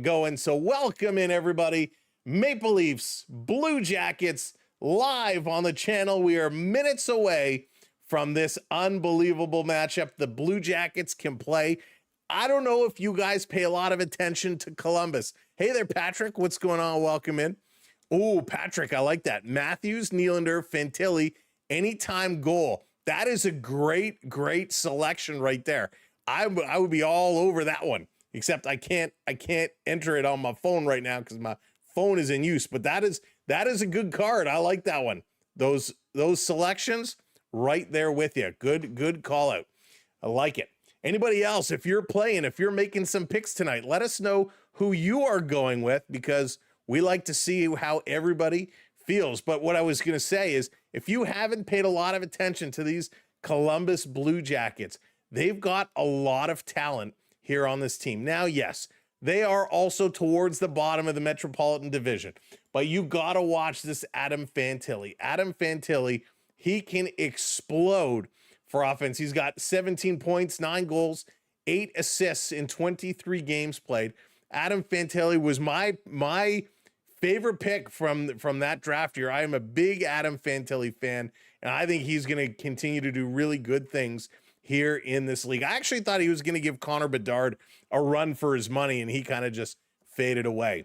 one going. So welcome in, everybody. Maple Leafs, Blue Jackets, live on the channel. We are minutes away from this unbelievable matchup. The Blue Jackets can play. I don't know if you guys pay a lot of attention to Columbus. Hey there, Patrick. What's going on? Welcome in. Oh, Patrick, I like that. Matthews, Nylander, Fantilli, anytime goal. That is a great, great selection right there. I would be all over that one, except I can't enter it on my phone right now because my phone is in use. But that is a good card. I like that one. Those selections right there with you. Good call out. I like it. Anybody else, if you're playing, if you're making some picks tonight, let us know who you are going with, because we like to see how everybody feels. But what I was going to say is, if you haven't paid a lot of attention to these Columbus Blue Jackets, they've got a lot of talent here on this team. Now, yes, they are also towards the bottom of the Metropolitan Division, but you got to watch this Adam Fantilli. Adam Fantilli, he can explode for offense. He's got 17 points, 9 goals, 8 assists in 23 games played. Adam Fantilli was my favorite pick from that draft year. I am a big Adam Fantilli fan, and I think he's going to continue to do really good things here in this league. I actually thought he was going to give Connor Bedard a run for his money, and he kind of just faded away.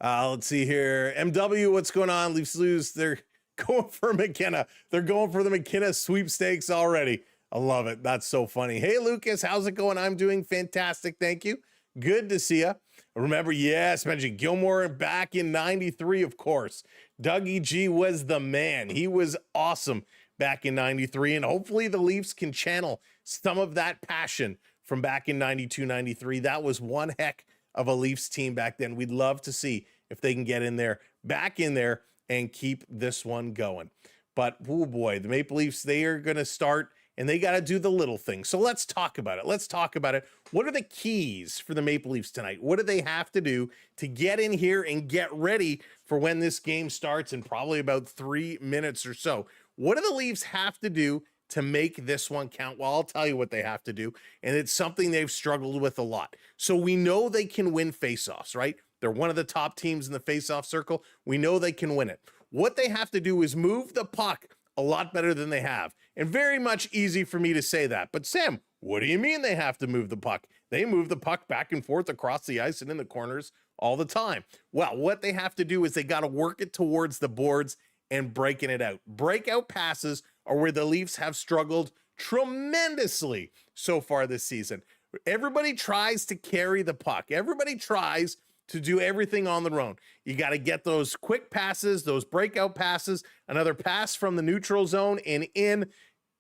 Let's see here. MW, what's going on? Leafs lose. They're going for McKenna. They're going for the McKenna sweepstakes already. I love it. That's so funny. Hey, Lucas, how's it going? I'm doing fantastic. Thank you. Good to see you. Remember, yes, mentioned Gilmore back in 93, of course. Dougie G was the man. He was awesome back in 93, and hopefully the Leafs can channel some of that passion from back in 92, 93. That was one heck of a Leafs team back then. We'd love to see if they can get in there, back in there, and keep this one going. But, oh boy, the Maple Leafs, they are going to start, and they got to do the little things. So let's talk about it. Let's talk about it. What are the keys for the Maple Leafs tonight? What do they have to do to get in here and get ready for when this game starts in probably about 3 minutes or so? What do the Leafs have to do to make this one count? Well, I'll tell you what they have to do, and it's something they've struggled with a lot. So we know they can win faceoffs, right? They're one of the top teams in the faceoff circle. We know they can win it. What they have to do is move the puck a lot better than they have. And very much easy for me to say that. But Sam, what do you mean they have to move the puck? They move the puck back and forth across the ice and in the corners all the time. Well, what they have to do is they got to work it towards the boards and breaking it out. Breakout passes are where the Leafs have struggled tremendously so far this season. Everybody tries to carry the puck. Everybody tries to do everything on their own. You got to get those quick passes, those breakout passes, another pass from the neutral zone and in.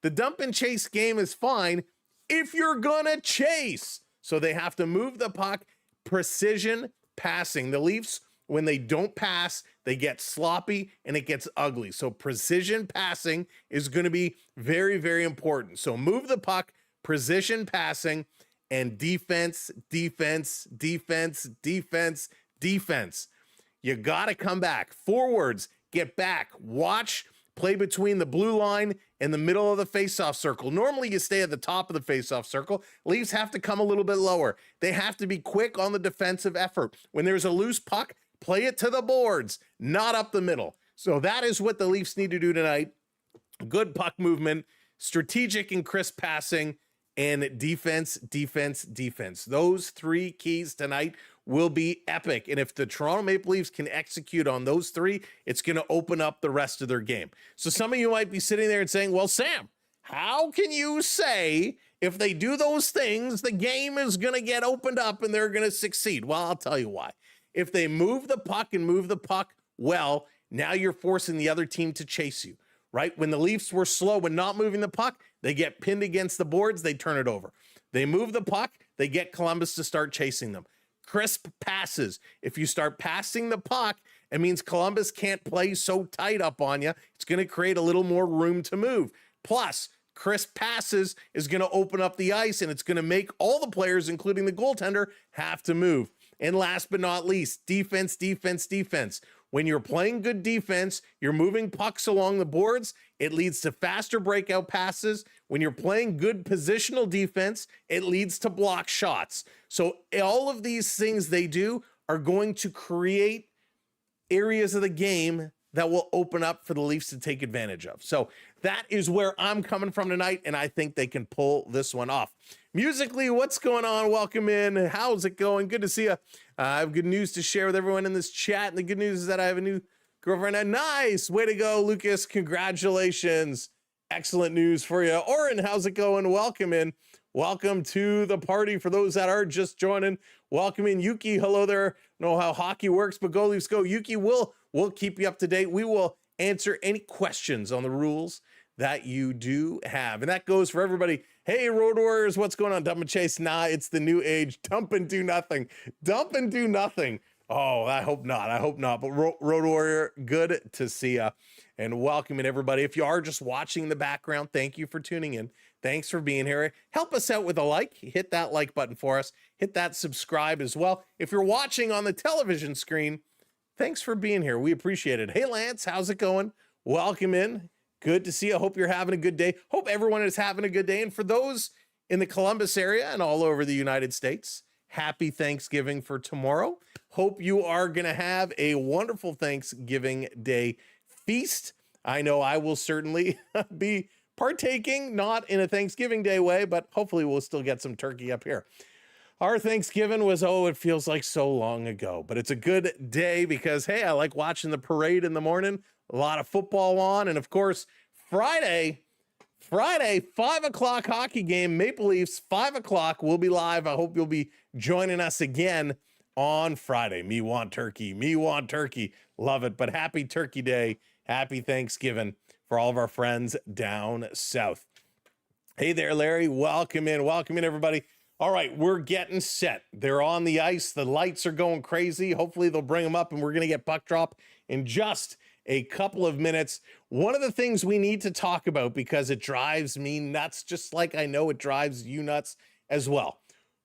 The dump and chase game is fine if you're gonna chase. So they have to move the puck, precision passing. The Leafs, when they don't pass, they get sloppy and it gets ugly. So precision passing is going to be very, very important. So move the puck, precision passing, and defense, defense, defense, defense, defense. You got to come back. Forwards, get back. Watch, play between the blue line and the middle of the faceoff circle. Normally, you stay at the top of the faceoff circle. Leafs have to come a little bit lower. They have to be quick on the defensive effort. When there's a loose puck, play it to the boards, not up the middle. So that is what the Leafs need to do tonight. Good puck movement, strategic and crisp passing, and defense, defense, defense. Those three keys tonight will be epic. And if the Toronto Maple Leafs can execute on those three, it's going to open up the rest of their game. So some of you might be sitting there and saying, well, Sam, how can you say if they do those things, the game is going to get opened up and they're going to succeed? Well, I'll tell you why. If they move the puck and move the puck well, now you're forcing the other team to chase you, right? When the Leafs were slow and not moving the puck, they get pinned against the boards, they turn it over. They move the puck, they get Columbus to start chasing them. Crisp passes. If you start passing the puck, it means Columbus can't play so tight up on you. It's going to create a little more room to move. Plus, crisp passes is going to open up the ice, and it's going to make all the players, including the goaltender, have to move. And last but not least, defense, defense, defense. When you're playing good defense, you're moving pucks along the boards, it leads to faster breakout passes. When you're playing good positional defense, it leads to block shots. So all of these things they do are going to create areas of the game that will open up for the Leafs to take advantage of. So that is where I'm coming from tonight, and I think they can pull this one off. Musically, what's going on? Welcome in. How's it going? Good to see you. I have good news to share with everyone in this chat, and the good news is that I have a new girlfriend. Nice. Way to go, Lucas. Congratulations. Excellent news for you. Oren, how's it going? Welcome in. Welcome to the party. For those that are just joining, welcome in. Yuki, hello there. Know how hockey works, but go Leafs go. Yuki, we'll keep you up to date. We will answer any questions on the rules that you do have. And that goes for everybody. Hey, Road Warriors, what's going on? Dump and chase. Nah, it's the new age. Dump and do nothing. Dump and do nothing. Oh, I hope not. I hope not. But Road Warrior, good to see you. And welcoming everybody. If you are just watching in the background, thank you for tuning in. Thanks for being here. Help us out with a like. Hit that like button for us. Hit that subscribe as well. If you're watching on the television screen, thanks for being here. We appreciate it. Hey, Lance, how's it going? Welcome in. Good to see you. Hope you're having a good day. Hope everyone is having a good day. And for those in the Columbus area and all over the United States, happy Thanksgiving for tomorrow. Hope you are going to have a wonderful Thanksgiving Day feast. I know I will certainly be partaking, not in a Thanksgiving Day way, but hopefully we'll still get some turkey up here. Our Thanksgiving was, it feels like so long ago, but it's a good day because, hey, I like watching the parade in the morning, a lot of football on, and of course, Friday, 5 o'clock hockey game, Maple Leafs, 5 o'clock, we'll be live. I hope you'll be joining us again on Friday. Me want turkey. Love it, but happy Turkey Day, happy Thanksgiving for all of our friends down south. Hey there, Larry, welcome in, everybody. All right, we're getting set. They're on the ice. The lights are going crazy. Hopefully they'll bring them up and we're going to get puck drop in just a couple of minutes. One of the things we need to talk about because it drives me nuts, just like I know it drives you nuts as well.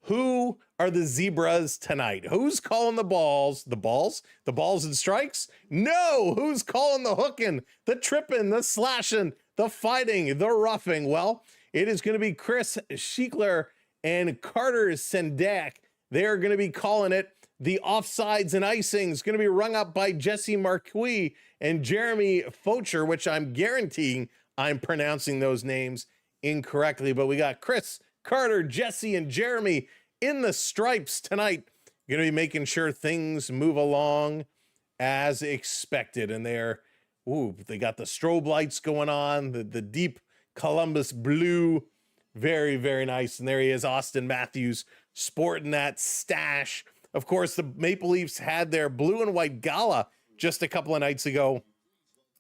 Who are the Zebras tonight? Who's calling the balls? The balls and strikes? No, who's calling the hooking, the tripping, the slashing, the fighting, the roughing? Well, it is going to be Chris Schickler and Carter Sendak. They're going to be calling it. The offsides and icing is going to be rung up by Jesse Marquis and Jeremy Focher, which I'm guaranteeing I'm pronouncing those names incorrectly. But we got Chris, Carter, Jesse, and Jeremy in the stripes tonight. Going to be making sure things move along as expected. And they got the strobe lights going on, the deep Columbus blue. Very, very nice. And there he is, Austin Matthews, sporting that stash. Of course, the Maple Leafs had their blue and white gala just a couple of nights ago.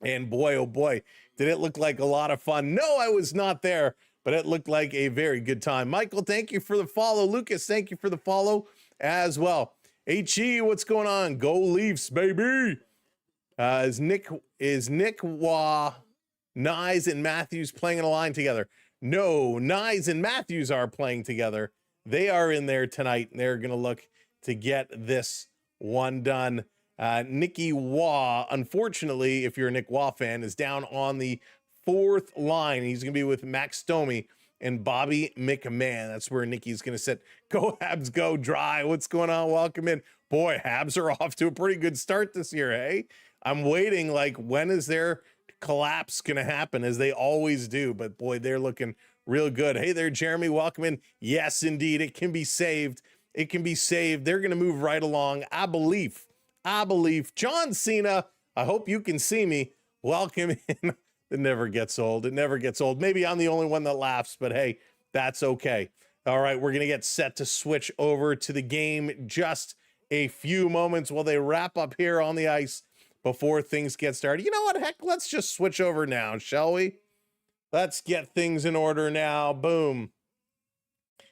And boy, oh boy, did it look like a lot of fun. No, I was not there, but it looked like a very good time. Michael, thank you for the follow. Lucas, thank you for the follow as well. HE, what's going on? Go Leafs, baby. Is Nick Waugh, Nyes, and Matthews playing in a line together? No, Nyes and Matthews are playing together. They are in there tonight, and they're going to look to get this one done. Nicky Waugh, unfortunately, if you're a Nick Waugh fan, is down on the fourth line. He's going to be with Max Domi and Bobby McMahon. That's where Nicky's going to sit. Go Habs, go Dry. What's going on? Welcome in. Boy, Habs are off to a pretty good start this year, hey? I'm waiting, like, when is their collapse going to happen, as they always do? But, boy, they're looking real good. Hey there, Jeremy. Welcome in. Yes, indeed, it can be saved. It can be saved. They're going to move right along. I believe. John Cena, I hope you can see me. Welcome in. It never gets old. It never gets old. Maybe I'm the only one that laughs, but hey, that's okay. All right, we're going to get set to switch over to the game. Just a few moments while they wrap up here on the ice before things get started. You know what? Heck, let's just switch over now, shall we? Let's get things in order now. Boom.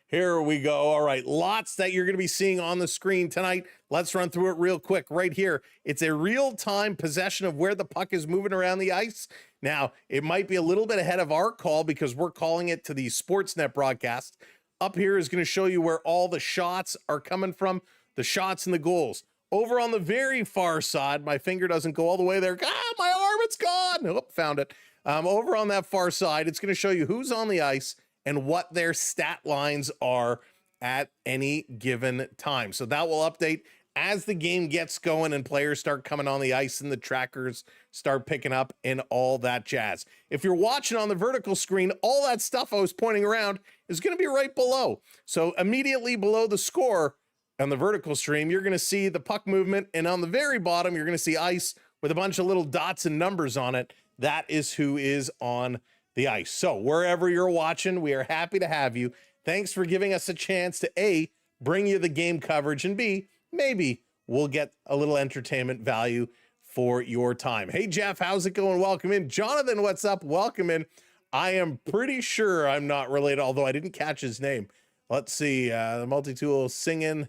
Here we go. All right, lots that you're going to be seeing on the screen tonight. Let's run through it real quick right here. It's a real-time possession of where the puck is moving around the ice. Now, it might be a little bit ahead of our call because we're calling it to the Sportsnet broadcast. Up here is going to show you where all the shots are coming from, the shots and the goals. Over on the very far side, my finger doesn't go all the way there. Ah, my arm, it's gone. Oh, found it. Over on that far side, it's going to show you who's on the ice and what their stat lines are at any given time. So that will update as the game gets going and players start coming on the ice and the trackers start picking up and all that jazz. If you're watching on the vertical screen, all that stuff I was pointing around is going to be right below. So immediately below the score on the vertical stream, you're going to see the puck movement, and on the very bottom, you're going to see ice with a bunch of little dots and numbers on it. That is who is on the ice. So wherever you're watching, we are happy to have you. Thanks for giving us a chance to A, bring you the game coverage, and B, maybe we'll get a little entertainment value for your time. Hey, Jeff, how's it going? Welcome in. Jonathan, what's up? Welcome in. I am pretty sure I'm not related, although I didn't catch his name. Let's see. The multi-tool singing.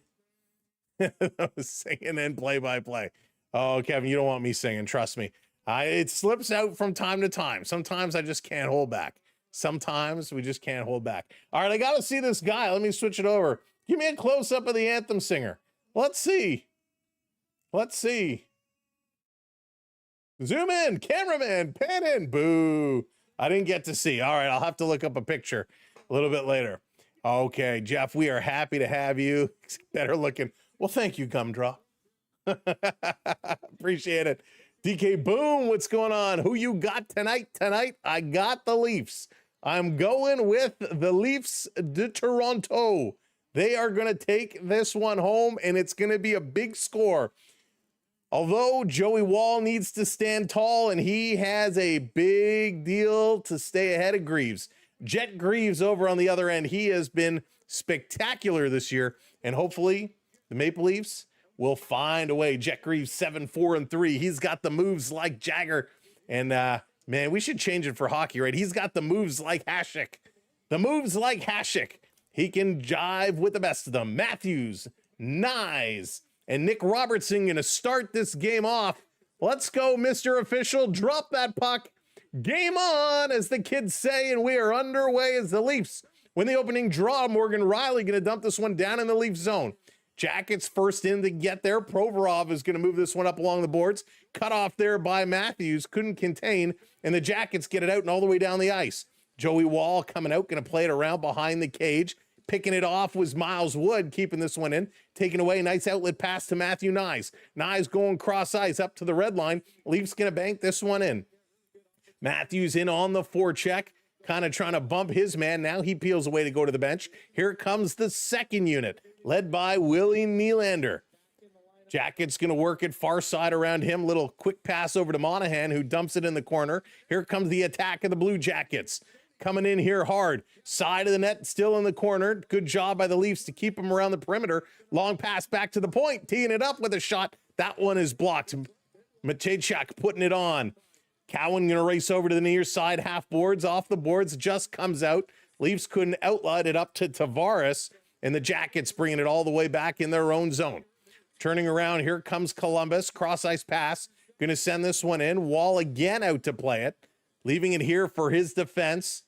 Singing and play-by-play. Oh, Kevin, you don't want me singing. Trust me. It slips out from time to time. Sometimes I just can't hold back. Sometimes we just can't hold back. All right, I got to see this guy. Let me switch it over. Give me a close-up of the anthem singer. Let's see. Let's see. Zoom in. Cameraman. Pan in. Boo. I didn't get to see. All right, I'll have to look up a picture a little bit later. Okay, Jeff, we are happy to have you. Better looking. Well, thank you, Gumdraw. Appreciate it. DK Boom, what's going on? Who you got tonight? Tonight, I got the Leafs. I'm going with the Leafs de Toronto. They are going to take this one home, and it's going to be a big score. Although Joey Wall needs to stand tall, and he has a big deal to stay ahead of Greaves. Jet Greaves over on the other end, he has been spectacular this year, and hopefully the Maple Leafs will find a way. Jet Greaves 7-4-3. He's got the moves like Jagger. And man, we should change it for hockey, right? He's got the moves like Hasek. The moves like Hasek. He can jive with the best of them. Matthews, Nyes, and Nick Robertson going to start this game off. Let's go, Mr. Official. Drop that puck. Game on, as the kids say, and we are underway as the Leafs win the opening draw. Morgan Riley going to dump this one down in the Leaf zone. Jackets first in to get there. Provorov is going to move this one up along the boards. Cut off there by Matthews. Couldn't contain. And the Jackets get it out and all the way down the ice. Joey Wall coming out. Going to play it around behind the cage. Picking it off was Miles Wood. Keeping this one in. Taking away. Nice outlet pass to Matthew Nyes. Nyes going cross ice up to the red line. Leafs going to bank this one in. Matthews in on the forecheck. Kind of trying to bump his man. Now he peels away to go to the bench. Here comes the second unit, led by Willie Nylander. Jacket's going to work it far side around him. Little quick pass over to Monahan, who dumps it in the corner. Here comes the attack of the Blue Jackets. Coming in here hard. Side of the net, still in the corner. Good job by the Leafs to keep him around the perimeter. Long pass back to the point. Teeing it up with a shot. That one is blocked. Matejchuk putting it on. Cowan going to race over to the near side. Half boards, off the boards, just comes out. Leafs couldn't outlet it up to Tavares, and the Jackets bringing it all the way back in their own zone. Turning around, here comes Columbus. Cross-ice pass. Going to send this one in. Wall again out to play it. Leaving it here for his defense.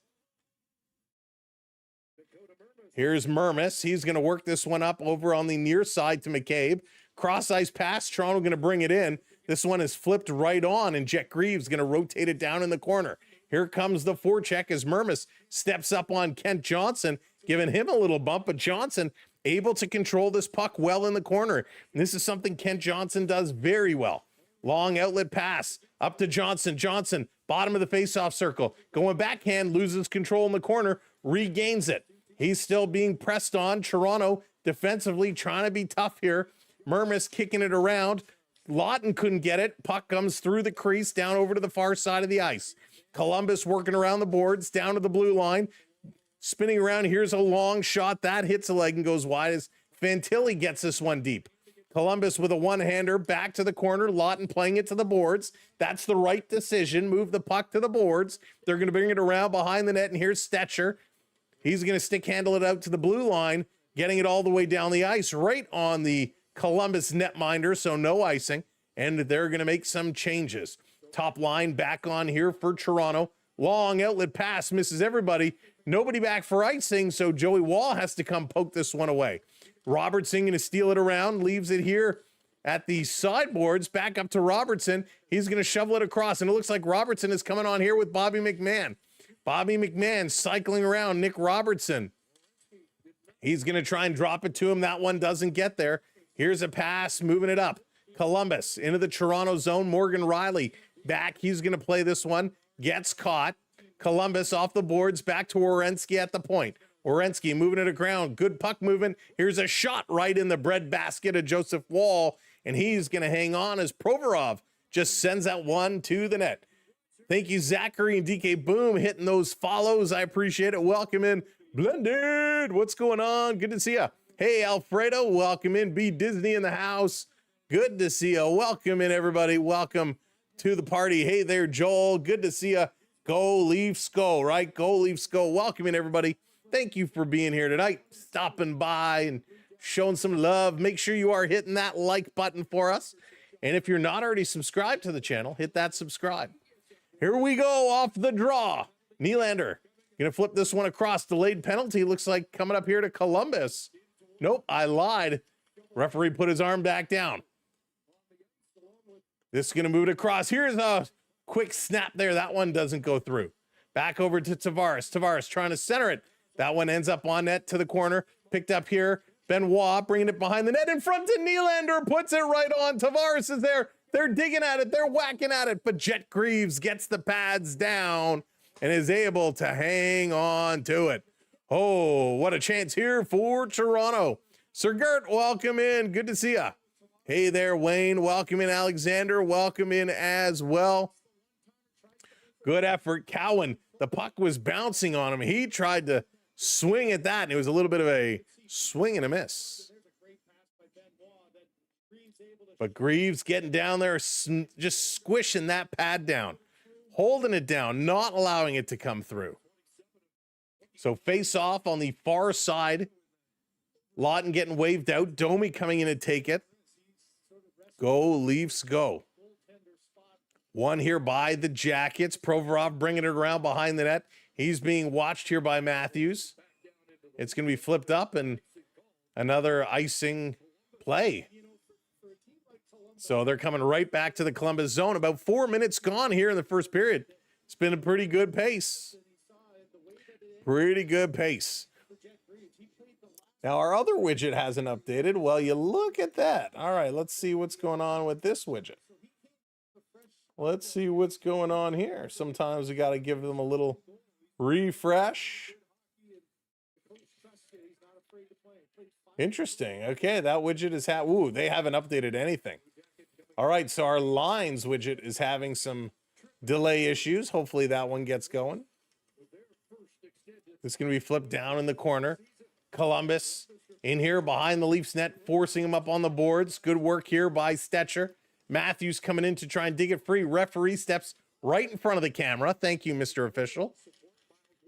Here's Mermis. He's going to work this one up over on the near side to McCabe. Cross-ice pass. Toronto going to bring it in. This one is flipped right on, and Jet Greaves going to rotate it down in the corner. Here comes the forecheck as Mermis steps up on Kent Johnson, giving him a little bump, but Johnson able to control this puck well in the corner. And this is something Kent Johnson does very well. Long outlet pass up to Johnson. Johnson, bottom of the faceoff circle. Going backhand, loses control in the corner, regains it. He's still being pressed on. Toronto defensively trying to be tough here. Mermis kicking it around. Lawton couldn't get it. Puck comes through the crease down over to the far side of the ice. Columbus working around the boards down to the blue line. Spinning around. Here's a long shot. That hits a leg and goes wide as Fantilli gets this one deep. Columbus with a one-hander back to the corner. Lawton playing it to the boards. That's the right decision. Move the puck to the boards. They're going to bring it around behind the net, and here's Stetcher. He's going to stick handle it out to the blue line, getting it all the way down the ice, right on the Columbus netminder, so no icing, and they're going to make some changes. Top line back on here for Toronto. Long outlet pass, misses everybody. Nobody back for icing, so Joey Wall has to come poke this one away. Robertson going to steal it around, leaves it here at the sideboards, back up to Robertson. He's going to shovel it across, and it looks like Robertson is coming on here with Bobby McMahon. Bobby McMahon cycling around Nick Robertson. He's going to try and drop it to him. That one doesn't get there. Here's a pass, moving it up. Columbus into the Toronto zone. Morgan Riley back. He's going to play this one. Gets caught. Columbus off the boards, back to Werenski at the point. Werenski moving it around. Good puck movement. Here's a shot right in the breadbasket of Joseph Wall, and he's going to hang on as Provorov just sends that one to the net. Thank you, Zachary and DK Boom, hitting those follows. I appreciate it. Welcome in, Blended. What's going on? Good to see you. Hey, Alfredo, welcome in. B Disney in the house. Good to see you. Welcome in, everybody. Welcome to the party. Hey there, Joel. Good to see you. Go Leafs, go, right? Go Leafs, go. Welcome in, everybody. Thank you for being here tonight, stopping by and showing some love. Make sure you are hitting that like button for us. And if you're not already subscribed to the channel, hit that subscribe. Here we go, off the draw. Nylander gonna flip this one across. Delayed penalty, looks like coming up here to Columbus. Nope, I lied. Referee put his arm back down. This is gonna move it across. Here's a quick snap there. That one doesn't go through. Back over to Tavares. Tavares trying to center it. That one ends up on net to the corner. Picked up here. Benoit bringing it behind the net in front to Nylander. Puts it right on. Tavares is there. They're digging at it. They're whacking at it. But Jet Greaves gets the pads down and is able to hang on to it. Oh, what a chance here for Toronto. Sir Gert, welcome in. Good to see ya. Hey there, Wayne. Welcome in, Alexander. Welcome in as well. Good effort. Cowan, the puck was bouncing on him. He tried to swing at that, and it was a little bit of a swing and a miss. But Greaves getting down there, just squishing that pad down, holding it down, not allowing it to come through. So face off on the far side. Lawton getting waved out. Domi coming in to take it. Go Leafs, go. One here by the Jackets. Provorov bringing it around behind the net. He's being watched here by Matthews. It's going to be flipped up and another icing play. So they're coming right back to the Columbus zone. About 4 minutes gone here in the first period. It's been a pretty good pace. Pretty good pace. Now, our other widget hasn't updated. Well, you look at that. All right, let's see what's going on with this widget. Let's see what's going on here. Sometimes we got to give them a little refresh. Interesting. Okay, that widget is ooh, they haven't updated anything. All right, so our lines widget is having some delay issues. Hopefully that one gets going. It's going to be flipped down in the corner. Columbus in here behind the Leafs net, forcing him up on the boards. Good work here by Stetcher. Matthews coming in to try and dig it free. Referee steps right in front of the camera. Thank you, Mr. Official.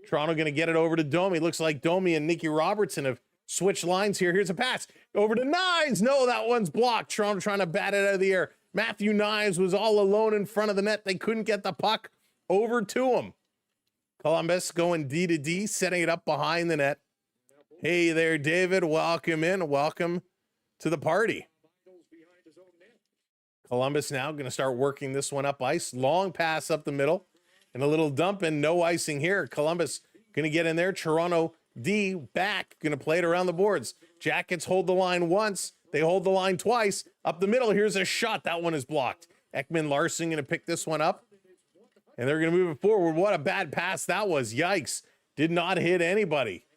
Toronto going to get it over to Domi. Looks like Domi and Nicky Robertson have switched lines here. Here's a pass over to Knives. No, that one's blocked. Toronto trying to bat it out of the air. Matthew Knives was all alone in front of the net. They couldn't get the puck over to him. Columbus going D to D, setting it up behind the net. Hey there, David. Welcome in. Welcome to the party. Columbus now going to start working this one up ice. Long pass up the middle and a little dump and no icing here. Columbus going to get in there. Toronto D back, going to play it around the boards. Jackets hold the line once. They hold the line twice. Up the middle, here's a shot. That one is blocked. Ekman Larson going to pick this one up. And they're going to move it forward. What a bad pass that was. Yikes. Did not hit anybody.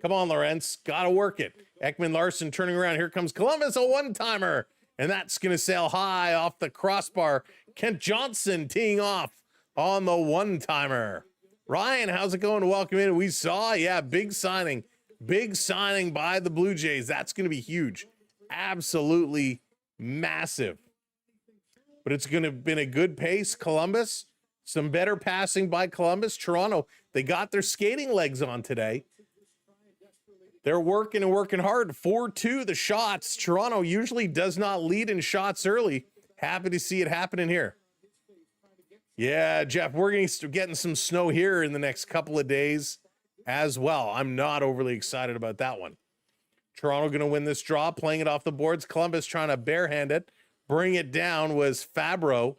Come on, Lawrence. Got to work it. Ekman Larson turning around. Here comes Columbus, a one-timer. And that's going to sail high off the crossbar. Kent Johnson teeing off on the one-timer. Ryan, how's it going? Welcome in. We saw, yeah, big signing. Big signing by the Blue Jays. That's going to be huge. Absolutely massive. But it's going to have been a good pace. Columbus, some better passing by Columbus. Toronto, they got their skating legs on today. They're working and working hard. 4-2 the shots. Toronto usually does not lead in shots early. Happy to see it happening here. Yeah, Jeff, we're going to start getting some snow here in the next couple of days as well. I'm not overly excited about that one. Toronto going to win this draw, playing it off the boards. Columbus trying to barehand it. Bring it down was Fabro.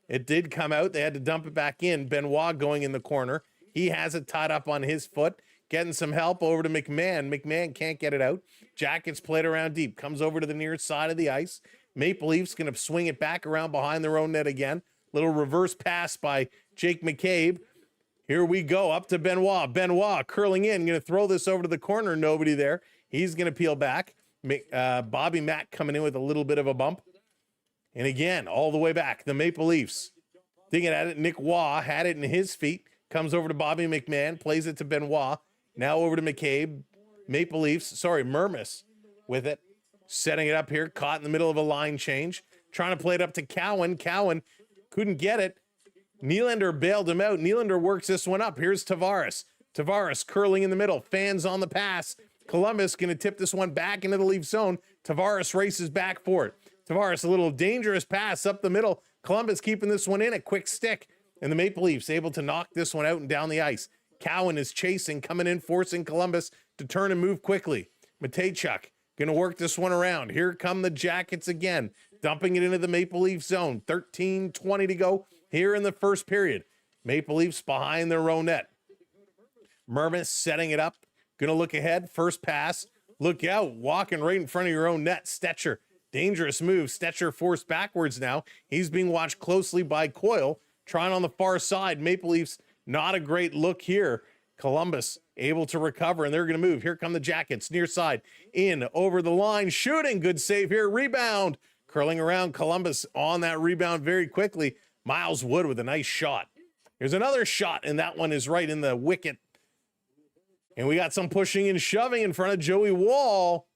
It did come out. They had to dump it back in. Benoit going in the corner. He has it tied up on his foot. Getting some help over to McMahon. McMahon can't get it out. Jackets played around deep. Comes over to the near side of the ice. Maple Leafs going to swing it back around behind their own net again. Little reverse pass by Jake McCabe. Here we go, up to Benoit. Benoit curling in, going to throw this over to the corner. Nobody there. He's going to peel back. Bobby Mack coming in with a little bit of a bump. And again, all the way back, the Maple Leafs digging at it. Nick Waugh had it in his feet. Comes over to Bobby McMahon, plays it to Benoit. Now over to McCabe. Maple Leafs, Mermis with it. Setting it up here, caught in the middle of a line change. Trying to play it up to Cowan. Cowan couldn't get it. Nylander bailed him out. Nylander works this one up. Here's Tavares. Tavares curling in the middle. Fans on the pass. Columbus going to tip this one back into the Leaf zone. Tavares races back for it. Tavares, a little dangerous pass up the middle. Columbus keeping this one in, a quick stick. And the Maple Leafs able to knock this one out and down the ice. Cowan is chasing, coming in, forcing Columbus to turn and move quickly. Matejchuk going to work this one around. Here come the Jackets again, dumping it into the Maple Leaf zone. 13:20 to go here in the first period. Maple Leafs behind their own net. Mermis setting it up. Going to look ahead. First pass. Look out. Walking right in front of your own net. Stetcher. Dangerous move. Stetcher forced backwards now. He's being watched closely by Coyle. Trying on the far side. Maple Leafs, not a great look here. Columbus able to recover, and they're going to move. Here come the Jackets. Near side. In. Over the line. Shooting. Good save here. Rebound. Curling around. Columbus on that rebound very quickly. Miles Wood with a nice shot. Here's another shot, and that one is right in the wicket. And we got some pushing and shoving in front of Joey Wall.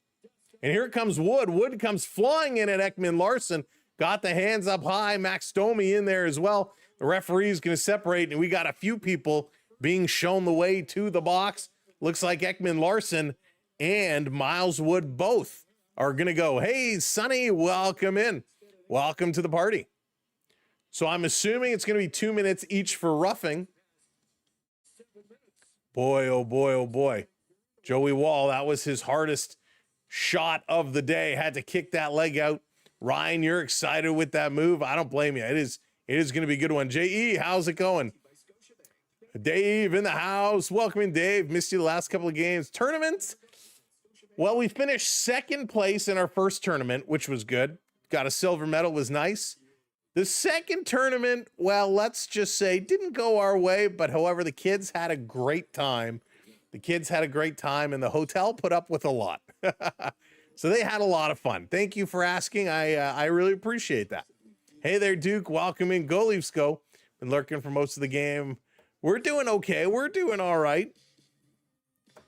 And here comes Wood. Wood comes flying in at Ekman Larson. Got the hands up high. Max Domi in there as well. The referee is going to separate, and we got a few people being shown the way to the box. Looks like Ekman Larson and Miles Wood both are going to go. Hey, Sonny, welcome in. Welcome to the party. So I'm assuming it's going to be 2 minutes each for roughing. Boy, oh boy, oh boy. Joey Wall, that was his hardest shot of the day. Had to kick that leg out. Ryan, you're excited with that move. I don't blame you. It is going to be a good one. J.E., how's it going? Dave in the house. Welcome in, Dave. Missed you the last couple of games. Tournaments? Well, we finished second place in our first tournament, which was good. Got a silver medal, was nice. The second tournament, well, let's just say didn't go our way, but however, the kids had a great time. The kids had a great time, and the hotel put up with a lot. So they had a lot of fun. Thank you for asking. I really appreciate that. Hey there, Duke. Welcome in. Go Leafs, go. Been lurking for most of the game. We're doing okay. We're doing all right.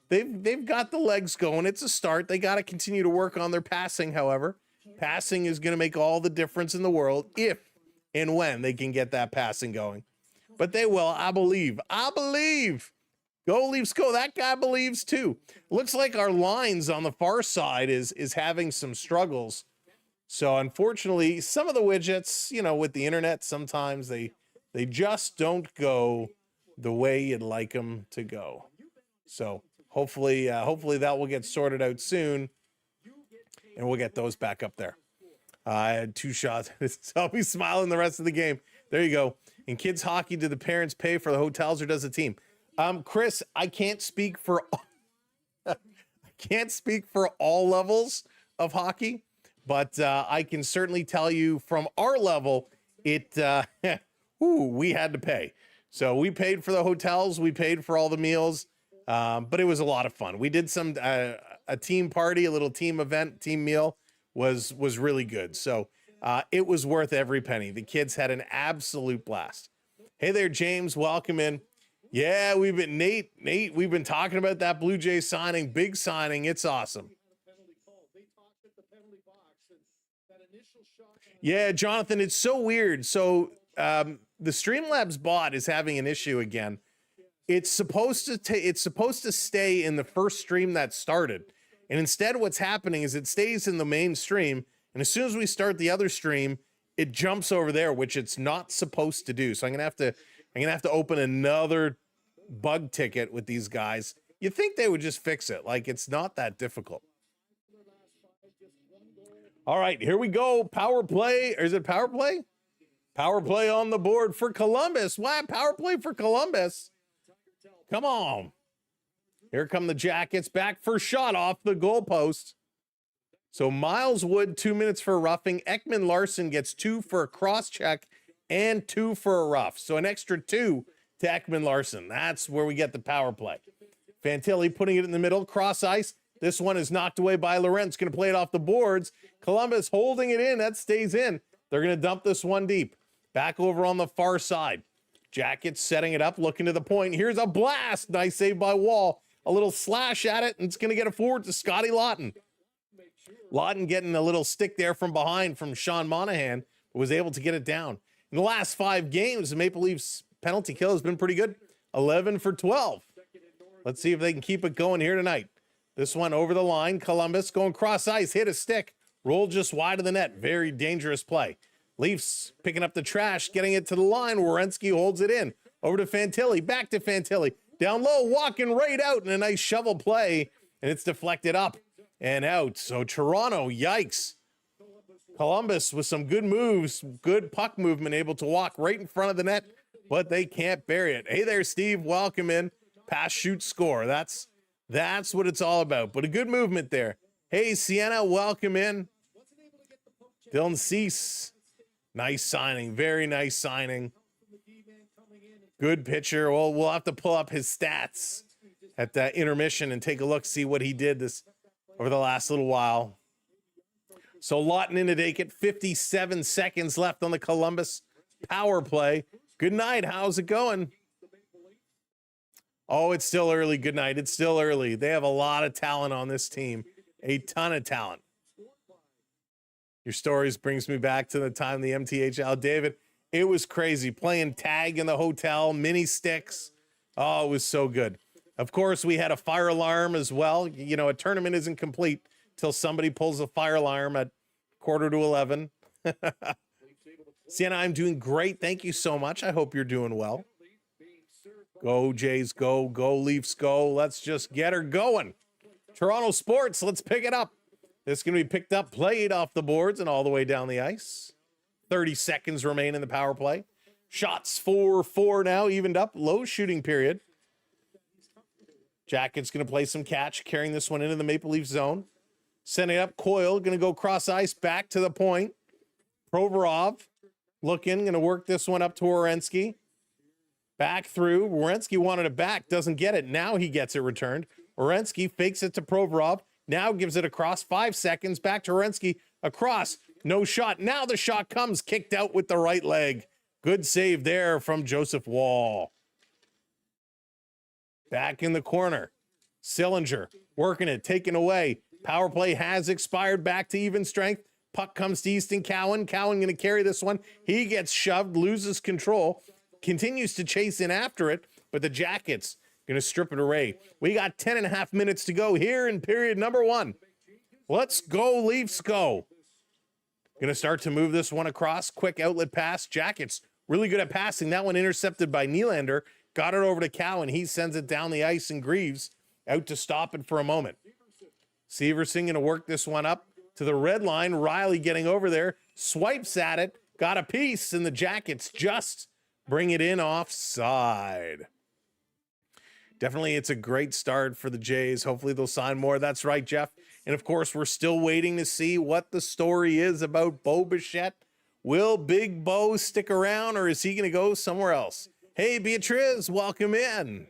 They've got the legs going. It's a start. They got to continue to work on their passing, however. Passing is going to make all the difference in the world if and when they can get that passing going. But they will. I believe. I believe. Go Leafs, go. That guy believes too. Looks like our lines on the far side is having some struggles. So unfortunately, some of the widgets, you know, with the internet, sometimes they just don't go the way you'd like them to go. So hopefully that will get sorted out soon, and we'll get those back up there. I had 2 shots. So I'll be smiling the rest of the game. There you go. In kids hockey, do the parents pay for the hotels or does the team? Chris, I can't speak for all levels of hockey, but I can certainly tell you from our level, we had to pay. So we paid for the hotels, we paid for all the meals, but it was a lot of fun. We did some a team party, a little team event, team meal was really good. So it was worth every penny. The kids had an absolute blast. Hey there, James, welcome in. Yeah, we've been Nate, we've been talking about that Blue Jays signing, big signing. It's awesome. Yeah, Jonathan, it's so weird. So the Streamlabs bot is having an issue again. It's supposed to stay in the first stream that started. And instead what's happening is it stays in the main stream. And as soon as we start the other stream, it jumps over there, which it's not supposed to do. So I'm going to have to open another bug ticket with these guys. You think they would just fix it. Like, it's not that difficult. All right, here we go. Power play. Or is it power play? Power play on the board for Columbus. Wow, power play for Columbus. Come on. Here come the Jackets back for shot off the goalpost. So Miles Wood, 2 minutes for a roughing. Ekman Larson gets 2 for a cross check and 2 for a rough. So an extra 2 to Ekman Larson. That's where we get the power play. Fantilli putting it in the middle, cross ice. This one is knocked away by Laurent's going to play it off the boards. Columbus holding it in. That stays in. They're going to dump this one deep. Back over on the far side. Jackets setting it up, looking to the point. Here's a blast. Nice save by Wall. A little slash at it, and it's going to get it forward to Scotty Lawton. Lawton getting a little stick there from behind from Sean Monahan, but was able to get it down. In the last 5 games, the Maple Leafs penalty kill has been pretty good. 11 for 12. Let's see if they can keep it going here tonight. This one over the line. Columbus going cross ice, hit a stick, rolled just wide of the net. Very dangerous play. Leafs picking up the trash, getting it to the line. Werenski holds it in. Over to Fantilli, back to Fantilli. Down low, walking right out in a nice shovel play, and it's deflected up and out. So Toronto, yikes. Columbus with some good moves, good puck movement, able to walk right in front of the net, but they can't bury it. Hey there, Steve, welcome in. Pass, shoot, score. That's what it's all about, but a good movement there. Hey, Sienna, welcome in. Dylan Cease, nice signing, very nice signing. Good pitcher. Well, we'll have to pull up his stats at that intermission and take a look, see what he did this over the last little while. So Lawton into Dacot, 57 seconds left on the Columbus power play. Good night. How's it going? Oh, it's still early. Good night. It's still early. They have a lot of talent on this team. A ton of talent. Your stories brings me back to the time the MTHL. David, it was crazy. Playing tag in the hotel, mini sticks. Oh, it was so good. Of course, we had a fire alarm as well. You know, a tournament isn't complete till somebody pulls a fire alarm at 10:45. Sienna, I'm doing great. Thank you so much. I hope you're doing well. Go, Jays, go. Go, Leafs, go. Let's just get her going. Toronto Sports, let's pick it up. This is going to be picked up, played off the boards and all the way down the ice. 30 seconds remain in the power play. Shots 4-4 now, evened up. Low shooting period. Jackets going to play some catch, carrying this one into the Maple Leaf zone. Sending it up. Coyle going to go cross ice back to the point. Provorov looking, going to work this one up to Werenski. Back through. Werenski wanted it back, doesn't get it. Now he gets it returned. Werenski fakes it to Provorov. Now gives it across. 5 seconds. Back to Werenski. Across. No shot. Now the shot comes. Kicked out with the right leg. Good save there from Joseph Wall. Back in the corner. Sillinger working it. Taken away. Power play has expired. Back to even strength. Puck comes to Easton Cowan. Cowan going to carry this one. He gets shoved. Loses control. Continues to chase in after it. But the Jackets going to strip it away. We got 10.5 minutes to go here in period number 1. Let's go, Leafs, go. Going to start to move this one across. Quick outlet pass. Jackets really good at passing. That one intercepted by Nylander. Got it over to Cowan. He sends it down the ice, and Greaves out to stop it for a moment. Severson going to work this one up to the red line. Riley getting over there. Swipes at it. Got a piece, and the Jackets just bring it in offside. Definitely, it's a great start for the Jays. Hopefully, they'll sign more. That's right, Jeff. And, of course, we're still waiting to see what the story is about Bo Bichette. Will Big Bo stick around, or is he going to go somewhere else? Hey, Beatriz, welcome in.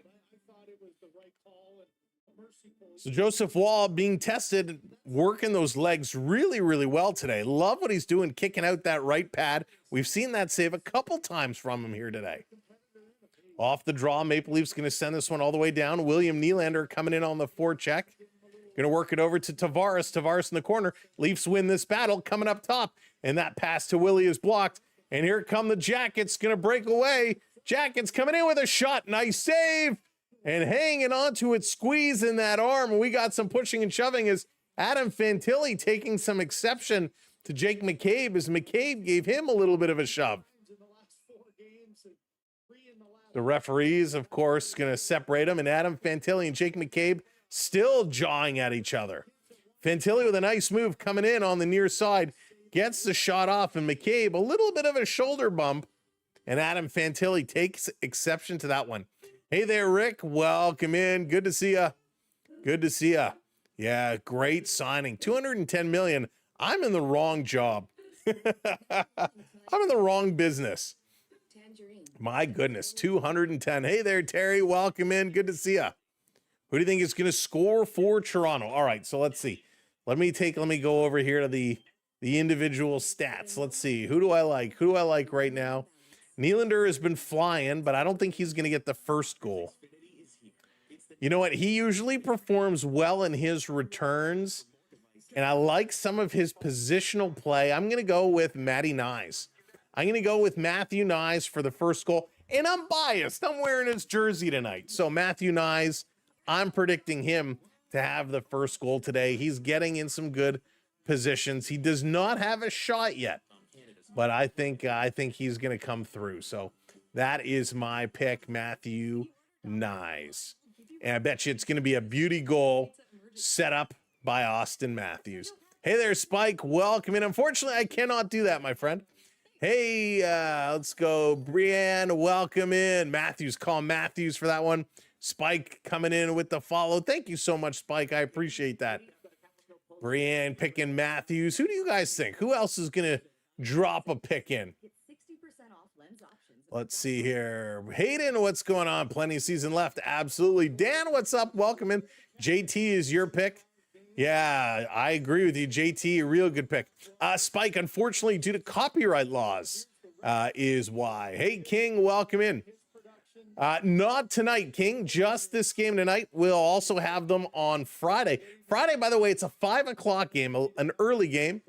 So Joseph Wall being tested, working those legs really, really well today. Love what he's doing, kicking out that right pad. We've seen that save a couple times from him here today. Off the draw, Maple Leafs going to send this one all the way down. William Nylander coming in on the forecheck. Going to work it over to Tavares. Tavares in the corner. Leafs win this battle coming up top. And that pass to Willie is blocked. And here come the Jackets. Going to break away. Jackets coming in with a shot. Nice save. And hanging on to it, squeezing that arm. We got some pushing and shoving as Adam Fantilli taking some exception to Jake McCabe as McCabe gave him a little bit of a shove. The referees, of course, going to separate them. And Adam Fantilli and Jake McCabe still jawing at each other. Fantilli with a nice move coming in on the near side. Gets the shot off, and McCabe, a little bit of a shoulder bump. And Adam Fantilli takes exception to that one. Hey there, Rick. Welcome in. Good to see you. Good to see you. Yeah, great signing. $210 million. I'm in the wrong job. I'm in the wrong business. My goodness, 210. Hey there, Terry. Welcome in. Good to see you. Who do you think is going to score for Toronto? All right, so let's see. Let me go over here to the individual stats. Let's see. Who do I like? Who do I like right now? Nylander has been flying, but I don't think he's going to get the first goal. You know what? He usually performs well in his returns, and I like some of his positional play. I'm going to go with Matty Nyes. I'm going to go with Matthew Nyes for the first goal, and I'm biased. I'm wearing his jersey tonight. So Matthew Nyes, I'm predicting him to have the first goal today. He's getting in some good positions. He does not have a shot yet, but I think he's going to come through. So that is my pick, Matthew Nyes. And I bet you it's going to be a beauty goal set up by Austin Matthews. Hey there, Spike. Welcome in. Unfortunately, I cannot do that, my friend. Hey, let's go. Brianne, welcome in. Matthews, call Matthews for that one. Spike coming in with the follow. Thank you so much, Spike. I appreciate that. Brianne picking Matthews. Who do you guys think? Who else is going to drop a pick in? Let's see here. Hayden, what's going on? Plenty of season left. Absolutely. Dan, what's up? Welcome in. JT is your pick. Yeah, I agree with you. JT, a real good pick. Spike, unfortunately, due to copyright laws, is why. Hey, King, welcome in. Not tonight, King. Just this game tonight. We'll also have them on Friday. Friday, by the way, it's a 5 o'clock game, an early game.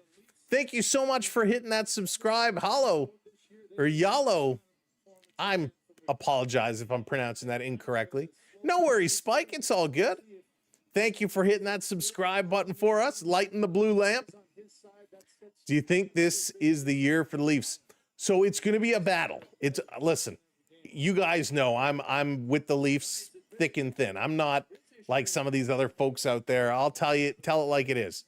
Thank you so much for hitting that subscribe. Hollow, or Yallo. I apologize if I'm pronouncing that incorrectly. No worries, Spike. It's all good. Thank you for hitting that subscribe button for us. Lighten the blue lamp. Do you think this is the year for the Leafs? So it's going to be a battle. Listen, you guys know I'm with the Leafs thick and thin. I'm not like some of these other folks out there. I'll tell it like it is.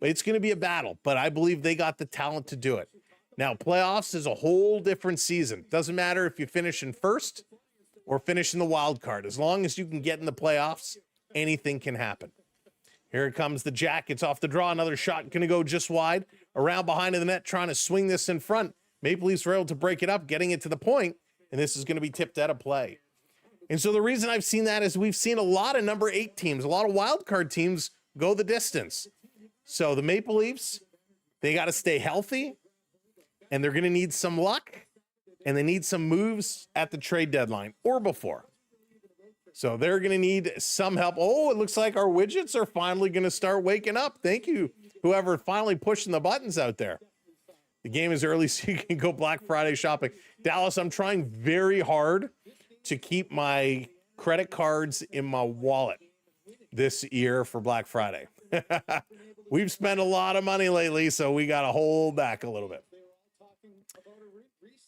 But it's going to be a battle, but I believe they got the talent to do it. Now, playoffs is a whole different season. Doesn't matter if you finish in first or finish in the wild card. As long as you can get in the playoffs, anything can happen. Here it comes, the Jackets off the draw. Another shot going to go just wide. Around behind the net, trying to swing this in front. Maple Leafs were able to break it up, getting it to the point, and this is going to be tipped out of play. And so the reason I've seen that is we've seen a lot of number 8 teams, a lot of wild card teams go the distance. So the Maple Leafs, they got to stay healthy, and they're going to need some luck, and they need some moves at the trade deadline or before. So they're going to need some help. Oh, it looks like our widgets are finally going to start waking up. Thank you, whoever finally pushing the buttons out there. The game is early, so you can go Black Friday shopping. Dallas, I'm trying very hard to keep my credit cards in my wallet this year for Black Friday. We've spent a lot of money lately, so we got to hold back a little bit.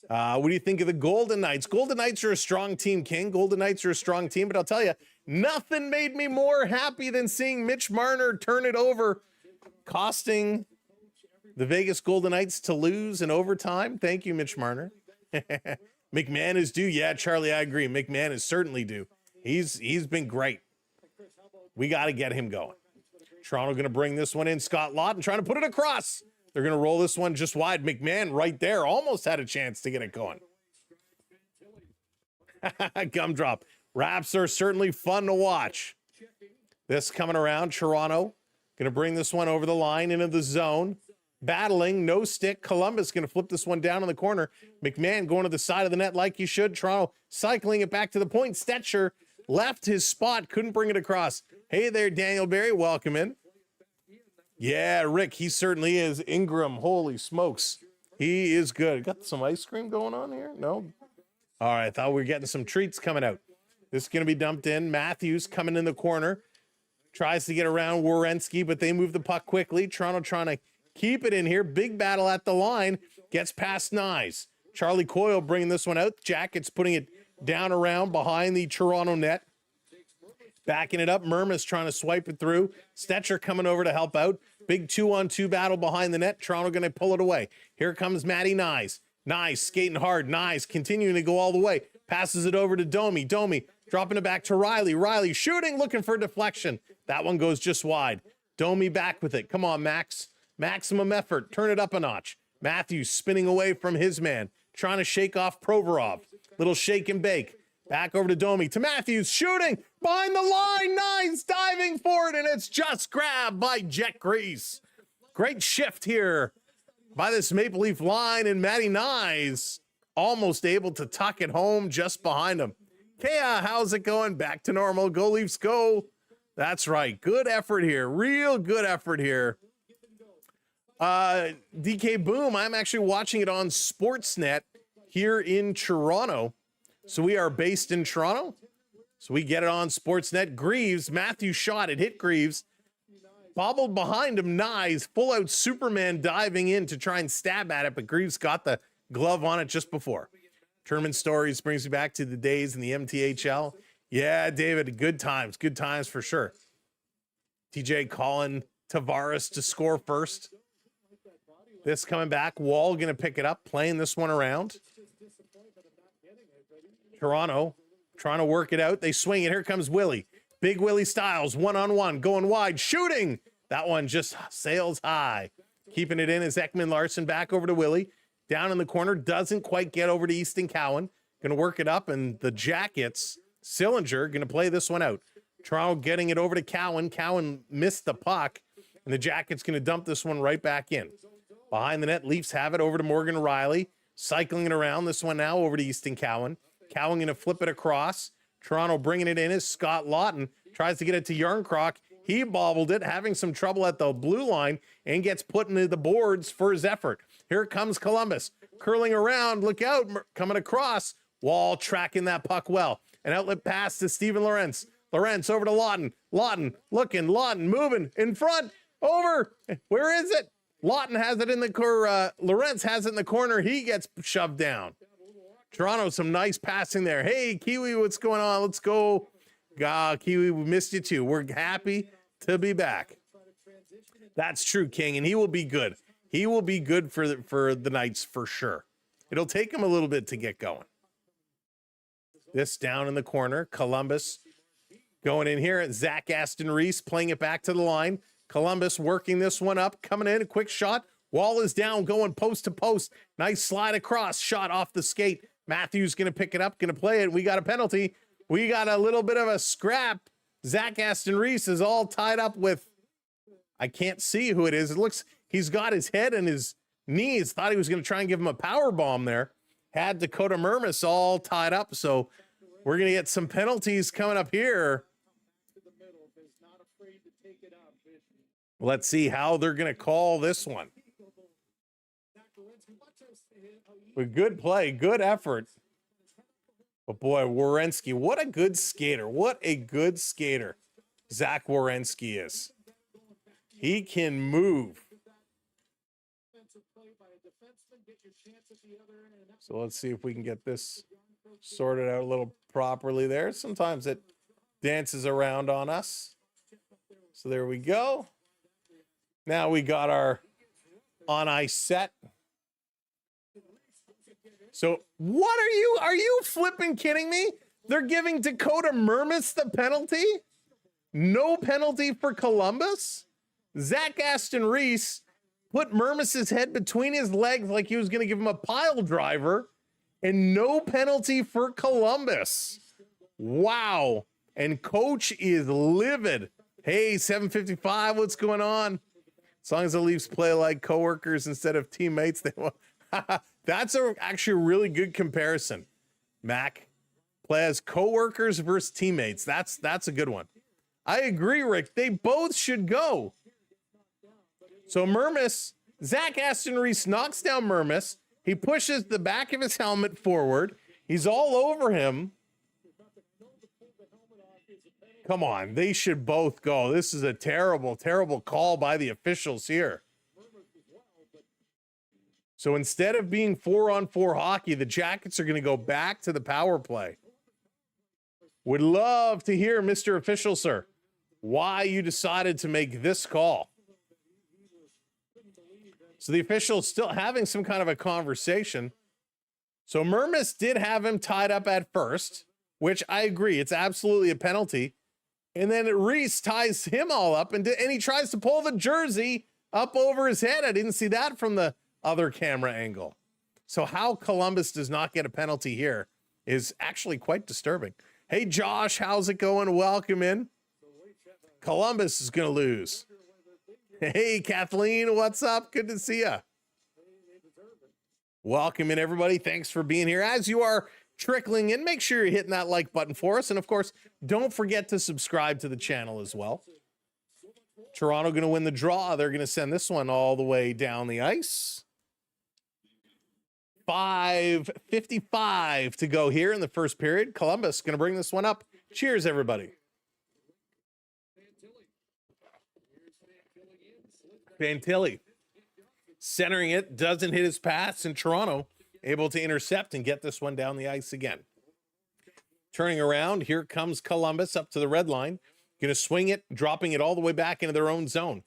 What do you think of the Golden Knights? Golden Knights are a strong team, King. Golden Knights are a strong team, but I'll tell you, nothing made me more happy than seeing Mitch Marner turn it over, costing the Vegas Golden Knights to lose in overtime. Thank you, Mitch Marner. McMahon is due. Yeah, Charlie, I agree. McMahon is certainly due. He's been great. We got to get him going. Toronto going to bring this one in. Scott Lawton trying to put it across. They're going to roll this one just wide. McMahon right there almost had a chance to get it going. Gumdrop. Raps are certainly fun to watch. This coming around. Toronto going to bring this one over the line into the zone. Battling. No stick. Columbus going to flip this one down in the corner. McMahon going to the side of the net like he should. Toronto cycling it back to the point. Stetcher left his spot. Couldn't bring it across. Hey there, Daniel Barry. Welcome in. Yeah, Rick, he certainly is. Ingram, holy smokes. He is good. Got some ice cream going on here? No? All right, I thought we were getting some treats coming out. This is going to be dumped in. Matthews coming in the corner. Tries to get around Werenski, but they move the puck quickly. Toronto trying to keep it in here. Big battle at the line. Gets past Nyes. Charlie Coyle bringing this one out. Jackets putting it down around behind the Toronto net. Backing it up, Murmis trying to swipe it through. Stetcher coming over to help out. Big 2-on-2 battle behind the net. Toronto going to pull it away. Here comes Matty Nyes. Nyes skating hard. Nyes continuing to go all the way. Passes it over to Domi. Domi dropping it back to Riley. Riley shooting, looking for a deflection. That one goes just wide. Domi back with it. Come on, Max. Maximum effort. Turn it up a notch. Matthews spinning away from his man. Trying to shake off Provorov. Little shake and bake. Back over to Domi, to Matthews, shooting, behind the line, Nyes diving for it, and it's just grabbed by Jet Grease. Great shift here by this Maple Leaf line, and Matty Nyes almost able to tuck it home just behind him. Kea, how's it going? Back to normal. Go Leafs, go. That's right. Good effort here. Real good effort here. DK Boom, I'm actually watching it on Sportsnet here in Toronto. So we are based in Toronto. So we get it on Sportsnet. Greaves, Matthew shot it, hit Greaves. Bobbled behind him, Nyes, full out Superman diving in to try and stab at it, but Greaves got the glove on it just before. Tournament stories brings me back to the days in the MTHL. Yeah, David, good times for sure. TJ calling Tavares to score first. This coming back, Wall gonna pick it up, playing this one around. Toronto trying to work it out. They swing it. Here comes Willie. Big Willie Styles, one-on-one, going wide, shooting. That one just sails high. Keeping it in is Ekman Larson back over to Willie. Down in the corner, doesn't quite get over to Easton Cowan. Going to work it up, and the Jackets, Sillinger, going to play this one out. Toronto getting it over to Cowan. Cowan missed the puck, and the Jackets going to dump this one right back in. Behind the net, Leafs have it over to Morgan Riley. Cycling it around, this one now over to Easton Cowan. Cowan going to flip it across. Toronto bringing it in is Scott Lawton. Tries to get it to Yarncroc. He bobbled it, having some trouble at the blue line, and gets put into the boards for his effort. Here comes Columbus. Curling around. Look out. Coming across. Wall tracking that puck well. An outlet pass to Steven Lorentz. Lorentz over to Lawton. Lawton looking. Lawton moving. In front. Over. Where is it? Lawton has it in the corner. Lorentz has it in the corner. He gets shoved down. Toronto, some nice passing there. Hey, Kiwi, what's going on? Let's go. Kiwi, we missed you too. We're happy to be back. That's true, King, and he will be good. He will be good for the Knights for sure. It'll take him a little bit to get going. This down in the corner. Columbus going in here. Zach Aston Reese playing it back to the line. Columbus working this one up. Coming in, a quick shot. Wall is down, going post to post. Nice slide across. Shot off the skate. Matthews going to pick it up, going to play it. We got a penalty. We got a little bit of a scrap. Zach Aston Reese is all tied up with, I can't see who it is. It looks, he's got his head and his knees. Thought he was going to try and give him a power bomb there. Had Dakota Murmis all tied up. So we're going to get some penalties coming up here. Let's see how they're going to call this one. But good play, good effort. But boy, Werenski, what a good skater. What a good skater Zach Werenski is. He can move. So let's see if we can get this sorted out a little properly there. Sometimes it dances around on us. So there we go. Now we got our on ice set. So what are you flipping kidding me? They're giving Dakota Murmis the penalty? No penalty for Columbus? Zach Aston Reese put Murmis's head between his legs like he was going to give him a pile driver, and no penalty for Columbus. Wow. And coach is livid. Hey, 755, what's going on? As long as the Leafs play like coworkers instead of teammates, they will. That's actually a really good comparison. Mac, play as coworkers versus teammates. That's a good one. I agree, Rick. They both should go. So Murmis, Zach Aston Reese knocks down Murmis. He pushes the back of his helmet forward. He's all over him. Come on, they should both go. This is a terrible, terrible call by the officials here. So instead of being 4-on-4 hockey, the Jackets are going to go back to the power play Would love to hear, Mr. Official, sir, why you decided to make this call. So the official's still having some kind of a conversation. So Mermis did have him tied up at first, which I agree. It's absolutely a penalty. And then Reese ties him all up, and he tries to pull the jersey up over his head. I didn't see that from the other camera angle. So how Columbus does not get a penalty here is actually quite disturbing. Hey, Josh, how's it going? Welcome in. Columbus is going to lose. Hey, Kathleen, what's up? Good to see you. Welcome in, everybody. Thanks for being here. As you are trickling in, make sure you're hitting that like button for us. And, of course, don't forget to subscribe to the channel as well. Toronto going to win the draw. They're going to send this one all the way down the ice. 5:55 to go here in the first period. Columbus going to bring this one up. Cheers, everybody. Fantilli centering it, doesn't hit his pass, and Toronto able to intercept and get this one down the ice again. Turning around, here comes Columbus up to the red line. Going to swing it, dropping it all the way back into their own zone.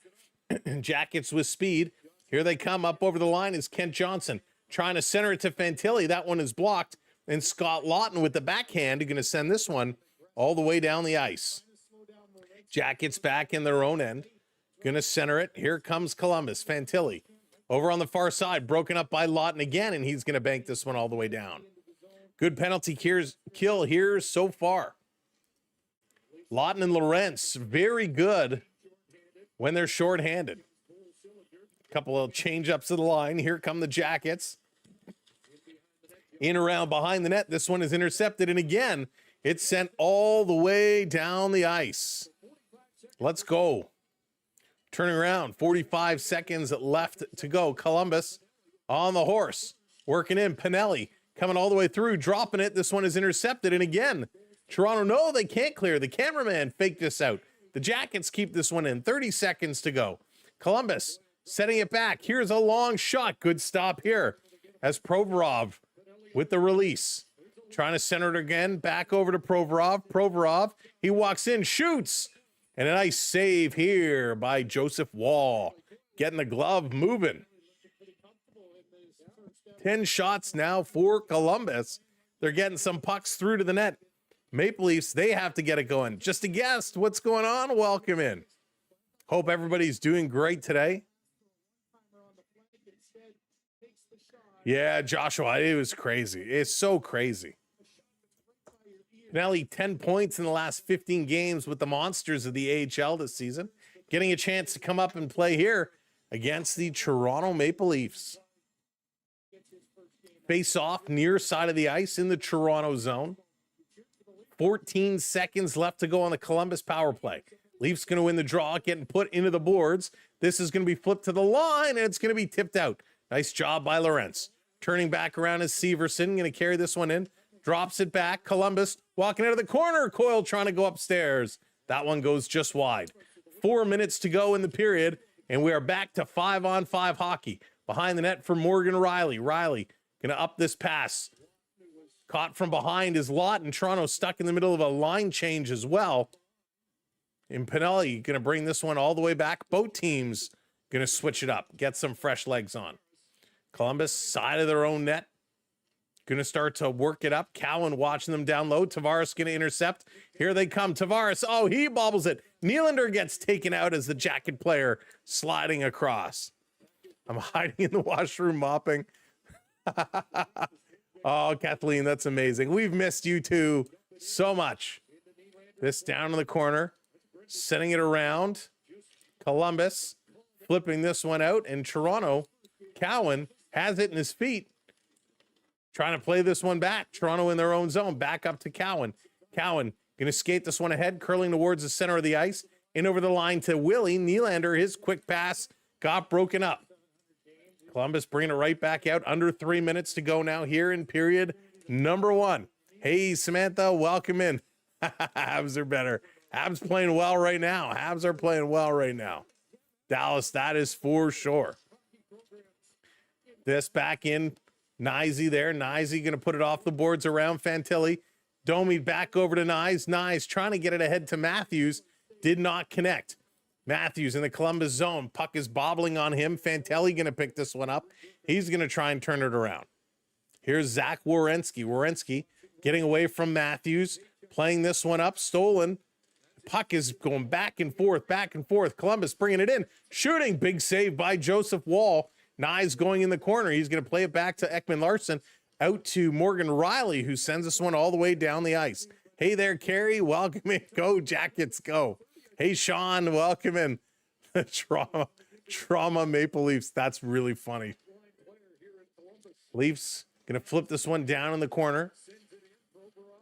Jackets with speed. Here they come. Up over the line is Kent Johnson. Trying to center it to Fantilli. That one is blocked. And Scott Lawton with the backhand going to send this one all the way down the ice. Jackets back in their own end. Going to center it. Here comes Columbus. Fantilli over on the far side. Broken up by Lawton again. And he's going to bank this one all the way down. Good penalty kill here so far. Lawton and Lawrence, very good when they're shorthanded. Couple of change-ups to the line. Here come the Jackets. In around behind the net. This one is intercepted. And again, it's sent all the way down the ice. Let's go. Turning around. 45 seconds left to go. Columbus on the horse. Working in. Pinelli coming all the way through. Dropping it. This one is intercepted. And again, Toronto, no, they can't clear. The cameraman faked this out. The Jackets keep this one in. 30 seconds to go. Columbus setting it back. Here's a long shot. Good stop here as Provorov with the release. Trying to center it again. Back over to Provorov. Provorov, he walks in, shoots. And a nice save here by Joseph Wall. Getting the glove moving. 10 shots now for Columbus. They're getting some pucks through to the net. Maple Leafs, they have to get it going. Just a guest, what's going on? Welcome in. Hope everybody's doing great today. Yeah, Joshua, it was crazy. It's so crazy. Pinelli, 10 points in the last 15 games with the Monsters of the AHL this season. Getting a chance to come up and play here against the Toronto Maple Leafs. Face off near side of the ice in the Toronto zone. 14 seconds left to go on the Columbus power play. Leafs going to win the draw, getting put into the boards. This is going to be flipped to the line, and it's going to be tipped out. Nice job by Lawrence. Turning back around is Severson. Going to carry this one in. Drops it back. Columbus walking out of the corner. Coyle trying to go upstairs. That one goes just wide. 4 minutes to go in the period, and we are back to 5-on-5 hockey. Behind the net for Morgan Riley. Riley going to up this pass. Caught from behind is Lawton. Toronto stuck in the middle of a line change as well. And Pinelli going to bring this one all the way back. Both teams going to switch it up. Get some fresh legs on. Columbus, side of their own net. Going to start to work it up. Cowan watching them down low. Tavares going to intercept. Here they come. Tavares. Oh, he bobbles it. Nylander gets taken out as the Jacket player sliding across. I'm hiding in the washroom mopping. Oh, Kathleen, that's amazing. We've missed you two so much. This down in the corner, sending it around. Columbus flipping this one out, and Toronto, Cowan has it in his feet. Trying to play this one back. Toronto in their own zone, back up to Cowan. Cowan going to skate this one ahead, curling towards the center of the ice. In over the line to Willie. Nylander, his quick pass got broken up. Columbus bringing it right back out. Under 3 minutes to go now here in period number 1. Hey, Samantha, welcome in. Habs are better. Habs playing well right now. Habs are playing well right now. Dallas, that is for sure. This back in. Nysy there. Nysy going to put it off the boards around Fantilli. Domi back over to Nyes. Nyes trying to get it ahead to Matthews. Did not connect. Matthews in the Columbus zone. Puck is bobbling on him. Fantelli going to pick this one up. He's going to try and turn it around. Here's Zach Werenski. Werenski getting away from Matthews. Playing this one up. Stolen. Puck is going back and forth, back and forth. Columbus bringing it in. Shooting. Big save by Joseph Wall. Nyes going in the corner. He's going to play it back to Ekman Larson. Out to Morgan Riley, who sends this one all the way down the ice. Hey there, Carey. Welcome in. Go, Jackets, go. Hey, Sean. Welcome in. Trauma Maple Leafs. That's really funny. Leafs going to flip this one down in the corner.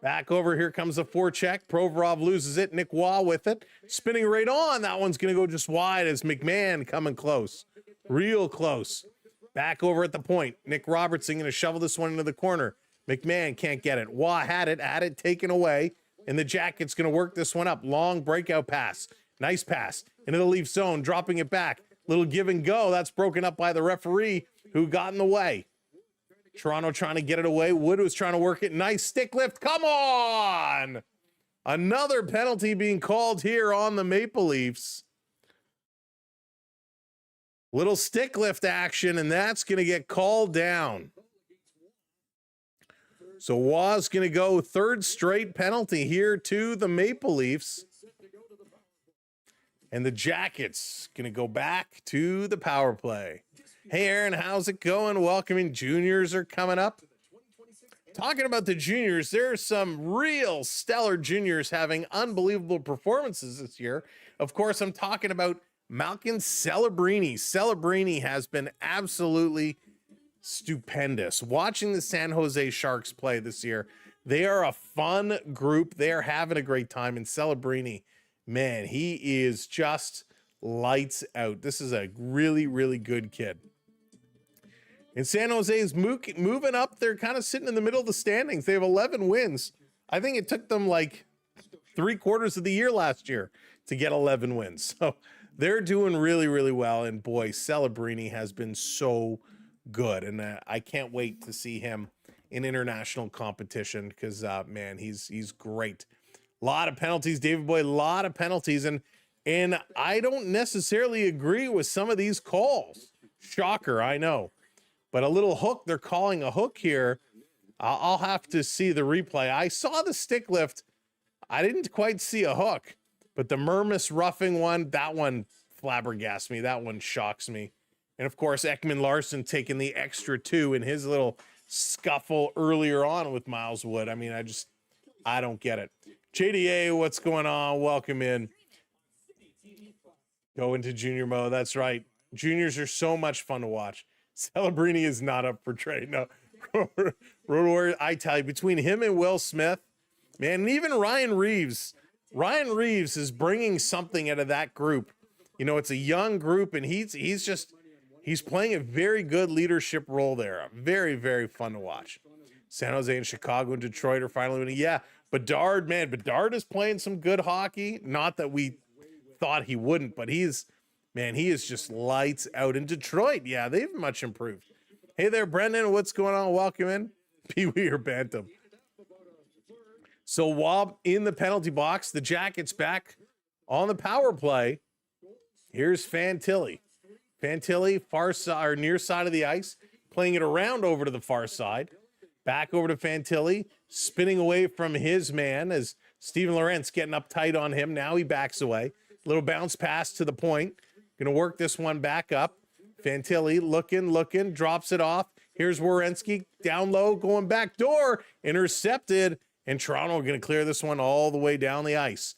Back over. Here comes a forecheck. Provorov loses it. Nick Waugh with it. Spinning right on. That one's going to go just wide as McMahon coming close. Real close. Back over at the point. Nick Robertson going to shovel this one into the corner. McMahon can't get it. Waugh had it taken away. And the Jackets going to work this one up. Long breakout pass. Nice pass. Into the Leaf zone. Dropping it back. Little give and go. That's broken up by the referee who got in the way. Toronto trying to get it away. Wood was trying to work it. Nice stick lift. Come on! Another penalty being called here on the Maple Leafs. Little stick lift action, and that's going to get called down. So Waugh's going to go third straight penalty here to the Maple Leafs. And the Jackets going to go back to the power play. Hey, Aaron, how's it going? Welcoming juniors are coming up. Talking about the juniors, there are some real stellar juniors having unbelievable performances this year. Of course, I'm talking about Malkin Celebrini. Celebrini has been absolutely stupendous. Watching the San Jose Sharks play this year, they are a fun group. They are having a great time. And Celebrini, man, he is just lights out. This is a really, really good kid. And San Jose is moving up. They're kind of sitting in the middle of the standings. They have 11 wins. I think it took them like 3/4 of the year last year to get 11 wins. So they're doing really, really well. And boy, Celebrini has been so good. And I can't wait to see him in international competition because, man, he's great. A lot of penalties, David Boy, a lot of penalties. And I don't necessarily agree with some of these calls. Shocker, I know. But a little hook, they're calling a hook here. I'll have to see the replay. I saw the stick lift. I didn't quite see a hook. But the Mermis roughing one, that one flabbergasts me. That one shocks me. And, of course, Ekman Larson taking the extra 2 in his little scuffle earlier on with Miles Wood. I mean, I don't get it. JDA, what's going on? Welcome in. Go into junior mode. That's right. Juniors are so much fun to watch. Celebrini is not up for trade. No. Road Warrior, I tell you, between him and Will Smith, man, and even Ryan Reeves is bringing something out of that group. You know, it's a young group, and he's playing a very good leadership role there. Very, very fun to watch. San Jose and Chicago and Detroit are finally winning. Yeah, Bedard, man, Bedard is playing some good hockey. Not that we thought he wouldn't, but he is just lights out in Detroit. Yeah, they've much improved. Hey there, Brendan. What's going on? Welcome in. Pee-wee or Bantam. So Wob in the penalty box. The Jackets back on the power play. Here's Fantilli. Fantilli, far side or near side of the ice, playing it around over to the far side. Back over to Fantilli, spinning away from his man as Steven Lorentz getting up tight on him. Now he backs away. Little bounce pass to the point. Going to work this one back up. Fantilli looking, drops it off. Here's Werenski down low, going back door, intercepted, and Toronto going to clear this one all the way down the ice.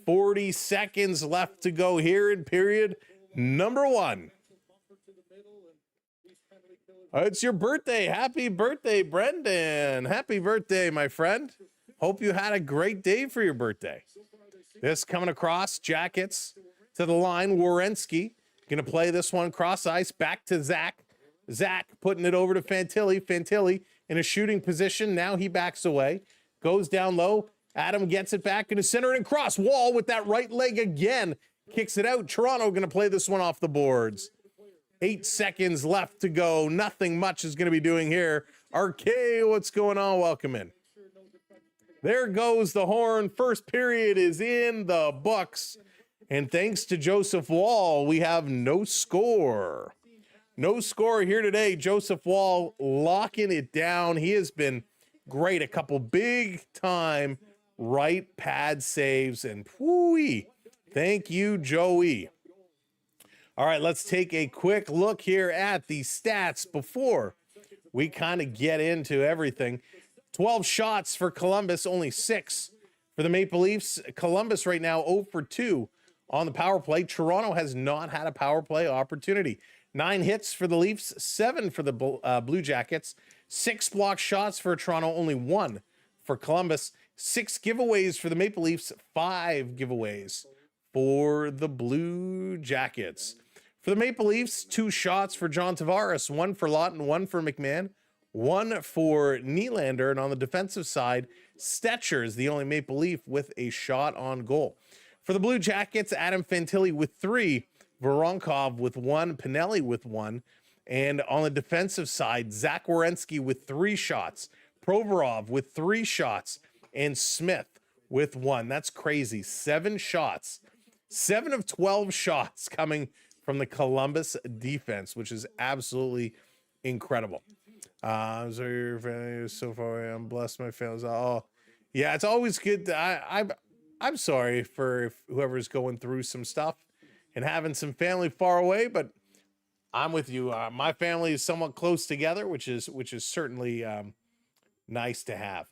40 seconds left to go here in period number 1. It's your birthday. Happy birthday, Brendan. Happy birthday, my friend. Hope you had a great day for your birthday. This coming across, Jackets to the line. Werenski going to play this one cross ice back to Zach. Zach putting it over to Fantilli. Fantilli in a shooting position. Now he backs away. Goes down low. Adam gets it back into center and cross. Wall with that right leg again. Kicks it out. Toronto going to play this one off the boards. 8 seconds left to go. Nothing much is going to be doing here. RK, what's going on? Welcome in. There goes the horn. First period is in the books. And thanks to Joseph Wall, we have no score. No score here today. Joseph Wall locking it down. He has been great. A couple big time right pad saves. And whoo-wee. Thank you, Joey. All right, let's take a quick look here at the stats before we kind of get into everything. 12 shots for Columbus, only 6 for the Maple Leafs. Columbus right now 0 for 2 on the power play. Toronto has not had a power play opportunity. 9 hits for the Leafs, 7 for the Blue Jackets. 6 blocked shots for Toronto, only 1 for Columbus. 6 giveaways for the Maple Leafs, 5 giveaways for the Blue Jackets. For the Maple Leafs, 2 shots for John Tavares, 1 for Lawton, 1 for McMahon, 1 for Nylander. And on the defensive side, Stetcher is the only Maple Leaf with a shot on goal. For the Blue Jackets, Adam Fantilli with 3, Voronkov with 1, Pinelli with 1. And on the defensive side, Zach Werenski with 3 shots, Provorov with 3 shots, and Smith with 1. That's crazy. 7 shots. 7 of 12 shots coming from the Columbus defense, which is absolutely incredible. I'm sorry your family is so far away. I'm blessed my family's all. Yeah, it's always good. I'm sorry for whoever's going through some stuff and having some family far away, but I'm with you. My family is somewhat close together, which is certainly nice to have.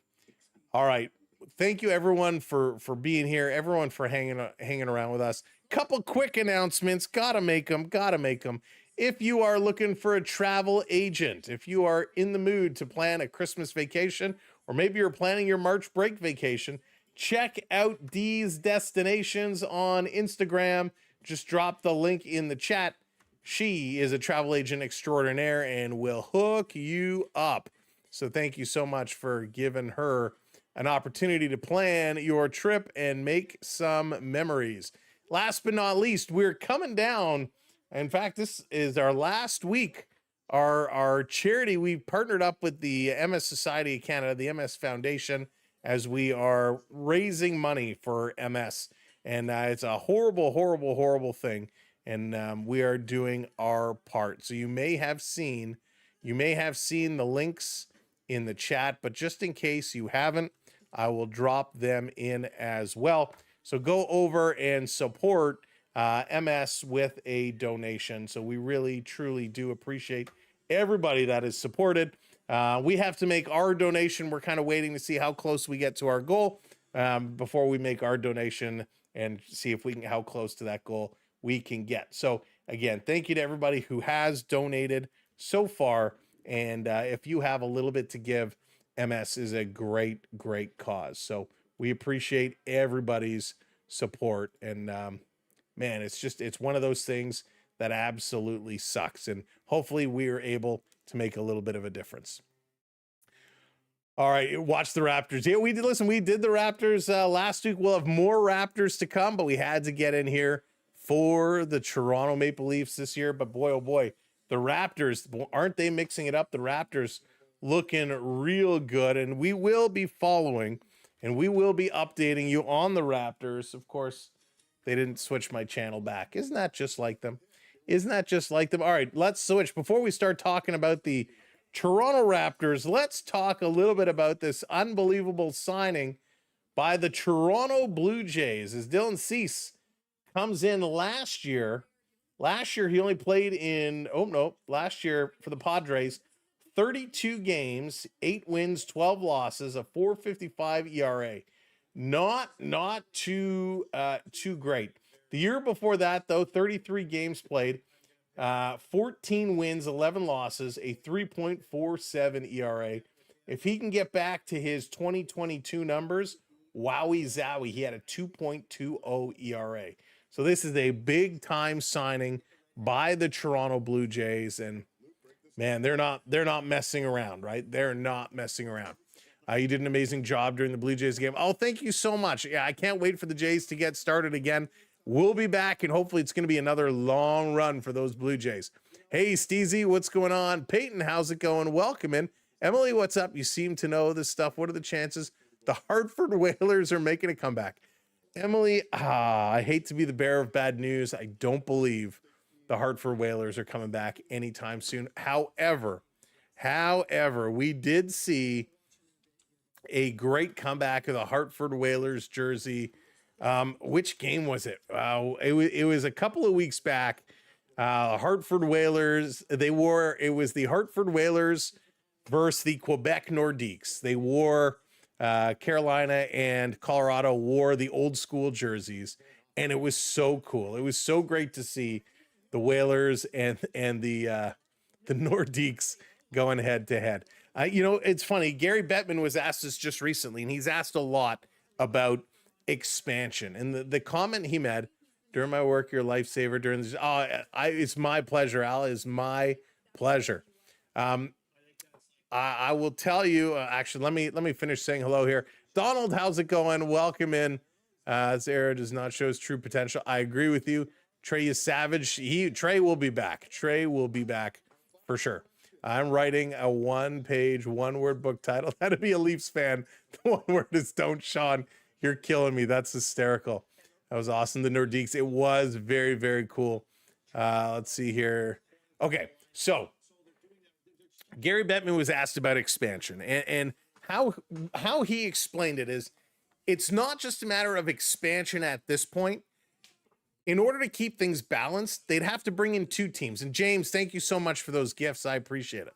All right. Thank you everyone for being here. Everyone for hanging around with us. Couple quick announcements. Gotta make them. If you are looking for a travel agent, if you are in the mood to plan a Christmas vacation, or maybe you're planning your March break vacation, check out Dee's Destinations on Instagram. Just drop the link in the chat. She is a travel agent extraordinaire and will hook you up. So thank you so much for giving her an opportunity to plan your trip and make some memories. Last but not least, we're coming down. In fact, this is our last week. Our charity, we partnered up with the MS Society of Canada, the MS Foundation, as we are raising money for MS. And it's a horrible thing. And we are doing our part. So you may have seen the links in the chat, but just in case you haven't, I will drop them in as well. So go over and support MS with a donation. So we really, truly do appreciate everybody that is supported. We have to make our donation. We're kind of waiting to see how close we get to our goal before we make our donation and see if we can, how close to that goal we can get. So again, thank you to everybody who has donated so far. And if you have a little bit to give, MS is a great cause. So we appreciate everybody's support. And man, it's one of those things that absolutely sucks. And hopefully we are able to make a little bit of a difference. All right, watch the Raptors. Yeah, we did the Raptors last week. We'll have more Raptors to come, but we had to get in here for the Toronto Maple Leafs this year. But boy, oh boy, the Raptors, aren't they mixing it up? The Raptors looking real good, and we will be following and we will be updating you on the Raptors. Of course, they didn't switch my channel back. Isn't that just like them? All right, let's switch. Before we start talking about the Toronto Raptors, let's talk a little bit about this unbelievable signing by the Toronto Blue Jays as Dylan Cease comes in last year. Last year, he only played last year for the Padres, 32 games, 8 wins, 12 losses, a 4.55 ERA. Not too great. The year before that, though, 33 games played, 14 wins, 11 losses, a 3.47 ERA. If he can get back to his 2022 numbers, wowie zowie, he had a 2.20 ERA. So this is a big time signing by the Toronto Blue Jays, and man, they're not messing around, right? They're not messing around. You did an amazing job during the Blue Jays game. Oh, thank you so much. Yeah, I can't wait for the Jays to get started again. We'll be back, and hopefully it's going to be another long run for those Blue Jays. Hey, Steezy, what's going on? Peyton, how's it going? Welcome in. Emily, what's up? You seem to know this stuff. What are the chances The Hartford Whalers are making a comeback. Emily, I hate to be the bearer of bad news. I don't believe the Hartford Whalers are coming back anytime soon. However, we did see a great comeback of the Hartford Whalers jersey. Which game was it? It was a couple of weeks back. Hartford Whalers, it was the Hartford Whalers versus the Quebec Nordiques. They wore, Carolina and Colorado wore the old school jerseys, and it was so cool. It was so great to see the Whalers and the Nordiques going head to head. It's funny. Gary Bettman was asked this just recently, and he's asked a lot about expansion. And the comment he made: during my work, your lifesaver during this. It's my pleasure, Al. It's my pleasure. I will tell you. Actually, let me finish saying hello here. Donald, how's it going? Welcome in. This era does not show his true potential. I agree with you. Trey is savage. Trey will be back. Trey will be back for sure. I'm writing a one-page, one-word book title. That'd be a Leafs fan. The one word is "Don't Sean." You're killing me. That's hysterical. That was awesome. The Nordiques. It was very, very cool. Let's see here. Okay, so Gary Bettman was asked about expansion, and how he explained it is, it's not just a matter of expansion at this point. In order to keep things balanced, they'd have to bring in two teams. And James, thank you so much for those gifts. I appreciate it.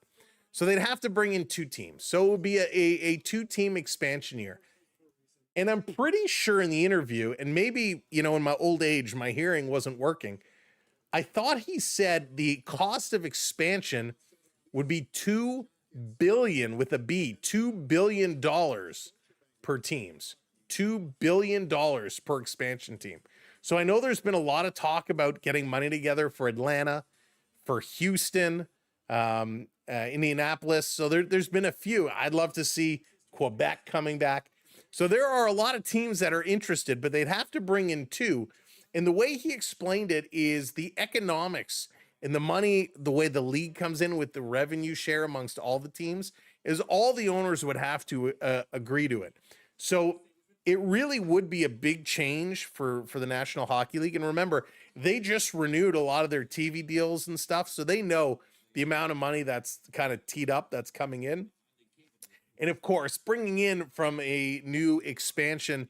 So they'd have to bring in two teams. So it would be a two-team expansion year. And I'm pretty sure in the interview, and maybe, in my old age, my hearing wasn't working, I thought he said the cost of expansion would be $2 billion with a B, $2 billion per teams, $2 billion per expansion team. So I know there's been a lot of talk about getting money together for Atlanta, for Houston, Indianapolis. So there's been a few. I'd love to see Quebec coming back. So there are a lot of teams that are interested, but they'd have to bring in two. And the way he explained it is the economics and the money, the way the league comes in with the revenue share amongst all the teams, is all the owners would have to agree to it. So it really would be a big change for the National Hockey League. And remember, they just renewed a lot of their TV deals and stuff, so they know the amount of money that's kind of teed up that's coming in. And of course, bringing in from a new expansion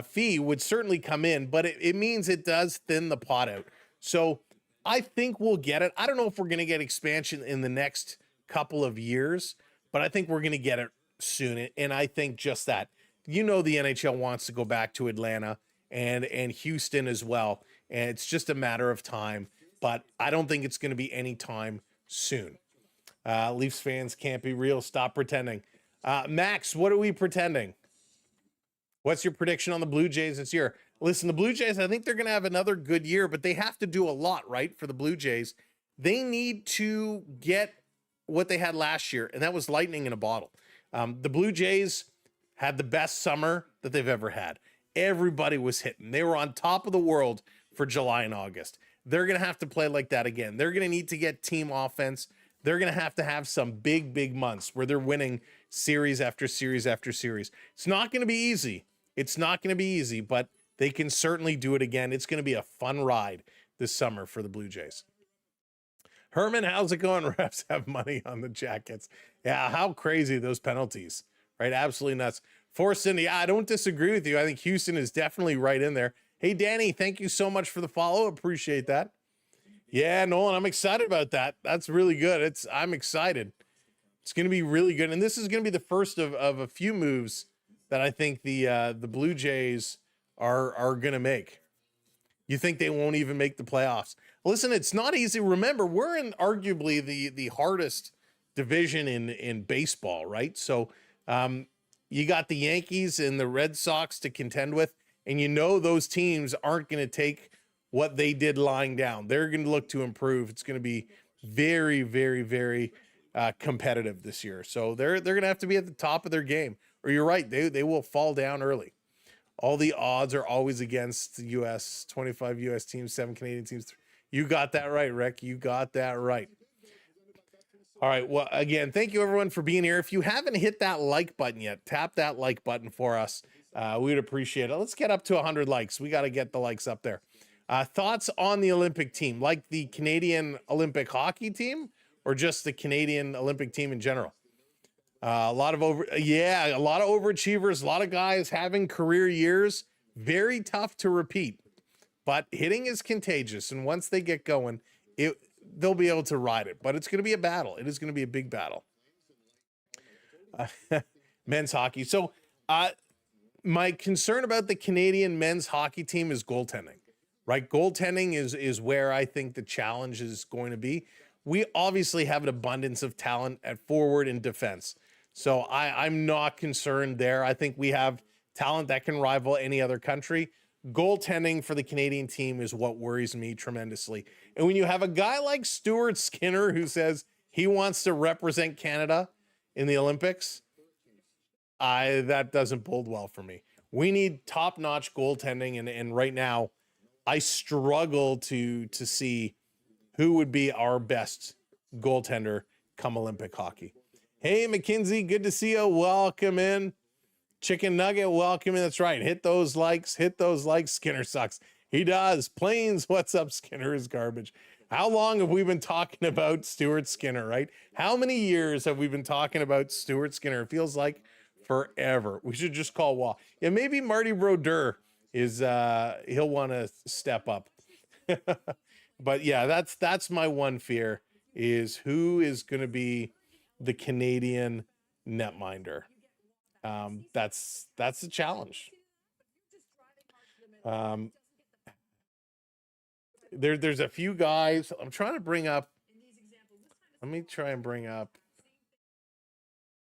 fee would certainly come in, but it means it does thin the pot out. So I think we'll get it. I don't know if we're going to get expansion in the next couple of years, but I think we're going to get it soon. And I think just that. The NHL wants to go back to Atlanta and Houston as well. And it's just a matter of time, but I don't think it's going to be any time soon. Leafs fans can't be real. Stop pretending. Max, what are we pretending? What's your prediction on the Blue Jays this year? Listen, the Blue Jays, I think they're going to have another good year, but they have to do a lot, right? For the Blue Jays, they need to get what they had last year, and that was lightning in a bottle. The Blue Jays had the best summer that they've ever had. Everybody was hitting. They were on top of the world for July and August. They're going to have to play like that again. They're going to need to get team offense. They're going to have some big, big months where they're winning series after series after series. It's not going to be easy. It's not going to be easy, but they can certainly do it again. It's going to be a fun ride this summer for the Blue Jays. Herman, how's it going? Refs have money on the Jackets. Yeah, how crazy those penalties, right? Absolutely nuts. Forrest Cindy, I don't disagree with you. I think Houston is definitely right in there. Hey, Danny, thank you so much for the follow. Appreciate that. Yeah, Nolan, I'm excited about that. That's really good. I'm excited. It's going to be really good. And this is going to be the first of a few moves that I think the Blue Jays are going to make. You think they won't even make the playoffs? Listen, it's not easy. Remember, we're in arguably the hardest division in baseball, right? So you got the Yankees and the Red Sox to contend with, and those teams aren't going to take what they did lying down. They're going to look to improve. It's going to be very, very, very competitive this year. So they're going to have to be at the top of their game. Or you're right, they will fall down early. All the odds are always against the U.S., 25 U.S. teams, 7 Canadian teams. You got that right, Rick. You got that right. All right. Well, again, thank you everyone for being here. If you haven't hit that like button yet, tap that like button for us. We'd appreciate it. Let's get up to 100 likes. We got to get the likes up there. Thoughts on the Olympic team, like the Canadian Olympic hockey team or just the Canadian Olympic team in general? A lot of overachievers, a lot of guys having career years, very tough to repeat, but hitting is contagious. And once they get going, they'll be able to ride it, but it's going to be a battle. It is going to be a big battle. Men's hockey. So, my concern about the Canadian men's hockey team is goaltending, right? Goaltending is where I think the challenge is going to be. We obviously have an abundance of talent at forward and defense. So I'm not concerned there. I think we have talent that can rival any other country. Goaltending for the Canadian team is what worries me tremendously. And when you have a guy like Stuart Skinner who says he wants to represent Canada in the Olympics, that doesn't bode well for me. We need top-notch goaltending, and right now I struggle to see who would be our best goaltender come Olympic hockey. Hey, McKinsey, good to see you. Welcome in. Chicken Nugget, welcome in. That's right. Hit those likes. Hit those likes. Skinner sucks. He does. Planes, what's up? Skinner is garbage. How long have we been talking about Stuart Skinner, right? How many years have we been talking about Stuart Skinner? It feels like forever. We should just call Wall. Yeah, maybe Marty Brodeur is, he'll want to step up. But yeah, that's my one fear is who is going to be the Canadian netminder. That's the challenge. There's a few guys I'm trying to bring up. Let me try and bring up.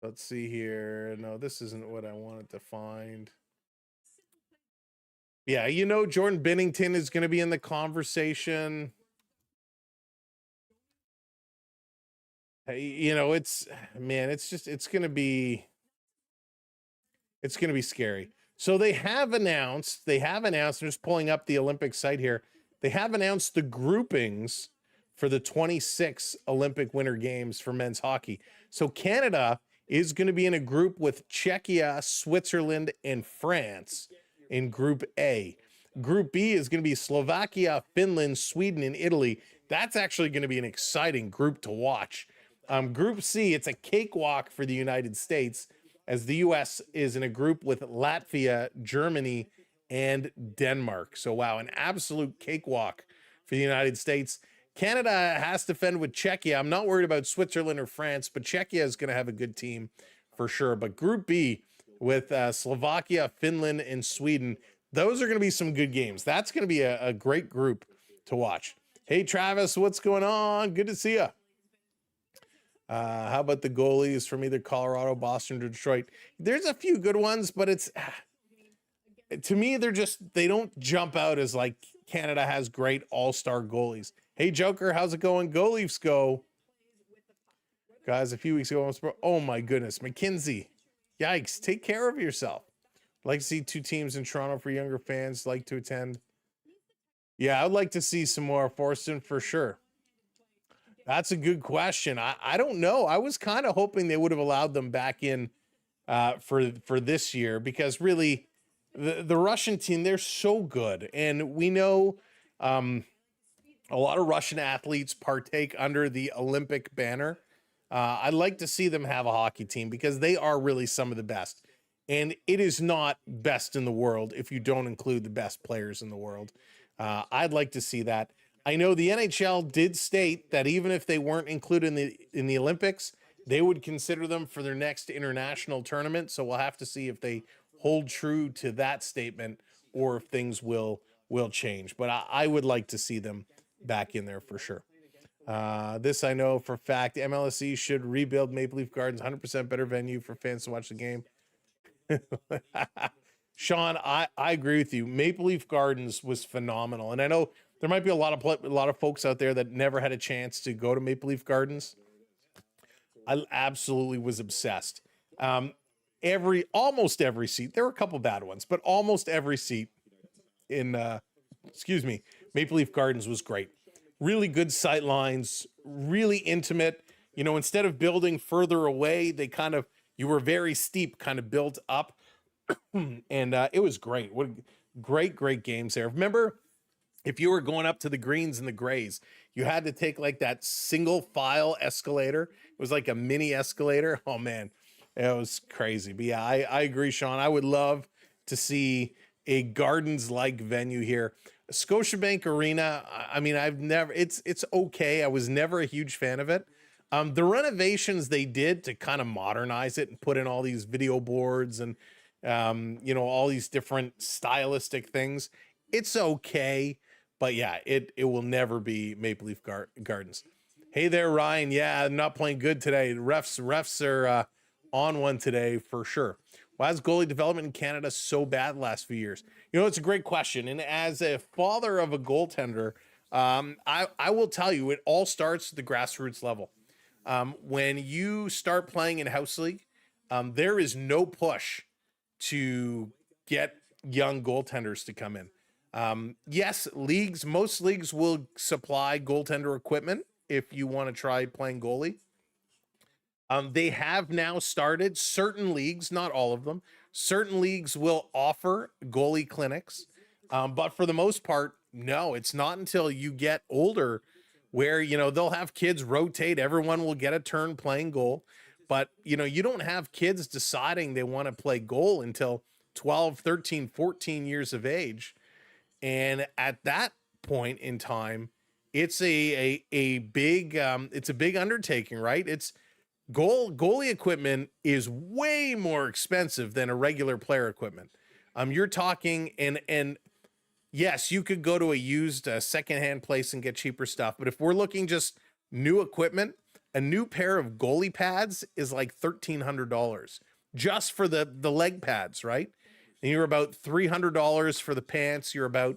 Let's see here. No, this isn't what I wanted to find. Yeah, Jordan Binnington is going to be in the conversation. Hey, it's going to be scary. So they have announced, I'm just pulling up the Olympic site here. They have announced the groupings for the 26 Olympic Winter Games for men's hockey. So Canada is going to be in a group with Czechia, Switzerland, and France in Group A. Group B is going to be Slovakia, Finland, Sweden, and Italy. That's actually going to be an exciting group to watch. Group C, it's a cakewalk for the United States, as the U.S. is in a group with Latvia, Germany, and Denmark. So, wow, an absolute cakewalk for the United States. Canada has to fend with Czechia. I'm not worried about Switzerland or France, but Czechia is going to have a good team for sure. But Group B with Slovakia, Finland, and Sweden, those are going to be some good games. That's going to be a great group to watch. Hey, Travis, what's going on? Good to see you. How about the goalies from either Colorado, Boston, or Detroit? There's a few good ones, but to me, they don't jump out as like Canada has great all-star goalies. Hey, Joker, how's it going? Go Leafs, go. Guys, a few weeks ago, oh my goodness, McKinsey. Yikes, take care of yourself. Like to see two teams in Toronto for younger fans, like to attend. Yeah, I would like to see some more Forston for sure. That's a good question. I don't know. I was kind of hoping they would have allowed them back in for this year, because really the Russian team, they're so good. And we know a lot of Russian athletes partake under the Olympic banner. I'd like to see them have a hockey team because they are really some of the best. And it is not best in the world if you don't include the best players in the world. I'd like to see that. I know the NHL did state that even if they weren't included in the Olympics, they would consider them for their next international tournament. So we'll have to see if they hold true to that statement or if things will change. But I would like to see them back in there for sure. This I know for a fact. MLSE should rebuild Maple Leaf Gardens, 100% better venue for fans to watch the game. Sean, I agree with you. Maple Leaf Gardens was phenomenal, and I know there might be a lot of folks out there that never had a chance to go to Maple Leaf Gardens. I absolutely was obsessed. Almost every seat. There were a couple bad ones, but almost every seat in Maple Leaf Gardens was great. Really good sight lines, really intimate. you know, instead of building further away, you were very steep, kind of built up. And it was great. What great games there. Remember, if you were going up to the greens and the grays, you had to take like that single file escalator. It was like a mini escalator. Oh man, it was crazy. But yeah, I agree, Sean. I would love to see a gardens-like venue here. Scotiabank Arena, I mean, it's okay. I was never a huge fan of it. The renovations they did to kind of modernize it and put in all these video boards and, you know, all these different stylistic things, it's okay. But yeah, it will never be Maple Leaf Gardens. Hey there, Ryan. Yeah, I'm not playing good today. Refs are on one today for sure. Why is goalie development in Canada so bad the last few years? You know, it's a great question. And as a father of a goaltender, I will tell you, it all starts at the grassroots level. When you start playing in house league, there is no push to get young goaltenders to come in. Yes, most leagues will supply goaltender equipment if you want to try playing goalie. They have now started, certain leagues, not all of them, certain leagues will offer goalie clinics. But for the most part, no, it's not until you get older where, you know, they'll have kids rotate. Everyone will get a turn playing goal. But, you know, you don't have kids deciding they want to play goal until 12, 13, 14 years of age. And at that point in time, it's a big undertaking, right? Goalie equipment is way more expensive than a regular player equipment. You're talking, and yes, you could go to a used secondhand place and get cheaper stuff. But if we're looking just new equipment, a new pair of goalie pads is like $1,300 just for the leg pads, right? And you're about $300 for the pants. You're about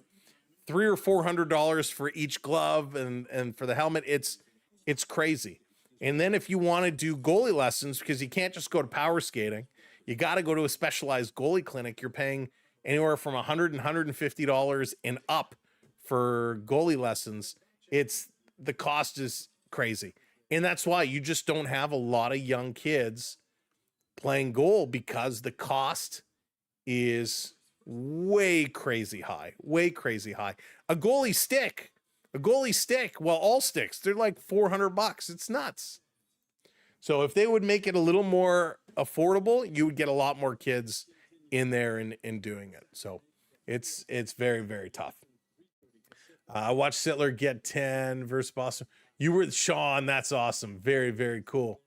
$300 or $400 for each glove and for the helmet. It's crazy. And then if you want to do goalie lessons, because you can't just go to power skating, you got to go to a specialized goalie clinic. You're paying anywhere from $100 and $150 and up for goalie lessons. The cost is crazy. And that's why you just don't have a lot of young kids playing goal, because the cost is way crazy high. A goalie stick, well, all sticks, they're like $400. It's nuts. So if they would make it a little more affordable, you would get a lot more kids in there and doing it. So it's very, very tough. I watched Sittler get 10 versus Boston. You were with Sean. That's awesome. Very, very cool.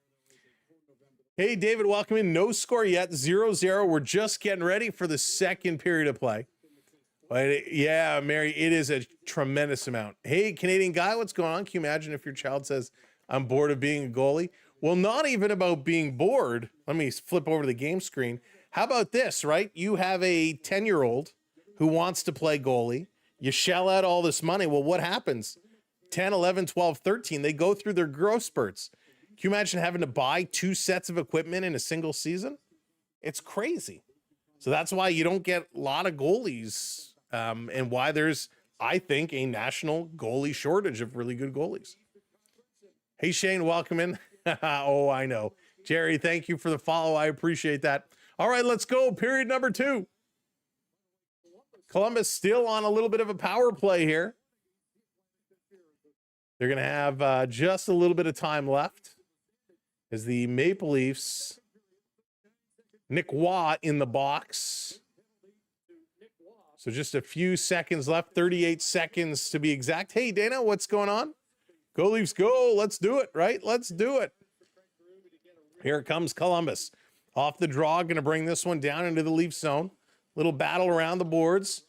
Hey, David, welcome in. No score yet. 0-0. We're just getting ready for the second period of play. But yeah, Mary, it is a tremendous amount. Hey, Canadian guy, what's going on? Can you imagine if your child says, I'm bored of being a goalie? Well, not even about being bored. Let me flip over to the game screen. How about this, right? You have a 10-year-old who wants to play goalie. You shell out all this money. Well, what happens? 10, 11, 12, 13, they go through their growth spurts. Can you imagine having to buy 2 sets of equipment in a single season? It's crazy. So that's why you don't get a lot of goalies, and why there's, I think, a national goalie shortage of really good goalies. Hey, Shane, welcome in. Oh, I know. Jerry, thank you for the follow. I appreciate that. All right, let's go. Period number 2. Columbus still on a little bit of a power play here. They're going to have just a little bit of time left as the Maple Leafs, Nick Waugh in the box. So just a few seconds left, 38 seconds to be exact. Hey, Dana, what's going on? Go Leafs, go. Let's do it, right? Let's do it. Here comes Columbus. Off the draw, going to bring this one down into the Leaf zone. Little battle around the boards.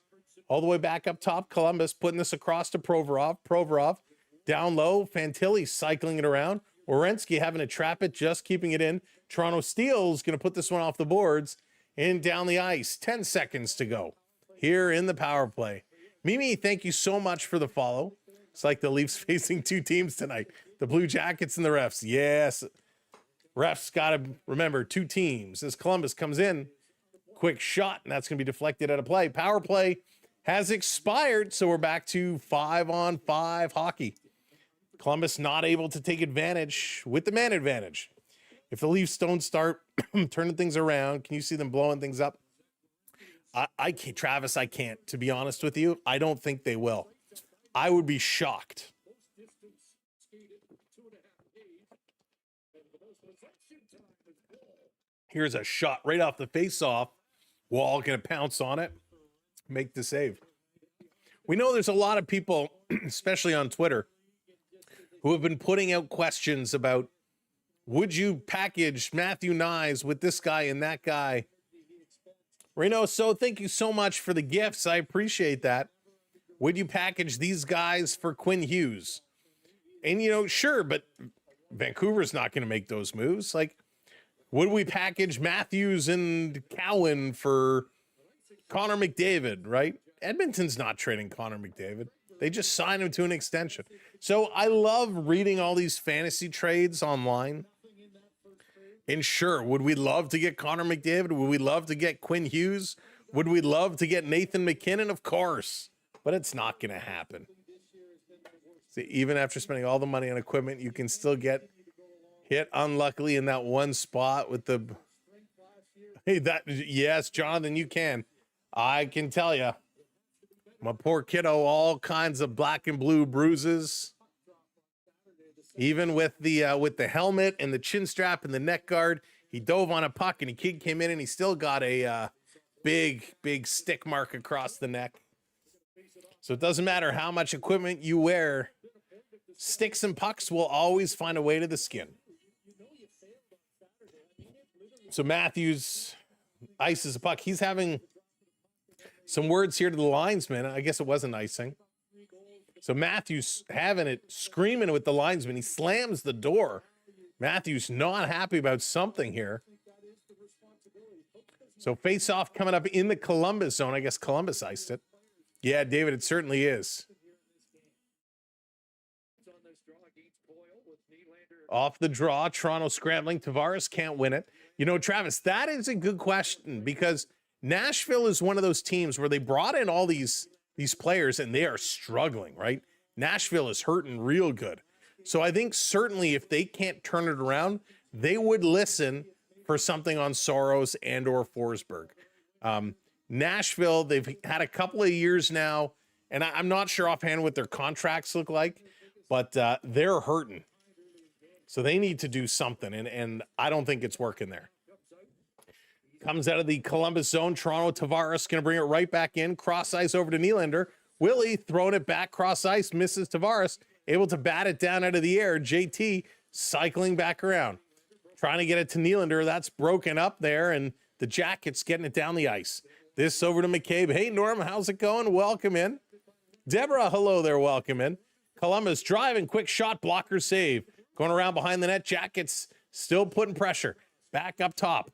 All the way back up top, Columbus putting this across to Provorov. Provorov down low, Fantilli cycling it around. Werenski having to trap it, just keeping it in. Toronto Steel's going to put this one off the boards and down the ice. 10 seconds to go here in the power play. Mimi, thank you so much for the follow. It's like the Leafs facing 2 teams tonight. The Blue Jackets and the refs. Yes. Refs got to remember 2 teams. As Columbus comes in, quick shot, and that's going to be deflected out of play. Power play has expired, so we're back to 5-on-5 hockey. Columbus not able to take advantage with the man advantage. If the Leafs don't start turning things around, can you see them blowing things up? I can't, Travis, I can't. To be honest with you, I don't think they will. I would be shocked. Here's a shot right off the face-off. Wall going to pounce on it, make the save. We know there's a lot of people, especially on Twitter, who have been putting out questions about, would you package Matthew Nyes with this guy and that guy? Reno, so thank you so much for the gifts. I appreciate that. Would you package these guys for Quinn Hughes? And, you know, sure, but Vancouver's not going to make those moves. Like, would we package Matthews and Cowan for Connor McDavid, right? Edmonton's not trading Connor McDavid. They just signed him to an extension. So I love reading all these fantasy trades online. And sure, would we love to get Connor McDavid? Would we love to get Quinn Hughes? Would we love to get Nathan McKinnon? Of course, but it's not going to happen. See, even after spending all the money on equipment, you can still get hit unluckily in that one spot with the... Hey, yes, Jonathan, you can. I can tell you. My poor kiddo, all kinds of black and blue bruises. Even with the helmet and the chin strap and the neck guard, he dove on a puck and a kid came in and he still got a big stick mark across the neck. So it doesn't matter how much equipment you wear, sticks and pucks will always find a way to the skin. So Matthews ices a puck. He's having some words here to the linesman. I guess it wasn't icing. So Matthews having it, screaming with the linesman. He slams the door. Matthews not happy about something here. So face-off coming up in the Columbus zone. I guess Columbus iced it. Yeah, David, it certainly is. Off the draw, Toronto scrambling. Tavares can't win it. You know, Travis, that is a good question because Nashville is one of those teams where they brought in all these players and they are struggling, right? Nashville is hurting real good. So I think certainly if they can't turn it around, they would listen for something on Soros and or Forsberg. Nashville, they've had a couple of years now, and I'm not sure offhand what their contracts look like, but they're hurting. So they need to do something, and I don't think it's working there. Comes out of the Columbus zone. Toronto, Tavares going to bring it right back in. Cross ice over to Nylander. Willie throwing it back. Cross ice, misses Tavares. Able to bat it down out of the air. JT cycling back around. Trying to get it to Nylander. That's broken up there, and the Jackets getting it down the ice. This over to McCabe. Hey, Norm, how's it going? Welcome in. Deborah, hello there. Welcome in. Columbus driving. Quick shot. Blocker save. Going around behind the net. Jackets still putting pressure. Back up top.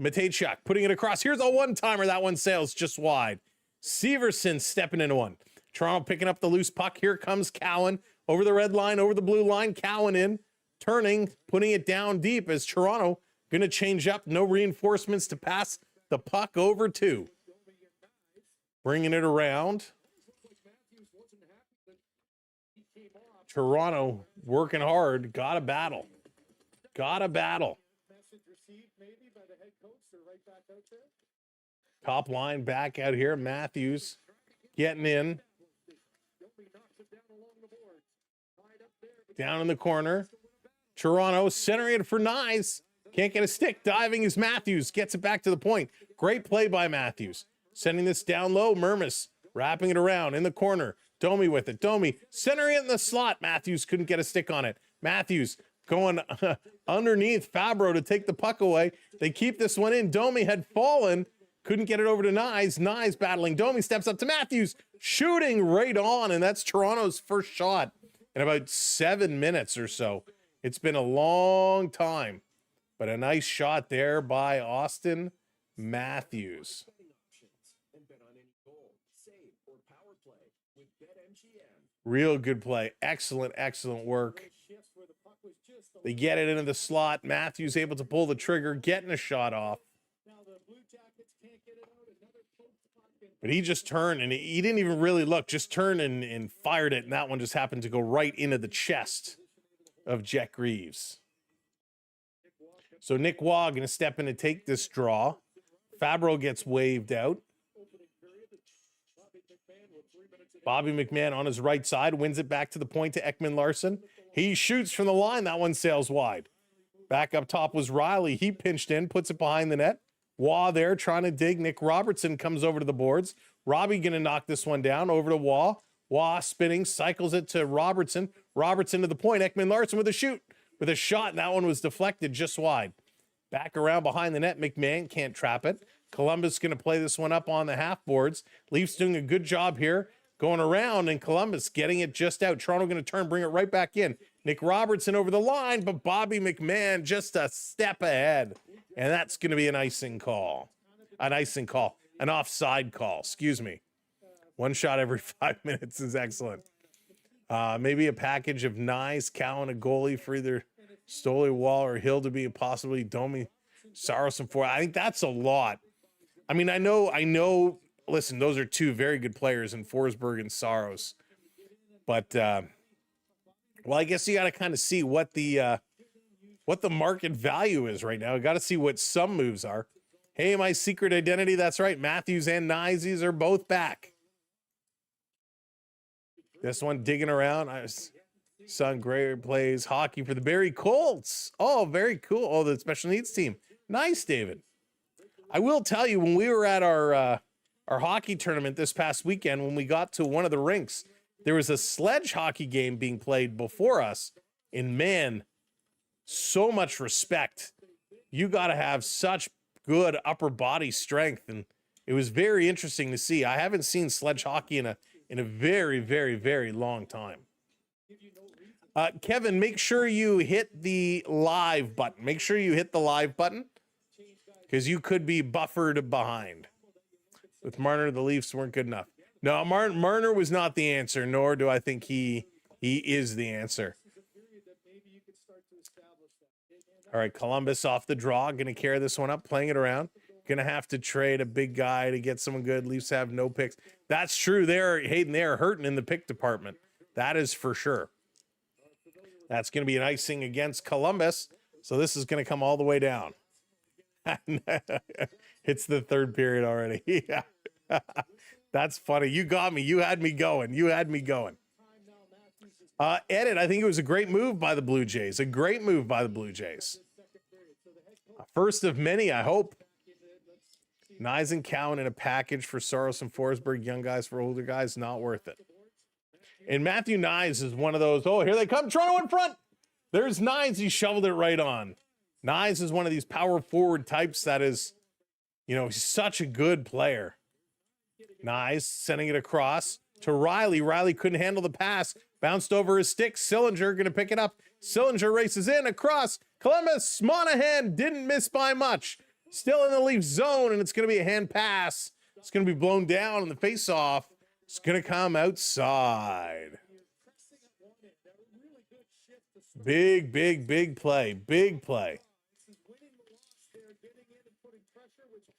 Matejchuk putting it across. Here's a one-timer. That one sails just wide. Severson stepping into one. Toronto picking up the loose puck. Here comes Cowan. Over the red line, over the blue line. Cowan in. Turning, putting it down deep as Toronto going to change up. No reinforcements to pass the puck over to. Bringing it around. Toronto working hard. Got a battle. Got a battle. Top line back out here. Matthews getting in. Down in the corner. Toronto centering it for Nyes. Can't get a stick. Diving is Matthews. Gets it back to the point. Great play by Matthews. Sending this down low. Mermis wrapping it around in the corner. Domi with it. Domi centering it in the slot. Matthews couldn't get a stick on it. Matthews going underneath Fabro to take the puck away. They keep this one in. Domi had fallen. Couldn't get it over to Nyes. Nyes battling. Domi steps up to Matthews. Shooting right on. And that's Toronto's first shot in about 7 minutes or so. It's been a long time. But a nice shot there by Austin Matthews. Real good play. Excellent, excellent work. They get it into the slot. Matthews able to pull the trigger, getting a shot off. But he just turned, and he didn't even really look, just turned and fired it, and that one just happened to go right into the chest of Jack Reeves. So Nick Waugh going to step in and take this draw. Fabro gets waved out. Bobby McMahon on his right side wins it back to the point to Ekman Larsson. He shoots from the line. That one sails wide. Back up top was Riley. He pinched in, puts it behind the net. Waugh there trying to dig. Nick Robertson comes over to the boards. Robbie going to knock this one down over to Waugh. Waugh spinning, cycles it to Robertson. Robertson to the point. Ekman Larsson with a shoot, with a shot, and that one was deflected just wide. Back around behind the net. McMahon can't trap it. Columbus going to play this one up on the half boards. Leafs doing a good job here. Going around, and Columbus getting it just out. Toronto going to turn, bring it right back in. Nick Robertson over the line, but Bobby McMahon just a step ahead. And that's going to be an icing call. An offside call, excuse me. One shot every 5 minutes is excellent. Maybe a package of Nyes, Cowan, a goalie for either Stoley, Wall, or Hill to be possibly Domi, Saros, and Ford. I think that's a lot. I mean, I know. Listen, those are two very good players in Forsberg and Saros. But, well, I guess you got to kind of see what the market value is right now. You got to see what some moves are. Hey, my secret identity, that's right. Matthews and Nyes are both back. This one digging around. Son Gray plays hockey for the Barrie Colts. Oh, very cool. Oh, the special needs team. Nice, David. I will tell you, when we were at our hockey tournament this past weekend, when we got to one of the rinks, there was a sledge hockey game being played before us. And man, so much respect. You got to have such good upper body strength. And it was very interesting to see. I haven't seen sledge hockey in a very, very, very long time. Kevin, make sure you hit the live button. Make sure you hit the live button, because you could be buffered behind. With Marner, the Leafs weren't good enough. No, Marner was not the answer, nor do I think he is the answer. All right, Columbus off the draw, going to carry this one up, playing it around. Going to have to trade a big guy to get someone good. Leafs have no picks. That's true. Hayden, they're hurting in the pick department. That is for sure. That's going to be an icing against Columbus. So this is going to come all the way down. It's the third period already. Yeah. That's funny. You got me. You had me going. Edit, I think it was a great move by the Blue Jays. First of many, I hope. Nyes and Cowan in a package for Saros and Forsberg. Young guys for older guys, not worth it. And Matthew Nyes is one of those, oh, here they come. Toronto in front. There's Nyes. He shoveled it right on. Nyes is one of these power forward types that is, he's such a good player. Nyes sending it across to Riley. Riley couldn't handle the pass. Bounced over his stick. Sillinger going to pick it up. Sillinger races in across. Columbus. Monahan didn't miss by much. Still in the Leaf zone, and it's going to be a hand pass. It's going to be blown down, and the face-off is going to come outside. Big play. Big play.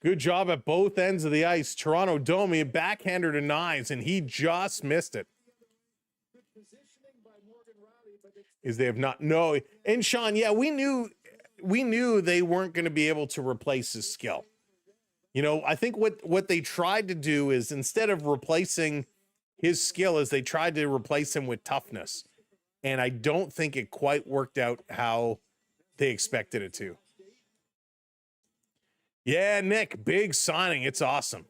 Good job at both ends of the ice. Toronto Domi, backhander to Nyes, and he just missed it. Is they have not, no. And Sean, yeah, we knew they weren't going to be able to replace his skill. I think what they tried to do is, instead of replacing his skill, is they tried to replace him with toughness. And I don't think it quite worked out how they expected it to. Yeah, Nick, big signing. It's awesome.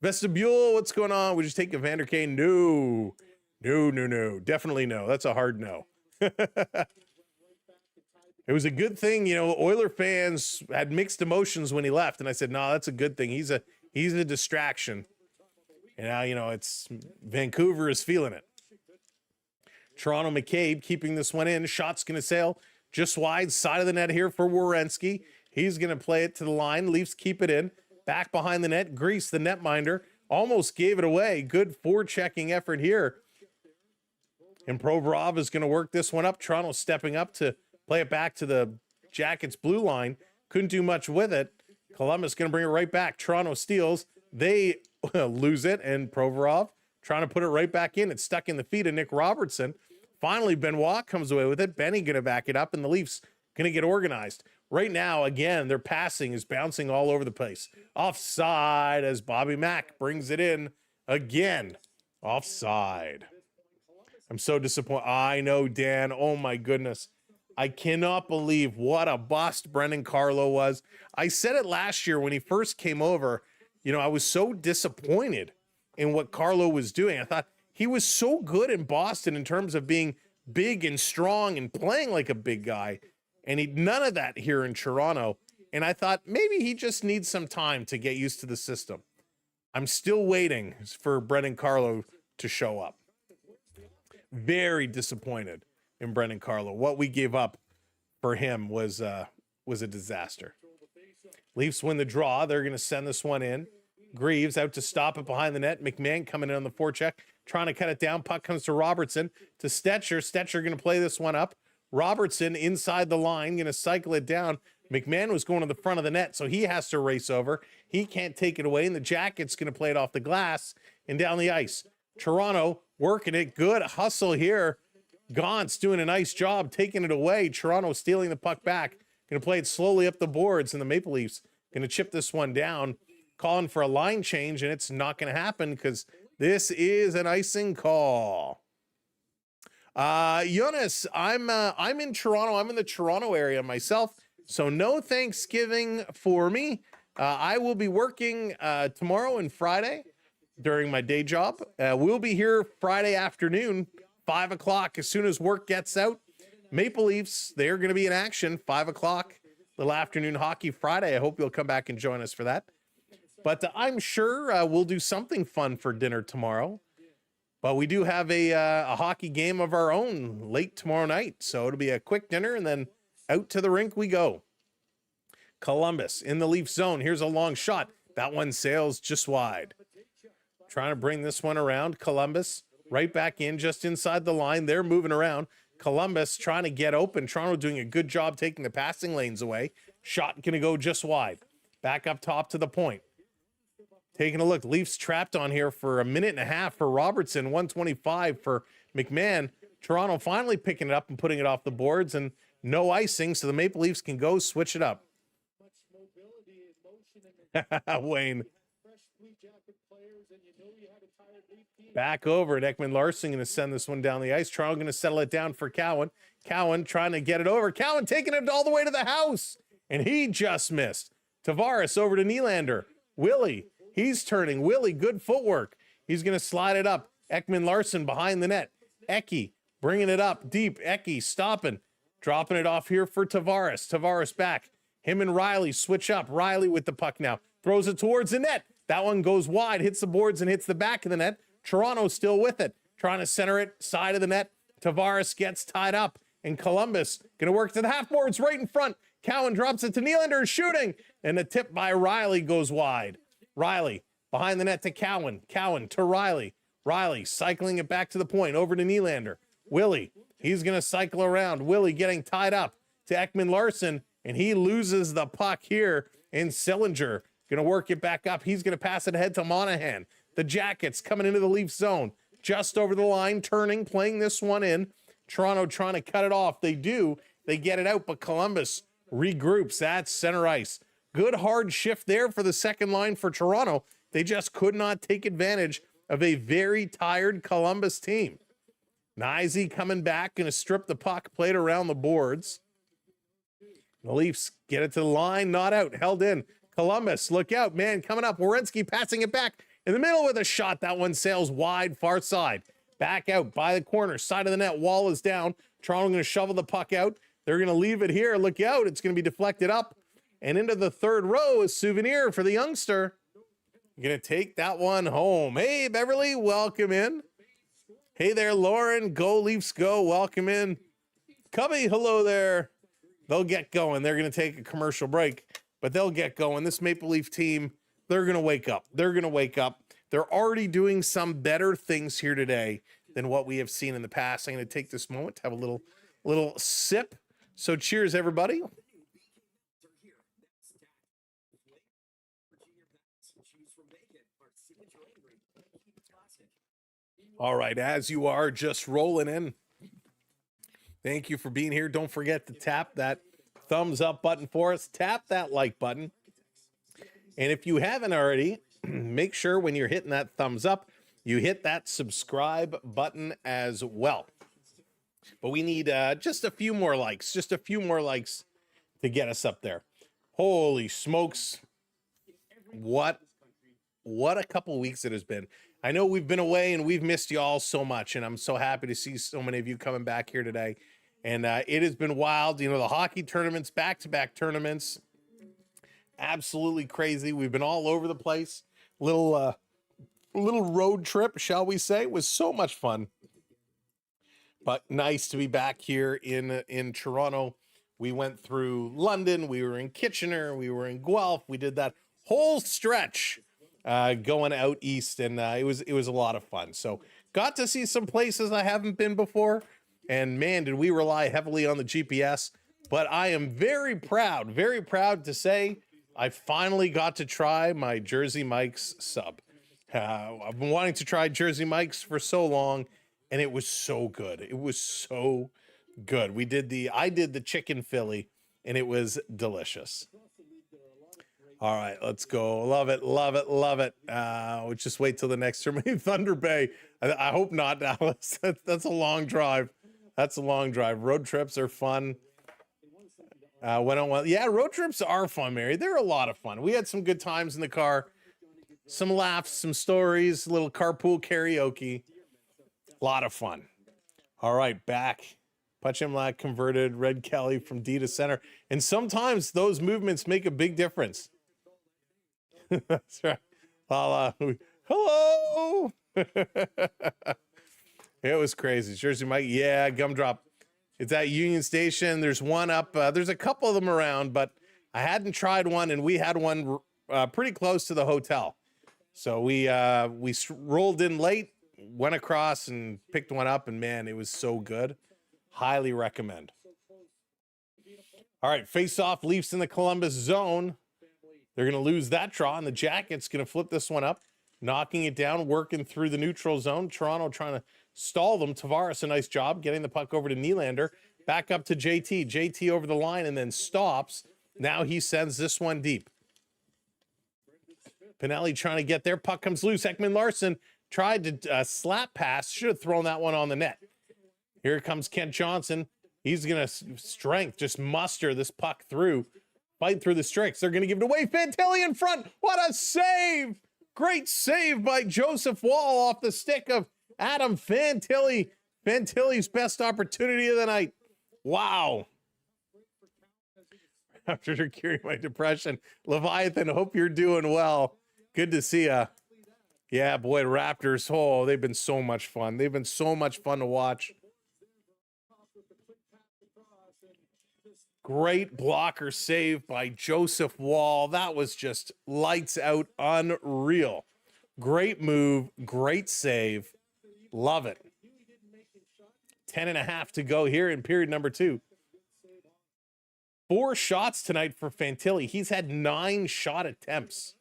Vestibule, what's going on? Would you take Evander Kane? No. Definitely no. That's a hard no. It was a good thing, Oiler fans had mixed emotions when he left, and I said, no, that's a good thing. He's a distraction. And now, it's Vancouver is feeling it. Toronto McCabe keeping this one in. Shot's going to sail just wide side of the net here for Werenski. He's going to play it to the line. Leafs keep it in. Back behind the net. Grease, the netminder, almost gave it away. Good forechecking effort here. And Provorov is going to work this one up. Toronto stepping up to play it back to the Jackets blue line. Couldn't do much with it. Columbus going to bring it right back. Toronto steals. They lose it, and Provorov trying to put it right back in. It's stuck in the feet of Nick Robertson. Finally, Benoit comes away with it. Benny going to back it up, and the Leafs going to get organized. Right now, again, their passing is bouncing all over the place. Offside as Bobby Mack brings it in again. Offside. I'm so disappointed. I know, Dan. Oh, my goodness. I cannot believe what a bust Brendan Carlo was. I said it last year when he first came over. You know, I was so disappointed in what Carlo was doing. I thought he was so good in Boston in terms of being big and strong and playing like a big guy. And none of that here in Toronto. And I thought maybe he just needs some time to get used to the system. I'm still waiting for Brendan Carlo to show up. Very disappointed in Brendan Carlo. What we gave up for him was a disaster. Leafs win the draw. They're going to send this one in. Greaves out to stop it behind the net. McMahon coming in on the forecheck, trying to cut it down. Puck comes to Robertson, to Stetcher. Stetcher going to play this one up. Robertson inside the line, going to cycle it down. McMahon was going to the front of the net, so he has to race over. He can't take it away, and the Jackets going to play it off the glass and down the ice. Toronto working it. Good hustle here. Gaunt's doing a nice job taking it away. Toronto stealing the puck back. Going to play it slowly up the boards, and the Maple Leafs going to chip this one down, calling for a line change, and it's not going to happen because this is an icing call. Jonas, I'm in Toronto. I'm in the Toronto area myself, so no Thanksgiving for me. I will be working tomorrow and Friday during my day job. We'll be here Friday afternoon, 5 o'clock, as soon as work gets out. Maple Leafs, they're going to be in action, 5 o'clock, little afternoon hockey Friday. I hope you'll come back and join us for that. But I'm sure we'll do something fun for dinner tomorrow. But we do have a hockey game of our own late tomorrow night. So it'll be a quick dinner and then out to the rink we go. Columbus in the Leaf zone. Here's a long shot. That one sails just wide. Trying to bring this one around. Columbus right back in just inside the line. They're moving around. Columbus trying to get open. Toronto doing a good job taking the passing lanes away. Shot going to go just wide. Back up top to the point. Taking a look. Leafs trapped on here for a minute and a half for Robertson. 125 for McMahon. Toronto finally picking it up and putting it off the boards. And no icing, so the Maple Leafs can go switch it up. Wayne. Back over at Ekman Larson going to send this one down the ice. Toronto going to settle it down for Cowan. Cowan trying to get it over. Cowan taking it all the way to the house. And he just missed. Tavares over to Nylander. Willie, he's turning. Willie, good footwork. He's going to slide it up. Ekman Larson behind the net. Eki bringing it up deep. Eki stopping. Dropping it off here for Tavares. Tavares back. Him and Riley switch up. Riley with the puck now. Throws it towards the net. That one goes wide, hits the boards and hits the back of the net. Toronto still with it. Trying to center it, side of the net. Tavares gets tied up. And Columbus going to work to the half boards right in front. Cowan drops it to Nylander, shooting. And the tip by Riley goes wide. Riley behind the net to Cowan. Cowan to Riley. Riley cycling it back to the point, over to Nylander. Willie, he's going to cycle around. Willie getting tied up to Ekman Larson. And he loses the puck here. And Sillinger going to work it back up. He's going to pass it ahead to Monahan. The Jackets coming into the Leaf zone. Just over the line, turning, playing this one in. Toronto trying to cut it off. They do. They get it out, but Columbus regroups at center ice. Good hard shift there for the second line for Toronto. They just could not take advantage of a very tired Columbus team. Nyzy coming back, going to strip the puck, played around the boards. The Leafs get it to the line, not out, held in. Columbus, look out, man, coming up. Werenski passing it back in the middle with a shot. That one sails wide, far side. Back out by the corner, side of the net, wall is down. Toronto going to shovel the puck out. They're going to leave it here. Look out, it's going to be deflected up. And into the third row, a souvenir for the youngster. Going to take that one home. Hey, Beverly, welcome in. Hey there, Lauren. Go Leafs, go. Welcome in. Cubby, hello there. They'll get going. They're going to take a commercial break, but they'll get going. This Maple Leaf team, they're going to wake up. They're going to wake up. They're already doing some better things here today than what we have seen in the past. I'm going to take this moment to have a little sip. So cheers, everybody. All right, as you are just rolling in, thank you for being here. Don't forget to tap that thumbs up button for us. Tap that like button. And if you haven't already, make sure when you're hitting that thumbs up, you hit that subscribe button as well. But we need just a few more likes, to get us up there. Holy smokes. What a couple weeks it has been. I know we've been away and we've missed you all so much, and I'm so happy to see so many of you coming back here today. And it has been wild. You know, the hockey tournaments, back-to-back tournaments, absolutely crazy. We've been all over the place. Little road trip, shall we say. It was so much fun. But nice to be back here in Toronto. We went through London. We were in Kitchener. We were in Guelph. We did that whole stretch going out east, and it was a lot of fun. So got to see some places I haven't been before, and man, did we rely heavily on the GPS. But I am very proud to say I finally got to try my Jersey Mike's sub. I've been wanting to try Jersey Mike's for so long, and it was so good. It was so good. I did the chicken Philly, and it was delicious. All right, let's go. Love it. We'll just wait till the next tournament. Thunder Bay. I hope not, Dallas. That's a long drive. Road trips are fun. Yeah, road trips are fun, Mary. They're a lot of fun. We had some good times in the car. Some laughs, some stories, a little carpool karaoke. A lot of fun. All right, back. Pachimlak converted Red Kelly from D to center. And sometimes those movements make a big difference. That's right. Hello. It was crazy. Jersey Mike. Yeah, gumdrop. It's at Union Station. There's one up. There's a couple of them around, but I hadn't tried one, and we had one pretty close to the hotel. So we rolled in late, went across and picked one up, and man, it was so good. Highly recommend. All right, face-off, Leafs in the Columbus zone. They're going to lose that draw, and the Jackets going to flip this one up, knocking it down, working through the neutral zone. Toronto trying to stall them. Tavares, a nice job getting the puck over to Nylander. Back up to JT. JT over the line and then stops. Now he sends this one deep. Pinelli trying to get there. Puck comes loose. Ekman-Larsson tried to slap pass. Should have thrown that one on the net. Here comes Kent Johnson. He's going to just muster this puck through. Fight through the strikes. They're going to give it away. Fantilli in front. What a save. Great save by Joseph Wall off the stick of Adam Fantilli. Fantilli's best opportunity of the night. Wow. After curing my depression, Leviathan, hope you're doing well. Good to see ya. Yeah, boy, Raptors. Oh, they've been so much fun. They've been so much fun to watch. Great blocker save by Joseph Wall. That was just lights out, unreal. Great move, great save. Love it. 10.5 to go here in period number 2. 4 shots tonight for Fantilli. He's had 9 shot attempts.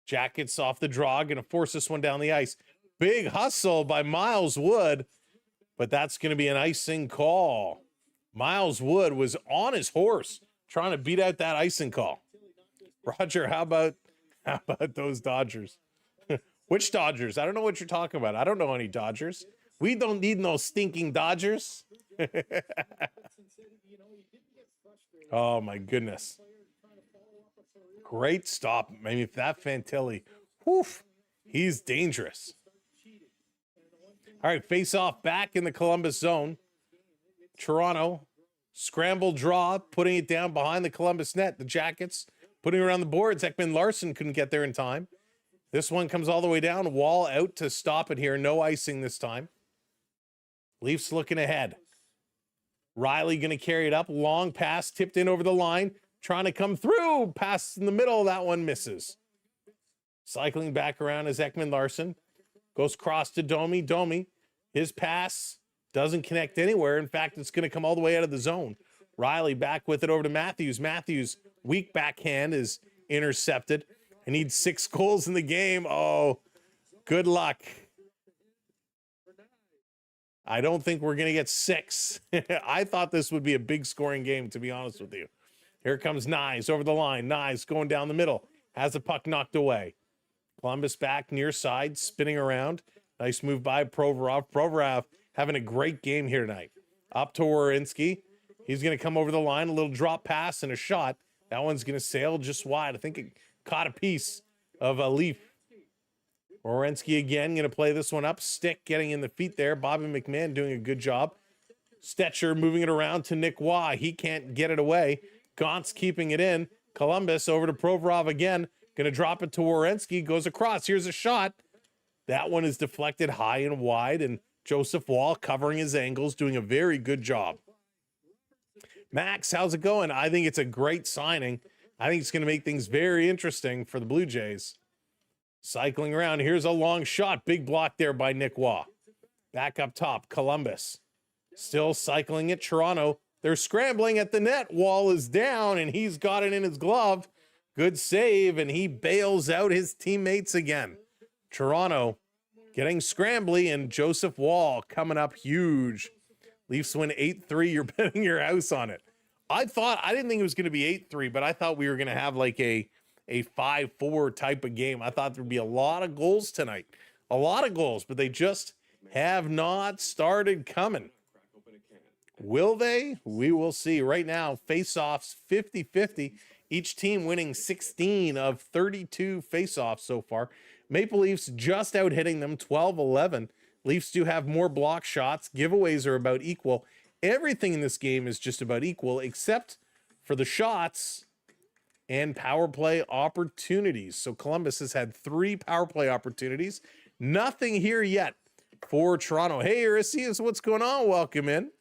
Jackets off the draw, going to force this one down the ice. Big hustle by Miles Wood, but that's going to be an icing call. Miles Wood was on his horse trying to beat out that icing call. Roger, how about those Dodgers? Which Dodgers? I don't know what you're talking about. I don't know any Dodgers. We don't need no stinking Dodgers. Oh, my goodness. Great stop. I mean, that Fantilli, woof, he's dangerous. All right, face off back in the Columbus zone. Toronto, scramble draw, putting it down behind the Columbus net. The Jackets putting it around the boards. Ekman-Larsson couldn't get there in time. This one comes all the way down. Wall out to stop it here. No icing this time. Leafs looking ahead. Riley going to carry it up. Long pass, tipped in over the line. Trying to come through. Pass in the middle. That one misses. Cycling back around is Ekman-Larsson. Goes cross to Domi. Domi, his pass doesn't connect anywhere. In fact, it's going to come all the way out of the zone. Riley back with it over to Matthews. Matthews, weak backhand is intercepted. I need 6 goals in the game. Oh, good luck. I don't think we're going to get 6. I thought this would be a big scoring game, to be honest with you. Here comes Nyes over the line. Nyes going down the middle. Has the puck knocked away. Columbus back near side, spinning around. Nice move by Provorov. Provorov having a great game here tonight. Up to Werenski. He's going to come over the line. A little drop pass and a shot. That one's going to sail just wide. I think it caught a piece of a Leaf. Werenski again going to play this one up. Stick getting in the feet there. Bobby McMahon doing a good job. Stetcher moving it around to Nick Waugh. He can't get it away. Gaunt's keeping it in. Columbus over to Provorov again. Going to drop it to Werenski. Goes across. Here's a shot. That one is deflected high and wide. And Joseph Woll covering his angles, doing a very good job. Max, how's it going? I think it's a great signing. I think it's going to make things very interesting for the Blue Jays. Cycling around. Here's a long shot. Big block there by Nick Waugh. Back up top. Columbus. Still cycling at Toronto. They're scrambling at the net. Wall is down, and he's got it in his glove. Good save, and he bails out his teammates again. Toronto getting scrambly, and Joseph Woll coming up huge. Leafs win 8-3. You're betting your house on it. I didn't think it was going to be 8-3, but I thought we were going to have like a 5-4 type of game. I thought there'd be a lot of goals tonight. A lot of goals, but they just have not started coming. Will they? We will see. Right now, face-offs 50-50. Each team winning 16 of 32 face-offs so far. Maple Leafs just out hitting them 12-11. Leafs do have more block shots. Giveaways are about equal. Everything in this game is just about equal, except for the shots and power play opportunities. So Columbus has had 3 power play opportunities. Nothing here yet for Toronto. Hey, Eurystheus, what's going on? Welcome in.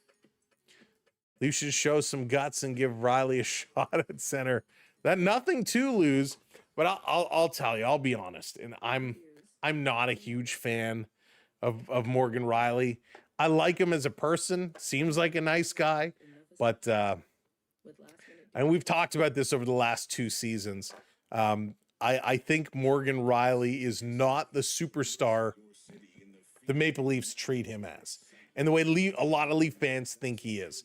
Leafs should show some guts and give Riley a shot at center. That nothing to lose, but I'll tell you, I'll be honest, and I'm not a huge fan of Morgan Riley. I like him as a person. Seems like a nice guy, but and we've talked about this over the last 2 seasons. I think Morgan Riley is not the superstar the Maple Leafs treat him as, and the way a lot of Leaf fans think he is.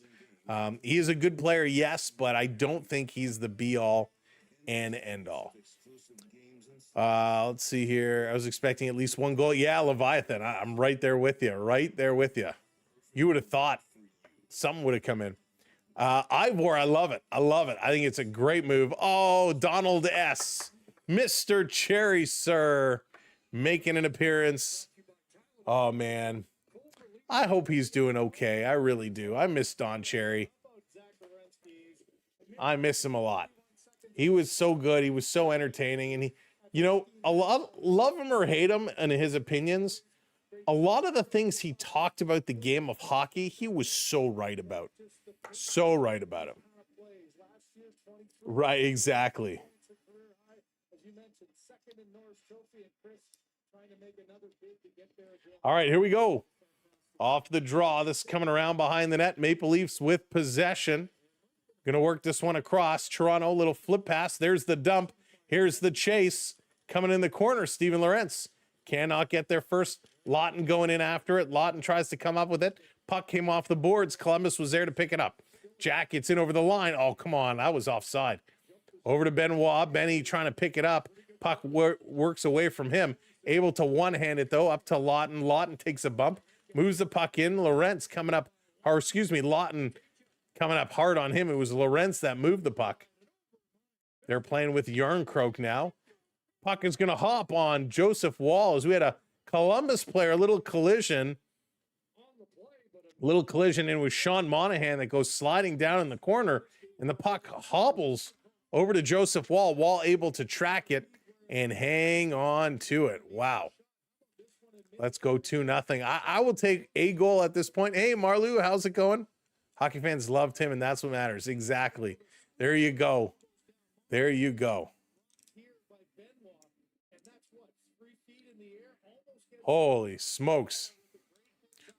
He is a good player, yes, but I don't think he's the be-all and end-all. Let's see here. I was expecting at least 1 goal. Yeah, Leviathan, I'm right there with you. Right there with you. You would have thought something would have come in. Ivor, I love it. I love it. I think it's a great move. Oh, Donald S. Mr. Cherry, sir, making an appearance. Oh, man. I hope he's doing okay. I really do. I miss Don Cherry. I miss him a lot. He was so good. He was so entertaining. And love him or hate him and his opinions, a lot of the things he talked about the game of hockey, he was so right about. So right about him. Right, exactly. All right, here we go. Off the draw. This is coming around behind the net. Maple Leafs with possession. Going to work this one across. Toronto, little flip pass. There's the dump. Here's the chase. Coming in the corner, Steven Lorentz. Cannot get there first. Lawton going in after it. Lawton tries to come up with it. Puck came off the boards. Columbus was there to pick it up. Jack gets in over the line. Oh, come on. That was offside. Over to Benoit. Benny trying to pick it up. Puck works away from him. Able to one-hand it, though, up to Lawton. Lawton takes a bump. Moves the puck in. Lorentz coming up, Lawton coming up hard on him. It was Lorentz that moved the puck. They're playing with Yarncroke now. Puck is going to hop on Joseph Woll as we had a Columbus player, a little collision in with Sean Monahan that goes sliding down in the corner, and the puck hobbles over to Joseph Woll. Woll able to track it and hang on to it. Wow. Let's go 2-0. I will take a goal at this point. Hey, Marlou, how's it going? Hockey fans loved him, and that's what matters. Exactly. There you go. There you go. Holy smokes.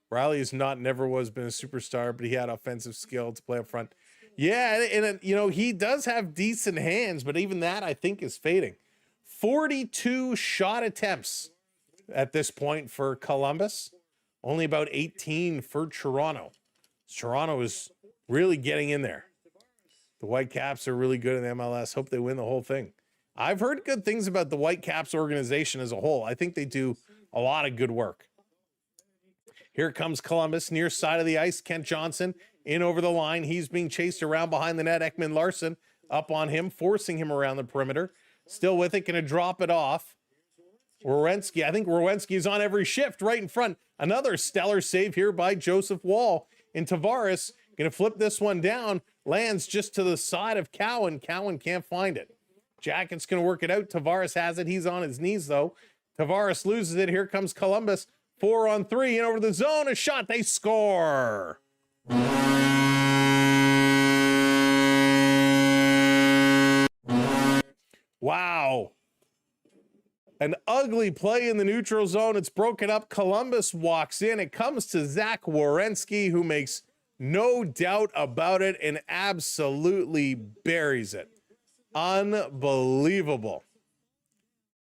Riley is never been a superstar, but he had offensive skill to play up front. Yeah, and he does have decent hands, but even that I think is fading. 42 shot attempts at this point for Columbus. Only about 18 for Toronto. Toronto is really getting in there. The Whitecaps are really good in the MLS. Hope they win the whole thing. I've heard good things about the Whitecaps organization as a whole. I think they do a lot of good work. Here comes Columbus, near side of the ice. Kent Johnson in over the line. He's being chased around behind the net. Ekman Larsson up on him, forcing him around the perimeter. Still with it, going to drop it off. Werenski, I think Werenski is on every shift right in front. Another stellar save here by Joseph Woll. And Tavares going to flip this one down. Lands just to the side of Cowan. Cowan can't find it. Jacket's going to work it out. Tavares has it. He's on his knees, though. Tavares loses it. Here comes Columbus. 4-on-3 and over the zone. A shot. They score. Wow. An ugly play in the neutral zone. It's broken up. Columbus walks in. It comes to Zach Werenski, who makes no doubt about it and absolutely buries it. Unbelievable.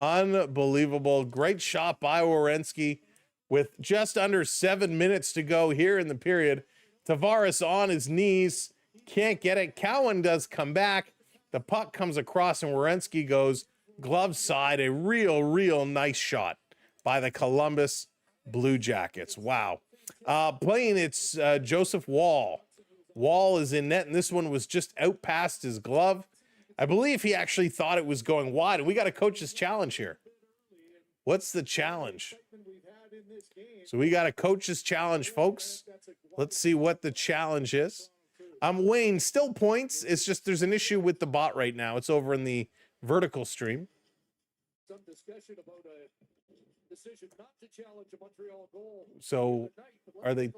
Unbelievable. Great shot by Werenski with just under 7 minutes to go here in the period. Tavares on his knees. Can't get it. Cowan does come back. The puck comes across and Werenski goes glove side. A real nice shot by the Columbus Blue Jackets. Wow. Playing, it's Joseph Woll. Woll is in net, and this one was just out past his glove. I believe he actually thought it was going wide. We got a coach's challenge here. What's the challenge? So we got a coach's challenge, folks. Let's see what the challenge is. Wayne, still points. It's just there's an issue with the bot right now. It's over in the vertical stream. Some discussion about a decision not to challenge a Montreal goal. So are they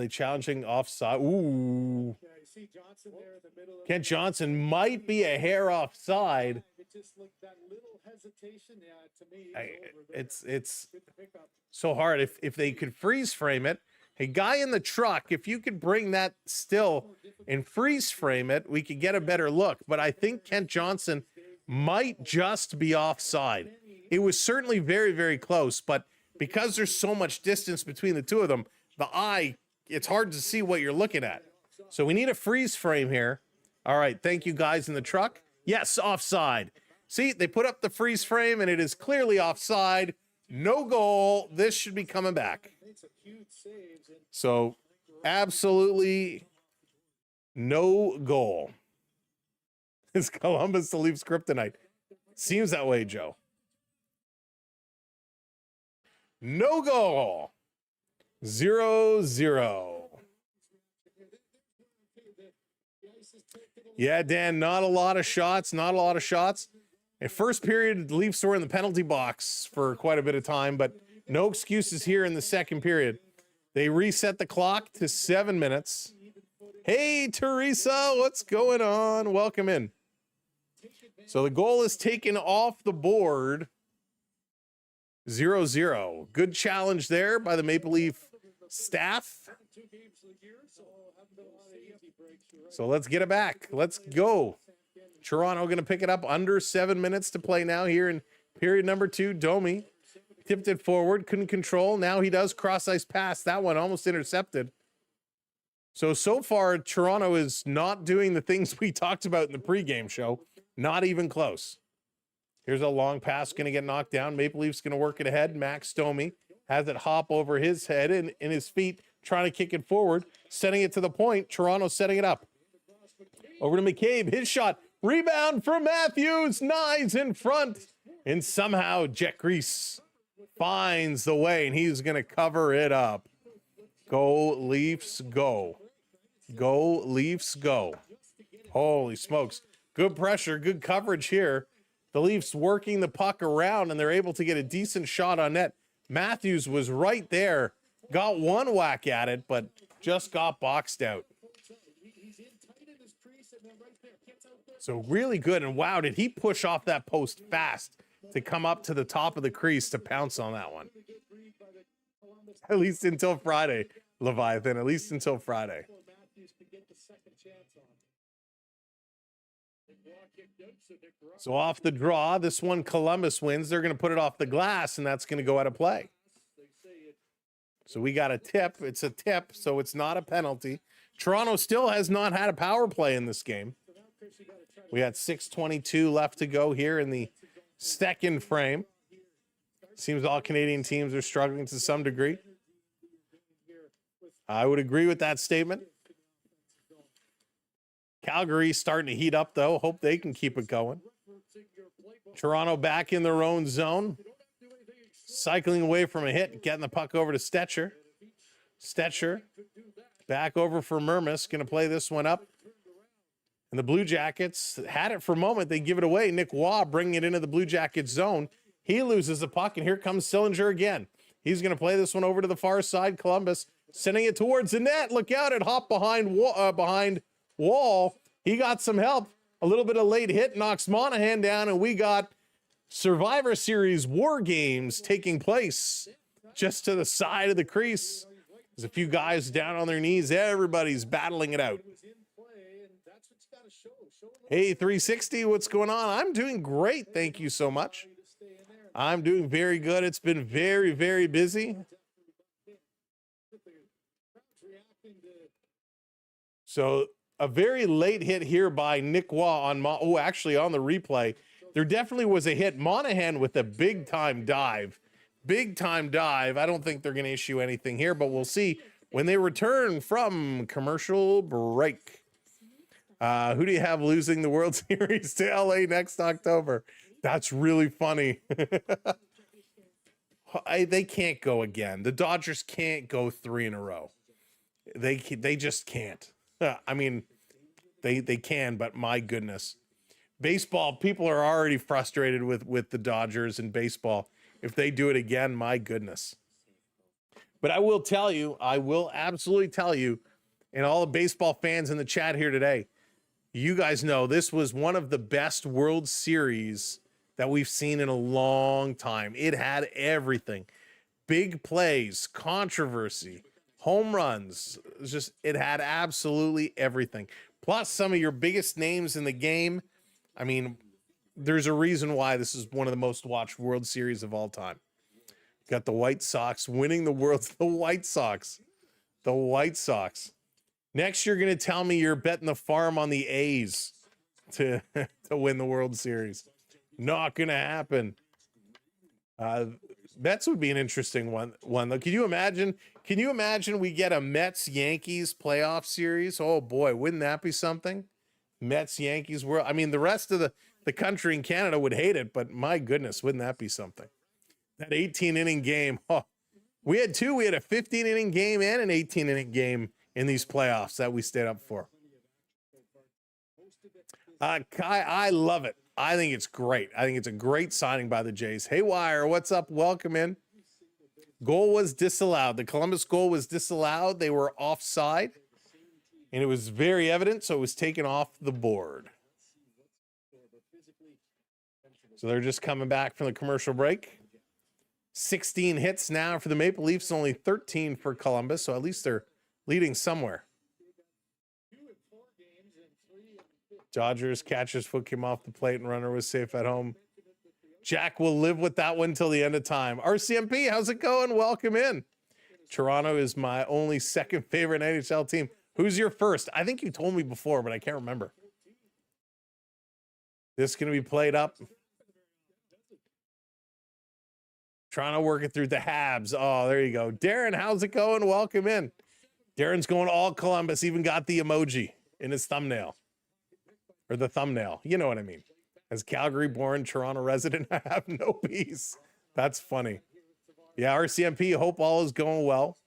challenging offside? Ooh. Yeah, you see Johnson there in the middle. Kent Johnson might be a hair offside. It just looked that little hesitation. Yeah, to me, it's so hard. If they could freeze frame it, hey, guy in the truck, if you could bring that still and freeze frame it, we could get a better look. But I think Kent Johnson might just be offside. It was certainly very close, but because there's so much distance between the two of them, the eye, it's hard to see what you're looking at. So we need a freeze frame here. All right, thank you guys in the truck. Yes, offside. See, they put up the freeze frame and it is clearly offside. No goal. This should be coming back. So absolutely no goal. Is Columbus the Leafs kryptonite? Seems that way, Joe. No goal. 0-0. Yeah, Dan, not a lot of shots. In first period, the Leafs were in the penalty box for quite a bit of time, but no excuses here in the second period. They reset the clock to 7 minutes. Hey, Teresa, what's going on? Welcome in. So the goal is taken off the board. 0-0. Good challenge there by the Maple Leaf staff. So let's get it back. Let's go. Toronto going to pick it up under 7 minutes to play now here in period number 2. Domi tipped it forward, couldn't control. Now he does cross-ice pass. That one almost intercepted. So far, Toronto is not doing the things we talked about in the pregame show. Not even close. Here's a long pass going to get knocked down. Maple Leafs going to work it ahead. Max Domi has it hop over his head and in his feet, trying to kick it forward, setting it to the point. Toronto setting it up. Over to McCabe. His shot. Rebound from Matthews. Knives in front. And somehow Jet Grease finds the way, and he's going to cover it up. Go Leafs, go. Go Leafs, go. Holy smokes. Good pressure, good coverage here. The Leafs working the puck around, and they're able to get a decent shot on net. Matthews was right there. Got one whack at it, but just got boxed out. So really good. And wow, did he push off that post fast to come up to the top of the crease to pounce on that one. At least until Friday, Leviathan. At least until Friday. So off the draw, this one Columbus wins. They're going to put it off the glass, and that's going to go out of play. So we got a tip. It's a tip, so it's not a penalty. Toronto still has not had a power play in this game. We got 6:22 left to go here in the second frame. Seems all Canadian teams are struggling to some degree. I would agree with that statement. Calgary starting to heat up, though. Hope they can keep it going. Toronto back in their own zone. Cycling away from a hit, getting the puck over to Stetcher. Stetcher back over for Mermis. Going to play this one up. And the Blue Jackets had it for a moment. They give it away. Nick Waugh bringing it into the Blue Jackets zone. He loses the puck, and here comes Sillinger again. He's going to play this one over to the far side. Columbus sending it towards the net. Look out, it hopped behind Wall. He got some help. A little bit of late hit knocks Monahan down, and we got Survivor Series War Games taking place just to the side of the crease. There's a few guys down on their knees. Everybody's battling it out. Hey, 360, what's going on? I'm doing great. Thank you so much. I'm doing very good. It's been very, very busy. So a very late hit here by Nick Waugh on actually on the replay. There definitely was a hit. Monahan with a big-time dive. Big-time dive. I don't think they're going to issue anything here, but we'll see when they return from commercial break. Who do you have losing the World Series to LA next October? That's really funny. They can't go again. The Dodgers can't go 3 in a row. They just can't. I mean, they can, but my goodness. Baseball, people are already frustrated with the Dodgers and baseball. If they do it again, my goodness. But I will tell you, I will absolutely tell you, and all the baseball fans in the chat here today, you guys know this was one of the best World Series that we've seen in a long time. It had everything. Big plays, controversy, home runs. It had absolutely everything. Plus some of your biggest names in the game. I mean, there's a reason why this is one of the most watched World Series of all time. Got the White Sox winning the White Sox. The White Sox. Next, you're going to tell me you're betting the farm on the A's to win the World Series. Not going to happen. Mets would be an interesting one though. Can you imagine we get a Mets-Yankees playoff series? Oh boy, wouldn't that be something? Mets-Yankees world. I mean, the rest of the country in Canada would hate it, but my goodness, wouldn't that be something? That 18-inning game. Oh, we had two. We had a 15-inning game and an 18-inning game in these playoffs that we stayed up for. Kai, I love it. I think it's great. I think it's a great signing by the Jays. Haywire, what's up? Welcome in. Goal was disallowed. The Columbus goal was disallowed. They were offside, and it was very evident, so it was taken off the board. So they're just coming back from the commercial break. 16 hits now for the Maple Leafs, only 13 for Columbus, so at least they're leading somewhere. Dodgers catcher's foot came off the plate and runner was safe at home. Jack will live with that one till the end of time. RCMP, how's it going? Welcome in. Toronto is my only second favorite NHL team. Who's your first? I think you told me before, but I can't remember. This is going to be played up. Toronto working through the Habs. Oh, there you go. Darren, how's it going? Welcome in. Darren's going all Columbus, even got the emoji in his thumbnail. Or the thumbnail. You know what I mean. As Calgary-born Toronto resident, I have no peace. That's funny. Yeah, RCMP, hope all is going well.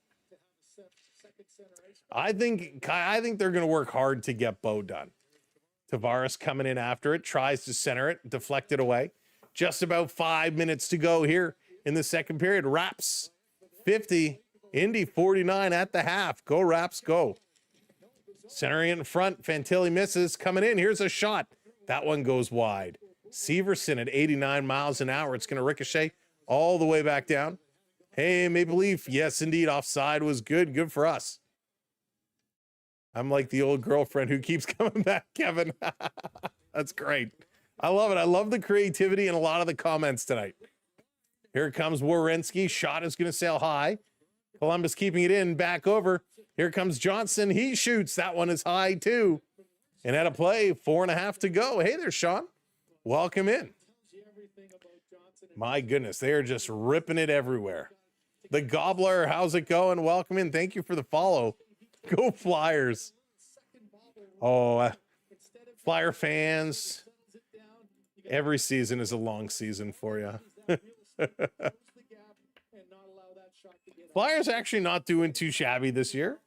I think they're going to work hard to get Bo done. Tavares coming in after it, tries to center it, deflect it away. Just about 5 minutes to go here in the second period. Raps 50, Indy 49 at the half. Go Raps, go. Centering it in front, Fantilli misses, coming in, here's a shot. That one goes wide. Severson at 89 miles an hour. It's going to ricochet all the way back down. Hey, Maple Leaf, yes, indeed, offside was good. Good for us. I'm like the old girlfriend who keeps coming back, Kevin. That's great. I love it. I love the creativity in a lot of the comments tonight. Here comes Werenski. Shot is going to sail high. Columbus keeping it in, back over. Here comes Johnson. He shoots. That one is high too. And at a play, 4.5 to go. Hey there, Sean. Welcome in. My goodness, they are just ripping it everywhere. The Gobbler, how's it going? Welcome in. Thank you for the follow. Go Flyers. Oh, Flyer fans. Every season is a long season for you. Flyers actually not doing too shabby this year.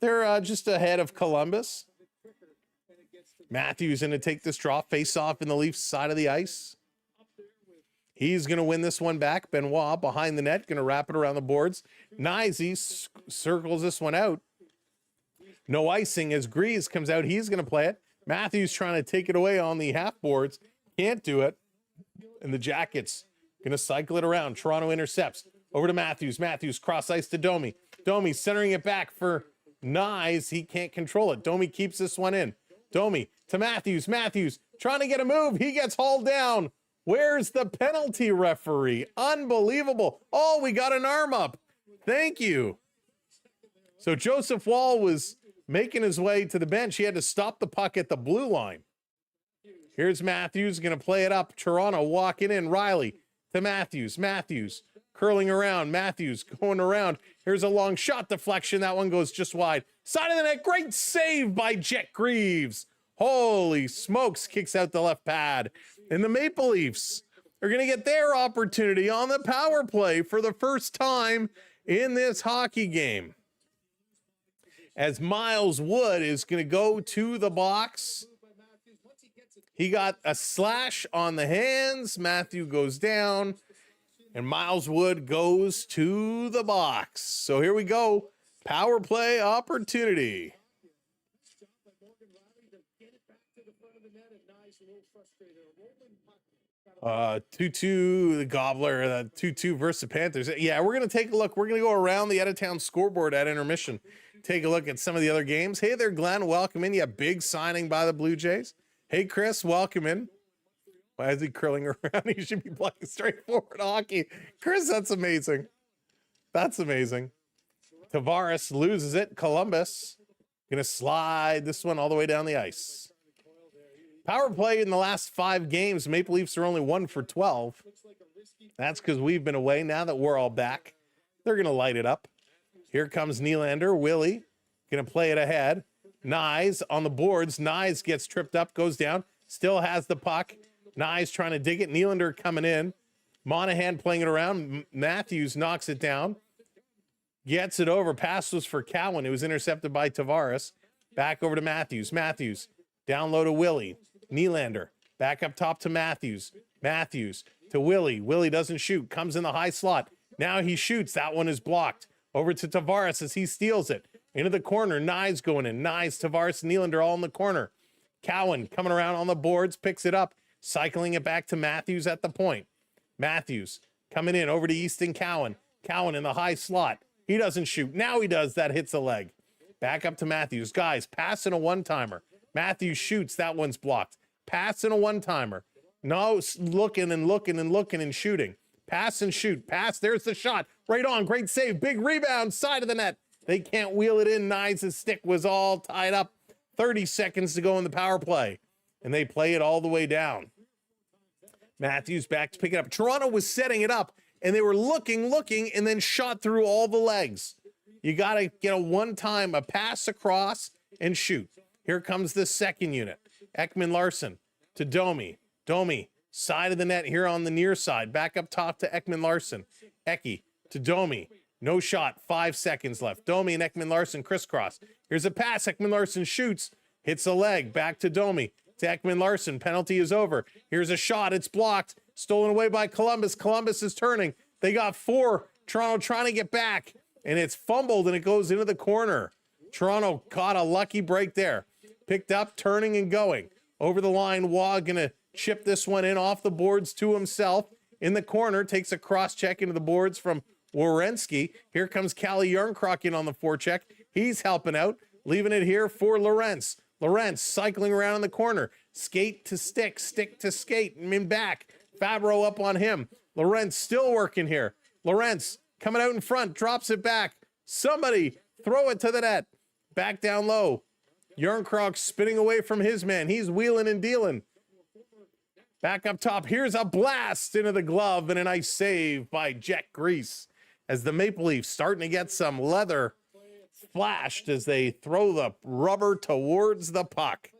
They're just ahead of Columbus. Matthews going to take this draw, face off in the Leafs side of the ice. He's going to win this one back. Benoit behind the net, going to wrap it around the boards. Nyes circles this one out. No icing as Grease comes out. He's going to play it. Matthews trying to take it away on the half boards. Can't do it. And the Jackets going to cycle it around. Toronto intercepts. Over to Matthews. Matthews cross ice to Domi. Domi centering it back for Nyes. He can't control it. Domi keeps this one in. Domi to Matthews. Matthews trying to get a move. He gets hauled down. Where's the penalty referee? Unbelievable. Oh, we got an arm up. Thank you. So Joseph Wall was making his way to the bench. He had to stop the puck at the blue line. Here's Matthews going to play it up. Toronto walking in. Riley to Matthews. Matthews curling around. Matthews going around. Here's a long shot deflection. That one goes just wide. Side of the net. Great save by Jet Greaves. Holy smokes. Kicks out the left pad. And the Maple Leafs are going to get their opportunity on the power play for the first time in this hockey game. As Miles Wood is going to go to the box. He got a slash on the hands. Matthew goes down. And Miles Wood goes to the box. So here we go. Power play opportunity. 2-2, the Gobbler, 2-2 versus the Panthers. Yeah, we're going to take a look. We're going to go around the out-of-town scoreboard at intermission. Take a look at some of the other games. Hey there, Glenn. Welcome in. Yeah, big signing by the Blue Jays. Hey, Chris. Welcome in. Why is he curling around? He should be playing straightforward hockey. Chris, that's amazing. That's amazing. Tavares loses it. Columbus going to slide this one all the way down the ice. Power play in the last 5 games. Maple Leafs are only 1 for 12. That's because we've been away. Now that we're all back, they're going to light it up. Here comes Nylander. Willie going to play it ahead. Nyes on the boards. Nyes gets tripped up, goes down, still has the puck. Nyes trying to dig it. Nylander coming in. Monahan playing it around. Matthews knocks it down. Gets it over. Pass was for Cowan. It was intercepted by Tavares. Back over to Matthews. Matthews down low to Willie. Nylander back up top to Matthews. Matthews to Willie. Willie doesn't shoot. Comes in the high slot. Now he shoots. That one is blocked. Over to Tavares as he steals it. Into the corner. Nyes going in. Nyes, Tavares, Nylander all in the corner. Cowan coming around on the boards. Picks it up. Cycling it back to Matthews at the point. Matthews coming in over to Easton Cowan. Cowan in the high slot. He doesn't shoot. Now he does. That hits a leg. Back up to Matthews. Guys, passing a one-timer. Matthews shoots. That one's blocked. Passing a one-timer. No, looking and looking and looking and shooting. Pass and shoot. Pass. There's the shot. Right on. Great save. Big rebound. Side of the net. They can't wheel it in. Nyes' stick was all tied up. 30 seconds to go in the power play. And they play it all the way down. Matthews back to pick it up. Toronto was setting it up, and they were looking, and then shot through all the legs. You got to get a one-time, a pass across, and shoot. Here comes the second unit. Ekman-Larsson to Domi. Domi, side of the net here on the near side. Back up top to Ekman-Larsson. Eki to Domi. No shot, 5 seconds left. Domi and Ekman-Larsson crisscross. Here's a pass. Ekman-Larsson shoots, hits a leg. Back to Domi. To Ekman-Larsson. Penalty is over. Here's a shot. It's blocked. Stolen away by Columbus. Columbus is turning. They got 4. Toronto trying to get back. And it's fumbled, and it goes into the corner. Toronto caught a lucky break there. Picked up, turning and going. Over the line, Waugh going to chip this one in off the boards to himself. In the corner, takes a cross-check into the boards from Werenski. Here comes Calle Yarncroc in on the forecheck. He's helping out. Leaving it here for Lorentz. Lorentz cycling around in the corner. Skate to stick, stick to skate, and in back. Fabro up on him. Lorentz still working here. Lorentz coming out in front, drops it back. Somebody throw it to the net. Back down low. Yarncroc spinning away from his man. He's wheeling and dealing. Back up top. Here's a blast into the glove and a nice save by Jet Grease as the Maple Leafs starting to get some leather flashed as they throw the rubber towards the puck.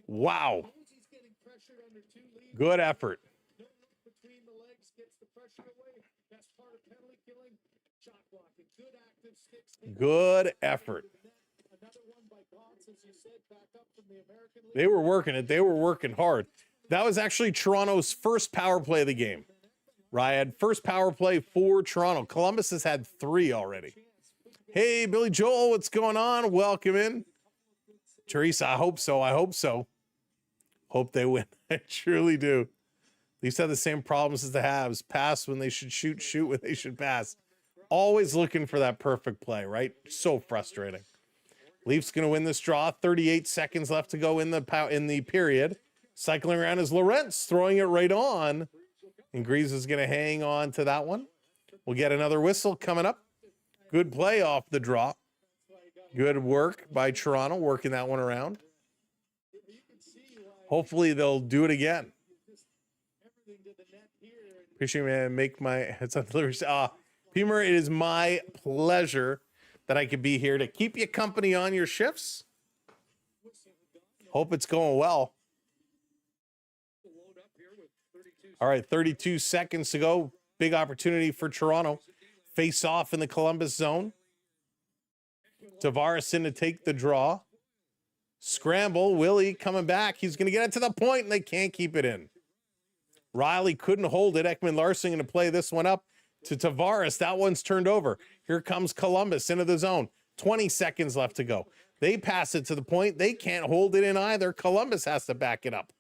Wow. Good effort. Good effort. They were working it. They were working hard. That was actually Toronto's first power play of the game. Ryan, first power play for Toronto. Columbus has had 3 already. Hey, Billy Joel, what's going on? Welcome in. Teresa, I hope so. I hope so. Hope they win. I truly do. Leafs have the same problems as the Habs. Pass when they should shoot, shoot when they should pass. Always looking for that perfect play, right? So frustrating. Leafs going to win this draw. 38 seconds left to go in the period. Cycling around is Lorentz, throwing it right on. And Grease is going to hang on to that one. We'll get another whistle coming up. Good play off the draw. Good work by Toronto, working that one around. Hopefully they'll do it again. Appreciate it, make my it's on delivery. Pemer, it is my pleasure that I could be here to keep you company on your shifts. Hope it's going well. All right, 32 seconds to go. Big opportunity for Toronto. Face off in the Columbus zone. Tavares in to take the draw. Scramble. Willie coming back. He's going to get it to the point, and they can't keep it in. Riley couldn't hold it. Ekman Larson going to play this one up to Tavares. That one's turned over. Here comes Columbus into the zone. 20 seconds left to go. They pass it to the point. They can't hold it in either. Columbus has to back it up.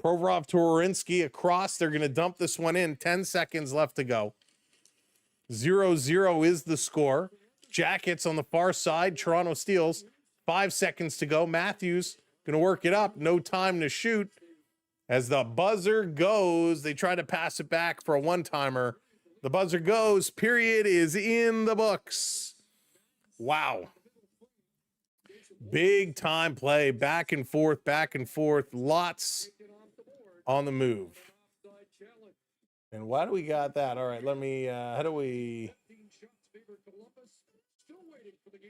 Provorov to Werenski across. They're going to dump this one in. 10 seconds left to go. 0-0 is the score. Jackets on the far side. Toronto steals. 5 seconds to go. Matthews going to work it up. No time to shoot. As the buzzer goes, they try to pass it back for a one-timer. The buzzer goes. Period is in the books. Wow. Big time play. Back and forth, back and forth. Lots on the move. And why do we got that? All right, let me, how do we,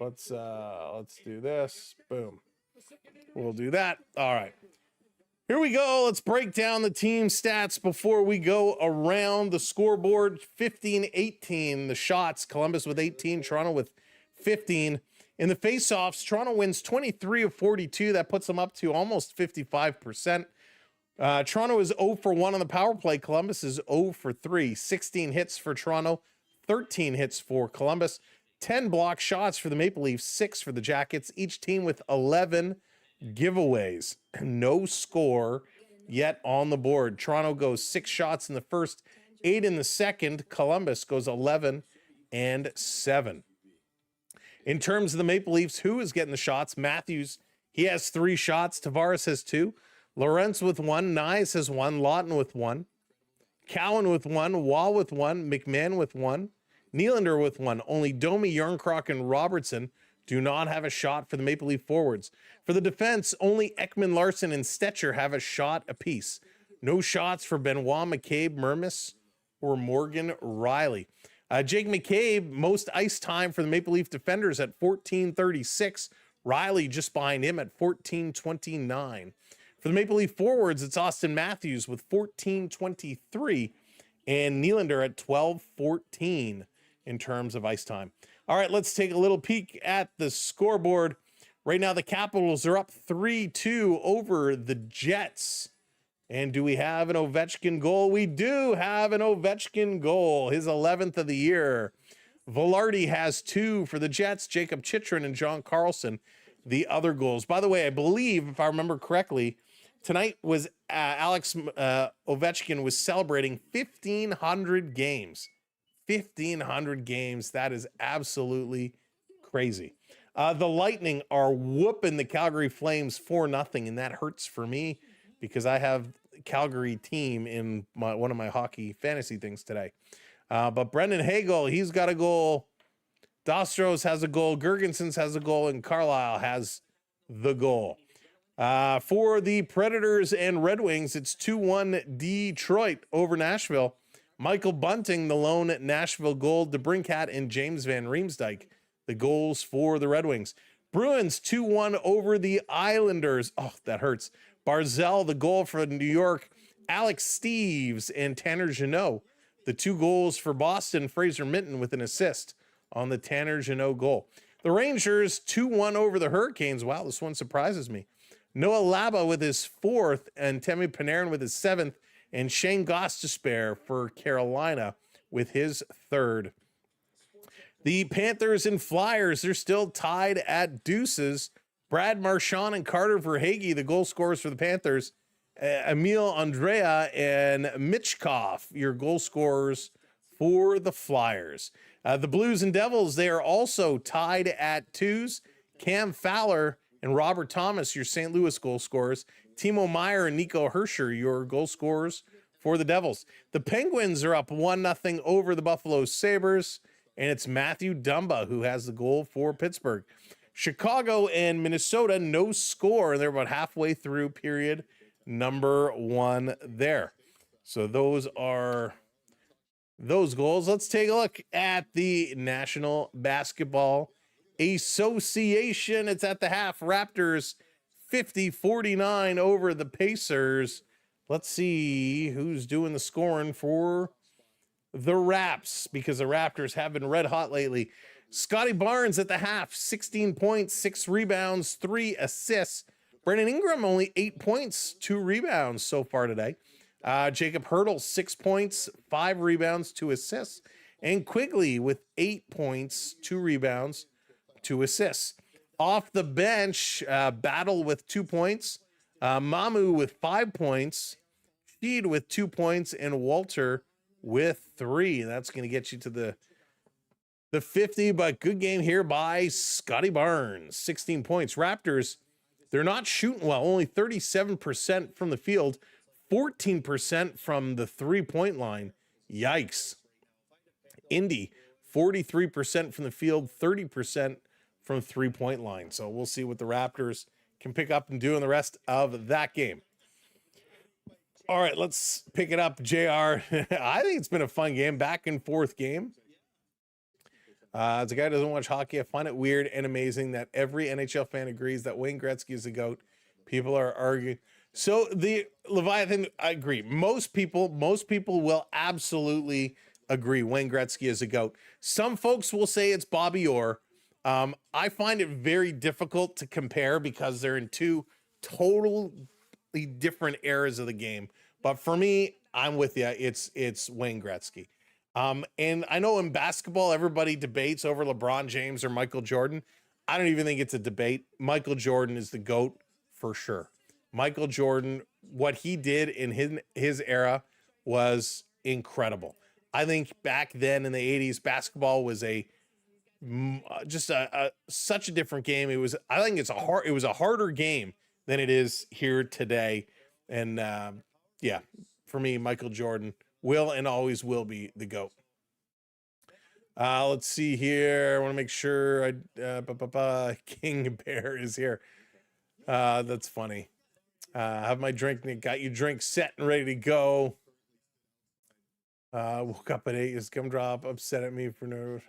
let's do this. Boom. We'll do that. All right. Here we go. Let's break down the team stats before we go around the scoreboard. 15-18, the shots. Columbus with 18, Toronto with 15. In the faceoffs, Toronto wins 23 of 42. That puts them up to almost 55%. Toronto is 0 for 1 on the power play. Columbus is 0 for 3. 16 hits for Toronto, 13 hits for Columbus. 10 block shots for the Maple Leafs, 6 for the Jackets. Each team with 11 giveaways. No score yet on the board. Toronto goes 6 shots in the first, 8 in the second. Columbus goes 11 and 7. In terms of the Maple Leafs, who is getting the shots? Matthews, he has 3 shots. Tavares has 2. Lorentz with 1. Nyes has 1. Lawton with 1. Cowan with 1. Wall with 1. McMahon with 1. Nylander with 1. Only Domi, Yarncroc, and Robertson do not have a shot for the Maple Leaf forwards. For the defense, only Ekman Larson and Stetcher have a shot apiece. No shots for Benoit, McCabe, Mermis, or Morgan Riley. Jake McCabe, most ice time for the Maple Leaf defenders at 14:36. Riley just behind him at 14:29. For the Maple Leaf forwards, it's Austin Matthews with 14:23 and Nylander at 12:14 in terms of ice time. All right, let's take a little peek at the scoreboard. Right now, the Capitals are up 3-2 over the Jets. And do we have an Ovechkin goal? We do have an Ovechkin goal, his 11th of the year. Velarde has 2 for the Jets. Jacob Chychrun and John Carlson, the other goals. By the way, I believe, if I remember correctly, tonight was Alex Ovechkin was celebrating 1,500 games. 1,500 games. That is absolutely crazy. The Lightning are whooping the Calgary Flames 4-0, and that hurts for me because I have Calgary team in one of my hockey fantasy things today. But Brendan Hagel, he's got a goal. Dostros has a goal. Gergensons has a goal, and Carlisle has the goal. For the Predators and Red Wings, it's 2-1 Detroit over Nashville. Michael Bunting, the lone Nashville goal. DeBrincat and James Van Riemsdyk, the goals for the Red Wings. Bruins 2-1 over the Islanders. Oh, that hurts. Barzell, the goal for New York. Alex Steeves and Tanner Jeannot, the 2 goals for Boston. Fraser Minton with an assist on the Tanner Jeannot goal. The Rangers 2-1 over the Hurricanes. Wow, this one surprises me. Noah Laba with his 4th, and Temi Panarin with his 7th, and Shane Gostisbehere for Carolina with his 3rd. The Panthers and Flyers, they're still tied at deuces. Brad Marchand and Carter Verhaeghe, the goal scorers for the Panthers. Emil Andrea and Mitchkov, your goal scorers for the Flyers. The Blues and Devils, they are also tied at 2s. Cam Fowler and Robert Thomas, your St. Louis goal scorers. Timo Meier and Nico Herscher, your goal scorers for the Devils. The Penguins are up 1-0 over the Buffalo Sabres, and it's Matthew Dumba who has the goal for Pittsburgh. Chicago and Minnesota, no score, and they're about halfway through period number 1 there. So those are those goals. Let's take a look at the National Basketball Association. It's at the half. Raptors 50-49 over the Pacers. Let's see who's doing the scoring for the Raps, because the Raptors have been red hot lately. Scotty Barnes at the half, 16 points, 6 rebounds, 3 assists. Brandon Ingram only 8 points, 2 rebounds so far today. Jacob Hurdle, 6 points, 5 rebounds, 2 assists. And Quigley with 8 points, 2 rebounds, 2 assists. Off the bench, Battle with 2 points. Mamu with 5 points. Sheed with 2 points. And Walter with 3. That's going to get you to the 50, but good game here by Scotty Barnes. 16 points. Raptors, they're not shooting well. Only 37% from the field. 14% from the 3-point line. Yikes. Indy, 43% from the field, 30% from 3-point line. So we'll see what the Raptors can pick up and do in the rest of that game. All right, let's pick it up, JR. I think it's been a fun game, back and forth game. As a guy who doesn't watch hockey, I find it weird and amazing that every NHL fan agrees that Wayne Gretzky is the GOAT. People are arguing. So the Leviathan, I agree. Most people will absolutely agree Wayne Gretzky is a GOAT. Some folks will say it's Bobby Orr. I find it very difficult to compare because they're in 2 totally different eras of the game. But for me, I'm with you. It's Wayne Gretzky. And I know in basketball, everybody debates over LeBron James or Michael Jordan. I don't even think it's a debate. Michael Jordan is the GOAT for sure. Michael Jordan, what he did in his era was incredible. I think back then in the 80s, basketball was such a different game. It was a harder game than it is here today. And yeah, for me, Michael Jordan will and always will be the GOAT. Let's see here. I want to make sure King Bear is here. That's funny. Have my drink, Nick. Got your drink set and ready to go. Woke up at 8. His gumdrop upset at me for no.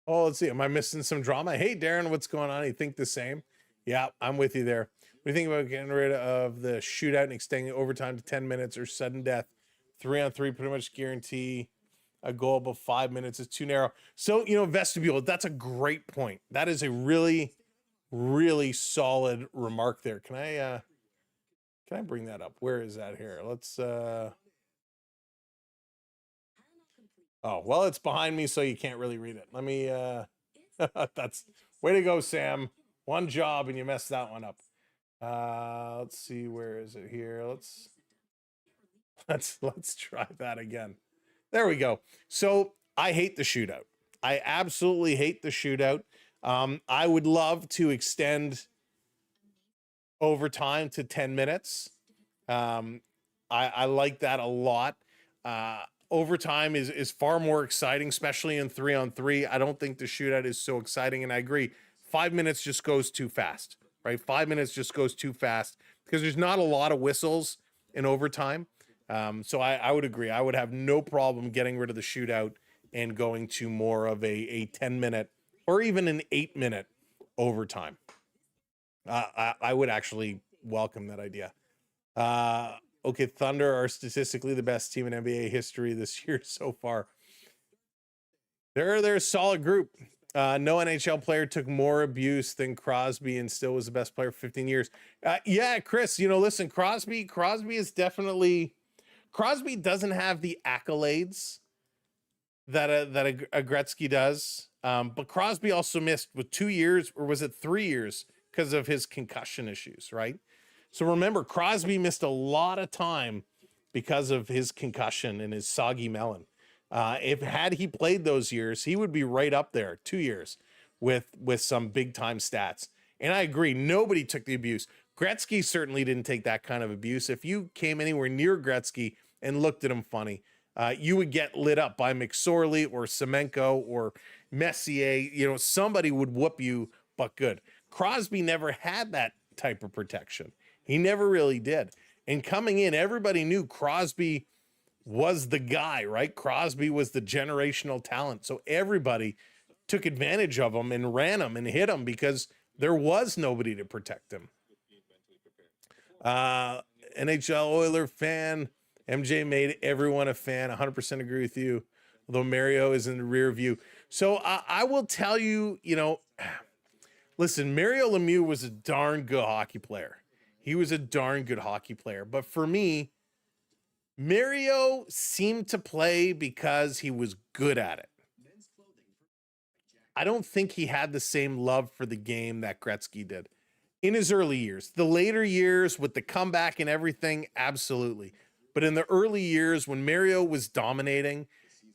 Oh, let's see. Am I missing some drama? Hey, Darren, what's going on? You think the same? Yeah, I'm with you there. What do you think about getting rid of the shootout and extending overtime to 10 minutes or sudden death? 3-on-3 pretty much guarantee a goal above 5 minutes is too narrow. So, vestibule, that's a great point. That is a really, really solid remark there. Can I bring that up? Where is that here? Let's oh, well, it's behind me, so you can't really read it. Let me that's way to go, Sam. One job and you messed that one up. Let's see, where is it here? Let's try that again. There we go. So I hate the shootout. I absolutely hate the shootout. I would love to extend overtime to 10 minutes. I like that a lot. Overtime is far more exciting, especially in 3-on-3. I don't think the shootout is so exciting, and I agree. 5 minutes just goes too fast, right? 5 minutes just goes too fast because there's not a lot of whistles in overtime. So I would agree. I would have no problem getting rid of the shootout and going to more of a 10-minute or even an 8-minute overtime. I would actually welcome that idea. Okay, Thunder are statistically the best team in NBA history this year so far. They're a solid group. No NHL player took more abuse than Crosby and still was the best player for 15 years. Yeah, Chris, listen, Crosby is definitely... Crosby doesn't have the accolades that a Gretzky does. But Crosby also missed with 2 years, or was it 3 years, because of his concussion issues, right? So remember, Crosby missed a lot of time because of his concussion and his soggy melon. Had he played those years, he would be right up there, 2 years, with some big time stats. And I agree, nobody took the abuse. Gretzky certainly didn't take that kind of abuse. If you came anywhere near Gretzky and looked at him funny, you would get lit up by McSorley or Semenko or Messier. Somebody would whoop you, but good. Crosby never had that type of protection. He never really did. And coming in, everybody knew Crosby was the guy, right? Crosby was the generational talent. So everybody took advantage of him and ran him and hit him because there was nobody to protect him. NHL Oiler fan. MJ made everyone a fan. 100% agree with you. Although Mario is in the rear view. So I will tell you, listen, Mario Lemieux was a darn good hockey player. He was a darn good hockey player. But for me, Mario seemed to play because he was good at it. I don't think he had the same love for the game that Gretzky did in his early years. The later years with the comeback and everything, absolutely. But in the early years when Mario was dominating,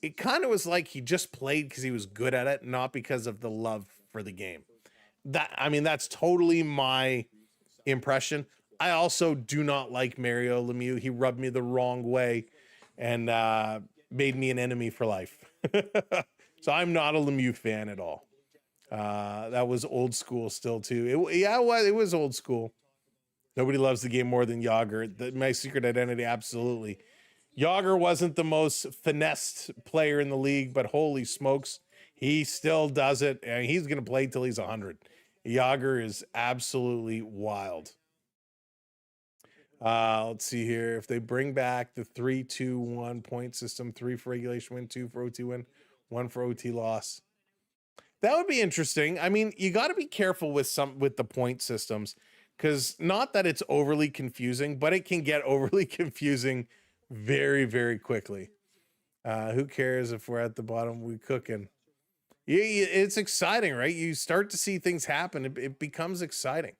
it kind of was like he just played because he was good at it, not because of the love for the game. That's totally my impression. I also do not like Mario Lemieux. He rubbed me the wrong way and made me an enemy for life. So I'm not a Lemieux fan at all. That was old school still too. It was old school. Nobody loves the game more than Jágr. My secret identity, absolutely. Jágr wasn't the most finessed player in the league, but holy smokes, he still does it, and he's going to play till he's 100. Jágr is absolutely wild. Let's see here. If they bring back the 3-2-1 point system, 3 for regulation win, 2 for OT win, 1 for OT loss, that would be interesting. You got to be careful with the point systems, because not that it's overly confusing, but it can get overly confusing very, very quickly. Who cares if we're at the bottom? We cooking. It's exciting, right? You start to see things happen. It becomes exciting.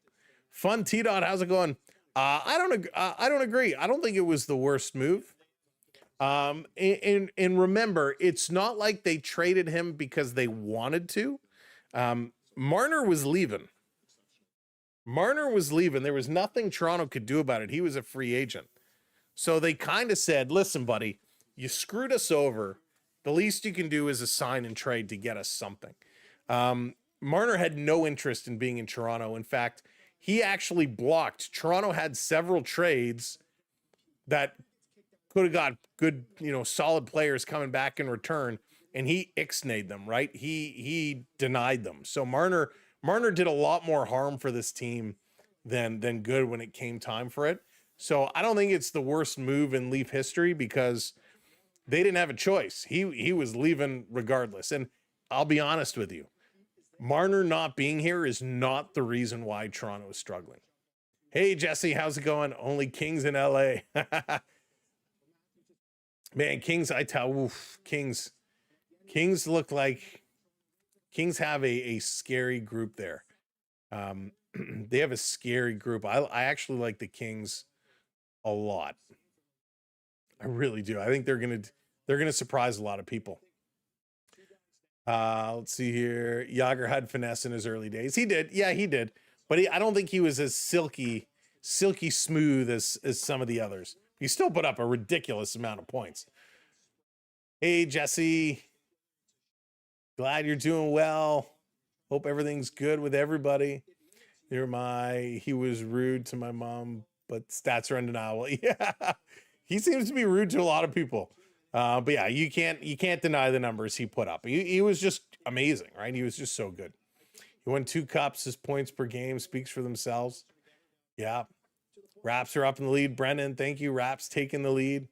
Fun T-Dot, how's it going? I don't agree. I don't think it was the worst move. And remember, it's not like they traded him because they wanted to. Marner was leaving. There was nothing Toronto could do about it. He was a free agent. So they kind of said, listen, buddy, you screwed us over. The least you can do is a sign and trade to get us something. Marner had no interest in being in Toronto. In fact, he actually blocked. Toronto had several trades that could have got good, solid players coming back in return, and he ixnayed them, right? He denied them. So Marner did a lot more harm for this team than good when it came time for it. So I don't think it's the worst move in Leaf history because they didn't have a choice. He was leaving regardless. And I'll be honest with you, Marner not being here is not the reason why Toronto is struggling. Hey, Jesse, how's it going? Only Kings in LA. Man, Kings, Kings look like Kings have a scary group there. They have a scary group. I actually like the Kings a lot. I really do. I think they're gonna surprise a lot of people. Let's see here. Yager had finesse in his early days. He did. Yeah, he did. But I don't think he was as silky smooth as some of the others. He still put up a ridiculous amount of points. Hey, Jesse. Glad you're doing well. Hope everything's good with everybody. He was rude to my mom, but stats are undeniable. Yeah, he seems to be rude to a lot of people. But yeah, you can't deny the numbers he put up. He was just amazing, right? He was just so good. He won 2 cups. His points per game speaks for themselves. Yeah. Raps are up in the lead. Brendan, thank you. Raps taking the lead.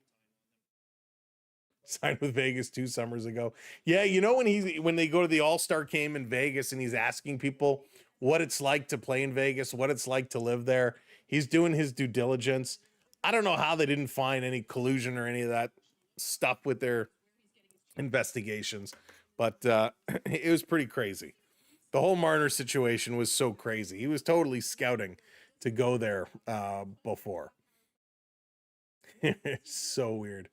Signed with Vegas 2 summers ago. Yeah, you know when they go to the All-Star game in Vegas and he's asking people what it's like to play in Vegas, what it's like to live there. He's doing his due diligence. I don't know how they didn't find any collusion or any of that stuff with their investigations, but it was pretty crazy. The whole Marner situation was so crazy. He was totally scouting to go there before. So weird.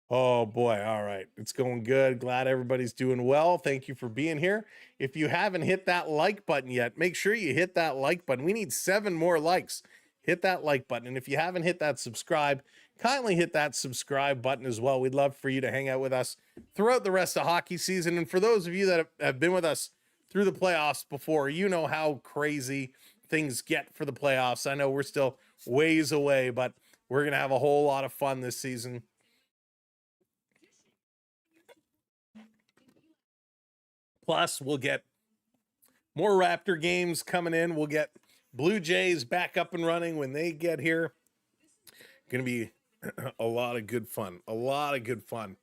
Oh boy. All right. It's going good. Glad everybody's doing well. Thank you for being here. If you haven't hit that like button yet, make sure you hit that like button. We need 7 more likes. Hit that like button. And if you haven't hit that subscribe, kindly hit that subscribe button as well. We'd love for you to hang out with us throughout the rest of hockey season. And for those of you that have been with us through the playoffs before, you know how crazy things get for the playoffs. I know we're still ways away, but we're going to have a whole lot of fun this season. Plus, we'll get more Raptor games coming in. We'll get Blue Jays back up and running when they get here. Going to be a lot of good fun. A lot of good fun.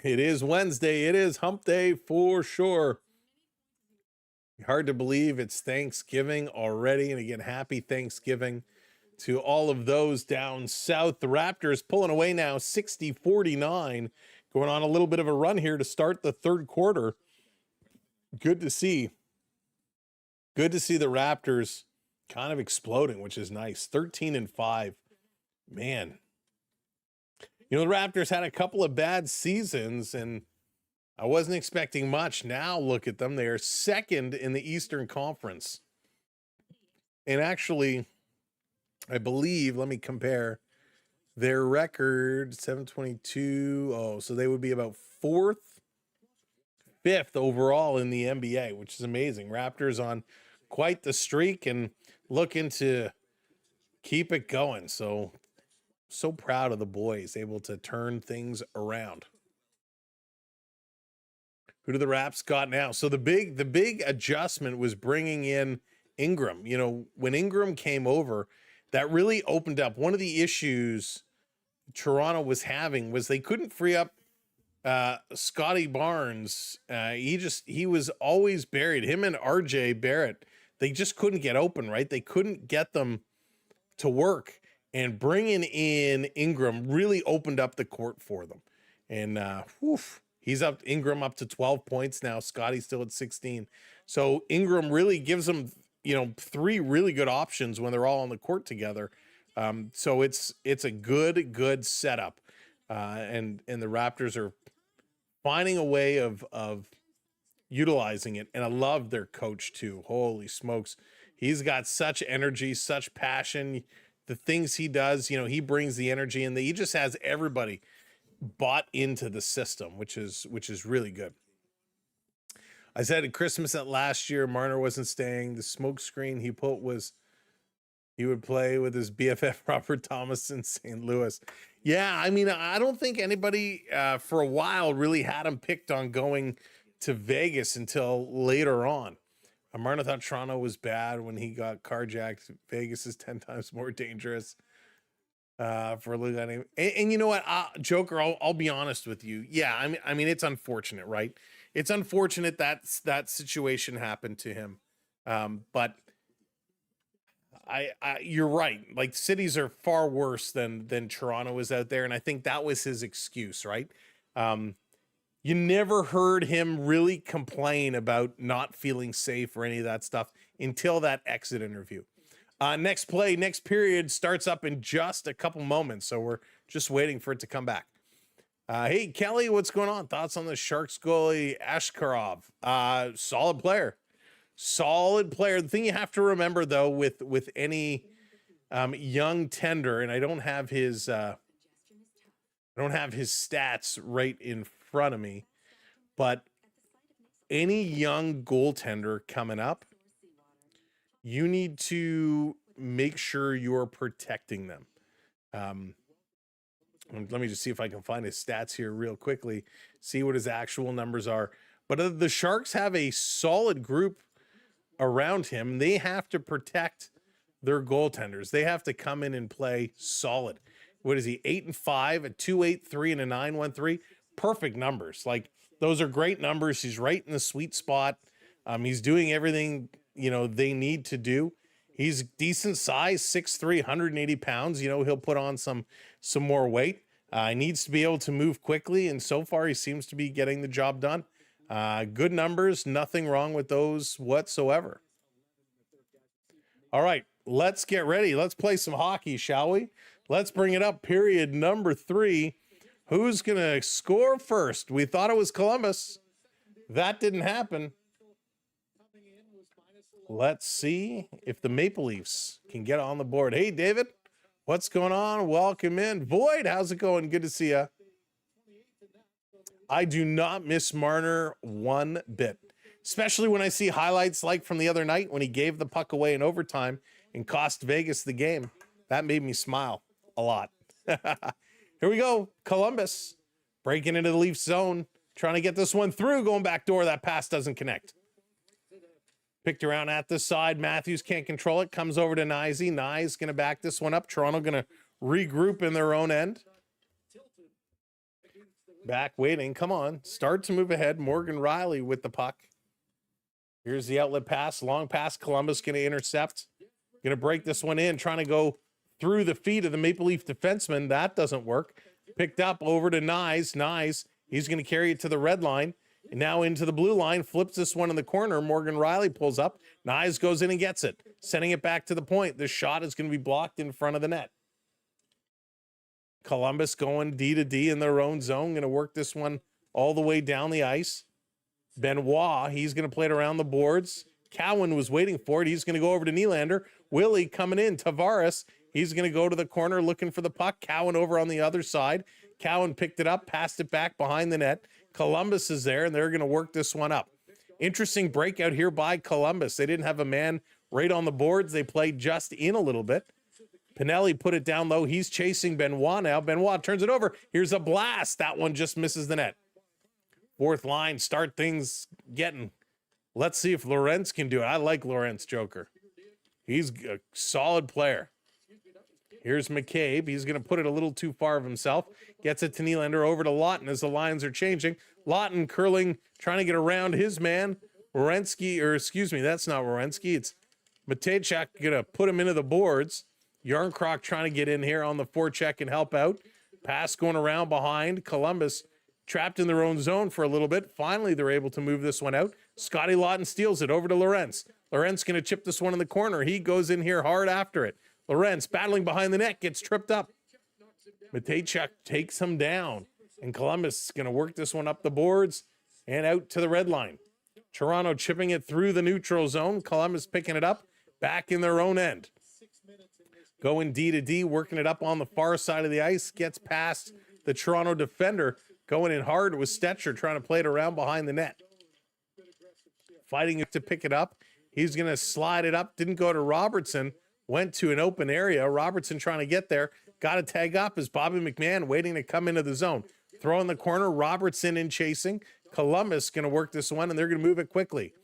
It is Wednesday. It is hump day for sure. Hard to believe it's Thanksgiving already. And again, happy Thanksgiving to all of those down south. The Raptors pulling away now 60-49. Going on a little bit of a run here to start the third quarter. Good to see. Good to see the Raptors kind of exploding, which is nice. 13-5. Man. You know, the Raptors had a couple of bad seasons, and I wasn't expecting much. Now look at them. They are second in the Eastern Conference. And actually, I believe, let me compare their record, 722. Oh, so they would be about 5th overall in the NBA, which is amazing. Raptors on quite the streak and looking to keep it going. So proud of the boys, able to turn things around. Who do the Raps got now? So the big adjustment was bringing in Ingram. You know, when Ingram came over, that really opened up. One of the issues Toronto was having was they couldn't free up Scotty Barnes. He was always buried. Him and RJ Barrett, they just couldn't get open, right? They couldn't get them to work. And bringing in Ingram really opened up the court for them. And he's Ingram up to 12 points now. Scotty's still at 16. So Ingram really gives them, 3 really good options when they're all on the court together. So it's a good setup. And the Raptors are finding a way of utilizing it. And I love their coach too. Holy smokes. He's got such energy, such passion. The things he does, he brings the energy, and he just has everybody bought into the system, which is really good. I said at Christmas that last year, Marner wasn't staying. The smoke screen he put was he would play with his BFF Robert Thomas in St. Louis. Yeah, I mean, I don't think anybody for a while really had him picked on going to Vegas until later on. Marner thought Toronto was bad when he got carjacked. Vegas is 10 times more dangerous for a league name. And you know what, Joker, I'll be honest with you. Yeah, I mean, it's unfortunate, right? It's unfortunate that situation happened to him. But you're right. Like, cities are far worse than Toronto is out there, and I think that was his excuse, right? You never heard him really complain about not feeling safe or any of that stuff until that exit interview. Next period starts up in just a couple moments, so we're just waiting for it to come back. Hey, Kelly, what's going on? Thoughts on the Sharks goalie, Ashkarov? Solid player. Solid player. The thing you have to remember, though, with any young tender, and I don't have his stats right in front of me, but any young goaltender coming up, you need to make sure you're protecting them. Let me just see if I can find his stats here real quickly, see what his actual numbers are. But the Sharks have a solid group around him. They have to protect their goaltenders. They have to come in and play solid. What is he? 8-5, a 2.83, and a 9.13. Perfect numbers. Like, those are great numbers. He's right in the sweet spot. He's doing everything, they need to do. He's decent size, 6'3", 180 pounds. He'll put on some more weight. He needs to be able to move quickly, and so far he seems to be getting the job done. Good numbers, nothing wrong with those whatsoever. All right, let's get ready. Let's play some hockey, shall we? Let's bring it up. Period number 3. Who's going to score first? We thought it was Columbus. That didn't happen. Let's see if the Maple Leafs can get on the board. Hey, David, what's going on? Welcome in. Void, how's it going? Good to see you. I do not miss Marner one bit, especially when I see highlights like from the other night when he gave the puck away in overtime and cost Vegas the game. That made me smile a lot. Here we go. Columbus breaking into the Leafs zone, trying to get this one through, going back door. That pass doesn't connect. Picked around at the side. Matthews can't control it. Comes over to Nyes. Nyes going to back this one up. Toronto going to regroup in their own end. Back waiting. Come on. Start to move ahead. Morgan Riley with the puck. Here's the outlet pass. Long pass. Columbus going to intercept. Going to break this one in. Trying to go through the feet of the Maple Leaf defenseman. That doesn't work. Picked up over to Nyes. Nyes. He's going to carry it to the red line. And now into the blue line, flips this one in the corner. Morgan Riley pulls up. Nyes goes in and gets it, sending it back to the point. This shot is going to be blocked in front of the net. Columbus going D to D in their own zone. Going to work this one all the way down the ice. Benoit, he's going to play it around the boards. Cowan was waiting for it. He's going to go over to Nylander. Willie coming in. Tavares, he's going to go to the corner looking for the puck. Cowan over on the other side. Cowan picked it up, passed it back behind the net. Columbus is there, and they're going to work this one up. Interesting breakout here by Columbus. They didn't have a man right on the boards. They played just in a little bit. Pinelli put it down low. He's chasing Benoit now. Benoit turns it over. Here's a blast. That one just misses the net. Fourth line, start things getting. Let's see if Lorentz can do it. I like Lorentz, Joker. He's a solid player. Here's McCabe. He's going to put it a little too far of himself. Gets it to Nylander, over to Lawton as the lines are changing. Lawton curling, trying to get around his man. Werenski, or excuse me, that's not Werenski. It's Matejchuk going to put him into the boards. Yarncroc trying to get in here on the forecheck and help out. Pass going around behind. Columbus trapped in their own zone for a little bit. Finally, they're able to move this one out. Scotty Lawton steals it over to Lorentz. Lorentz going to chip this one in the corner. He goes in here hard after it. Lorentz battling behind the net, gets tripped up. Matejchuk takes him down. And Columbus is going to work this one up the boards and out to the red line. Toronto chipping it through the neutral zone. Columbus picking it up back in their own end. Going D to D, working it up on the far side of the ice. Gets past the Toronto defender. Going in hard with Stetcher, trying to play it around behind the net. Fighting to pick it up. He's going to slide it up. Didn't go to Robertson. Went to an open area. Robertson trying to get there. Got to tag up as Bobby McMahon waiting to come into the zone. Throw in the corner. Robertson in chasing. Columbus going to work this one, and they're going to move it quickly.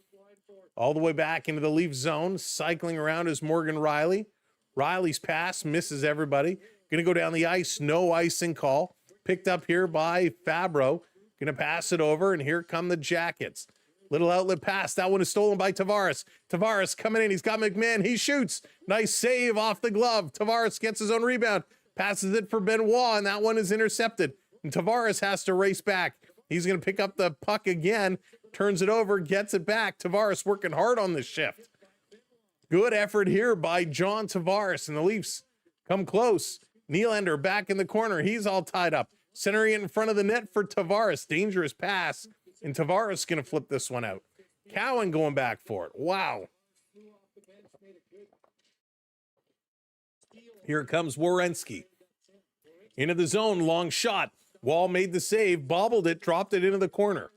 All the way back into the Leaf zone. Cycling around is Morgan Riley. Riley's pass misses everybody. Going to go down the ice. No icing call. Picked up here by Fabro. Going to pass it over, and here come the Jackets. Little outlet pass. That one is stolen by Tavares. Tavares coming in. He's got McMahon. He shoots. Nice save off the glove. Tavares gets his own rebound. Passes it for Benoit, and that one is intercepted. And Tavares has to race back. He's going to pick up the puck again. Turns it over. Gets it back. Tavares working hard on this shift. Good effort here by John Tavares, and the Leafs come close. Nylander back in the corner. He's all tied up. Centering it in front of the net for Tavares. Dangerous pass. And Tavares going to flip this one out. Cowan going back for it. Wow. Here comes Werenski. Into the zone, long shot. Wall made the save, bobbled it, dropped it into the corner.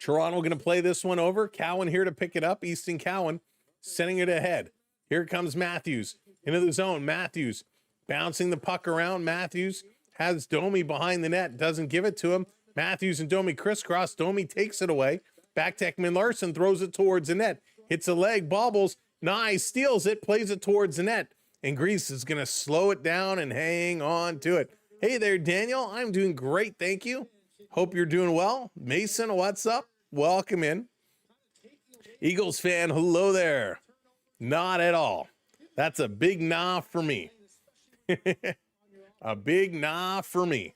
Toronto going to play this one over. Cowan here to pick it up. Easton Cowan sending it ahead. Here comes Matthews. Into the zone. Matthews bouncing the puck around. Matthews has Domi behind the net. Doesn't give it to him. Matthews and Domi crisscross. Domi takes it away. Back to Ekman-Larsson. Throws it towards the net. Hits a leg. Bobbles. Nye steals it. Plays it towards the net. And Grease is going to slow it down and hang on to it. Hey there, Daniel. I'm doing great. Thank you. Hope you're doing well. Mason, what's up? Welcome in. Eagles fan, hello there. Not at all. That's a big nah for me. A big nah for me.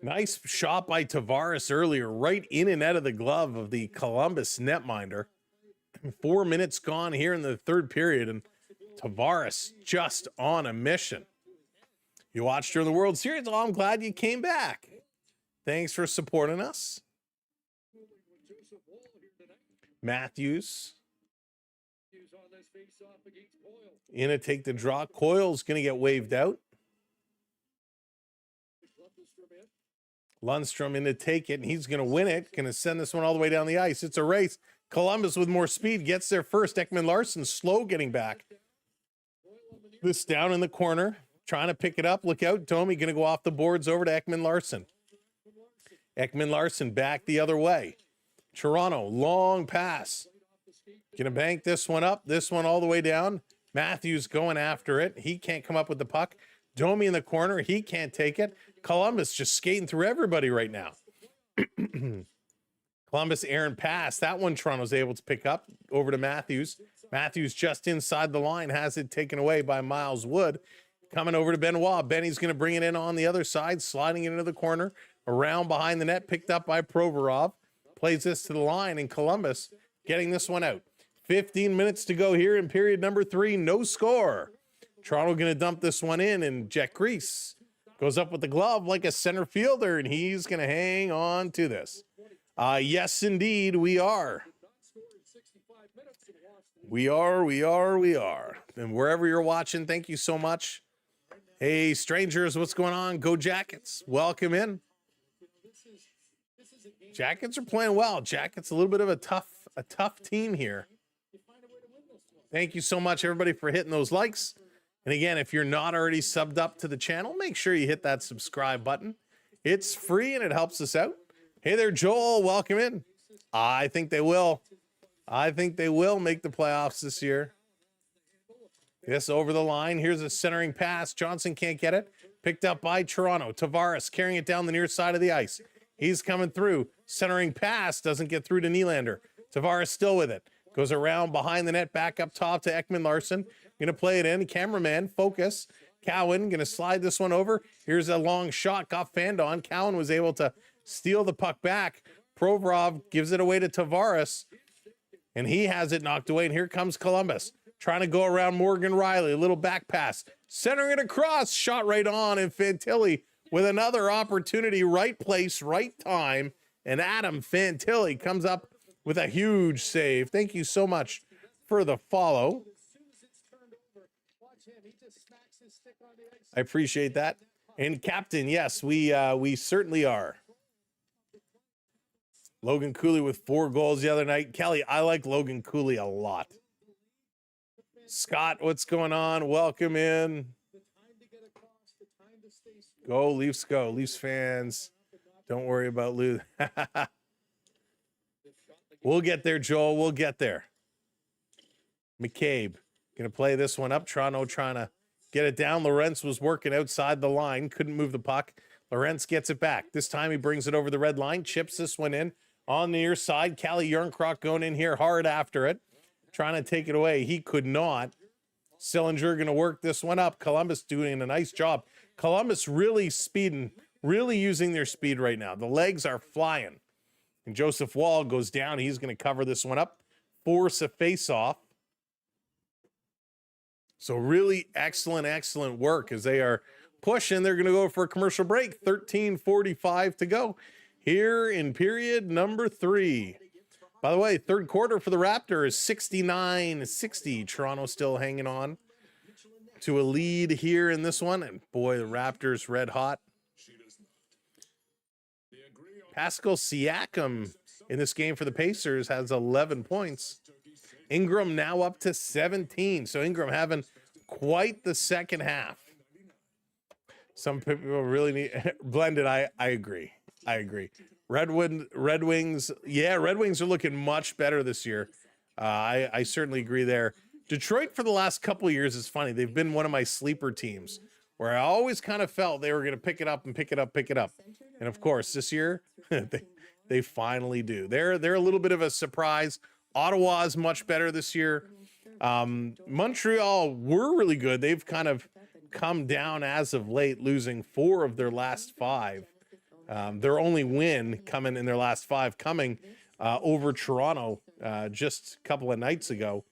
Nice shot by Tavares earlier, right in and out of the glove of the Columbus netminder. 4 minutes gone here in the third period, and Tavares just on a mission. You watched during the World Series? Oh, I'm glad you came back. Thanks for supporting us. Matthews. In to take the draw. Coyle's going to get waved out. Lundstrom in to take it, and he's going to win it. Going to send this one all the way down the ice. It's a race. Columbus with more speed gets there first. Ekman-Larsson slow getting back. This down in the corner. Trying to pick it up. Look out. Domi going to go off the boards over to Ekman-Larsson. Ekman-Larsson back the other way. Toronto, long pass. Going to bank this one up. This one all the way down. Matthews going after it. He can't come up with the puck. Domi in the corner. He can't take it. Columbus just skating through everybody right now. Columbus errant pass. That one Toronto's able to pick up over to Matthews. Matthews just inside the line. Has it taken away by Miles Wood. Coming over to Benoit. Benny's going to bring it in on the other side. Sliding it into the corner. Around behind the net. Picked up by Provorov. Plays this to the line. And Columbus getting this one out. 15 minutes to go here in period number 3. No score. Toronto going to dump this one in. And Jack Grease goes up with the glove like a center fielder. And he's going to hang on to this. Yes, indeed, we are. We are. And wherever you're watching, thank you so much. Hey, strangers, what's going on? Go Jackets. Welcome in. Jackets are playing well. Jackets a little bit of a tough team here. Thank you so much, everybody, for hitting those likes. And again, if you're not already subbed up to the channel, make sure you hit that subscribe button. It's free and it helps us out. Hey there, Joel. Welcome in. I think they will. I think they will make the playoffs this year. This over the line. Here's a centering pass. Johnson can't get it. Picked up by Toronto. Tavares carrying it down the near side of the ice. He's coming through. Centering pass. Doesn't get through to Nylander. Tavares still with it. Goes around behind the net. Back up top to Ekman-Larsson. Going to play it in. Cameraman, focus. Cowan going to slide this one over. Here's a long shot. Got fanned on. Cowan was able to steal the puck back. Provorov gives it away to Tavares. And he has it knocked away. And here comes Columbus. Trying to go around Morgan Riley. A little back pass. Centering it across. Shot right on. And Fantilli with another opportunity. Right place, right time. And Adam Fantilli comes up with a huge save. Thank you so much for the follow. I appreciate that. And Captain, yes, we certainly are. Logan Cooley with 4 goals the other night. Kelly, I like Logan Cooley a lot. Scott, what's going on? Welcome in. Go, Leafs, go. Leafs fans, don't worry about losing. We'll get there, Joel. We'll get there. McCabe going to play this one up. Toronto trying to get it down. Lorentz was working outside the line. Couldn't move the puck. Lorentz gets it back. This time he brings it over the red line. Chips this one in. On the near side, Calle Jarnkrok going in here hard after it. Trying to take it away. He could not. Sillinger going to work this one up. Columbus doing a nice job. Columbus really speeding, really using their speed right now. The legs are flying. And Joseph Wall goes down. He's going to cover this one up. Force a face-off. So really excellent work as they are pushing. They're going to go for a commercial break. 13:45 to go here in period number 3. By the way, third quarter for the Raptors, 69-60. Toronto still hanging on to a lead here in this one. And boy, the Raptors red hot. Pascal Siakam in this game for the Pacers has 11 points. Ingram now up to 17. So Ingram having quite the second half. Some people really need blended. I agree. Red Wings. Yeah, Red Wings are looking much better this year. I certainly agree there. Detroit for the last couple of years is funny. They've been one of my sleeper teams where I always kind of felt they were going to pick it up. And of course, this year they finally do. They're a little bit of a surprise. Ottawa's much better this year. Montreal were really good. They've kind of come down as of late, losing 4 of their last 5. Their only win coming in their last 5 coming over Toronto just a couple of nights ago.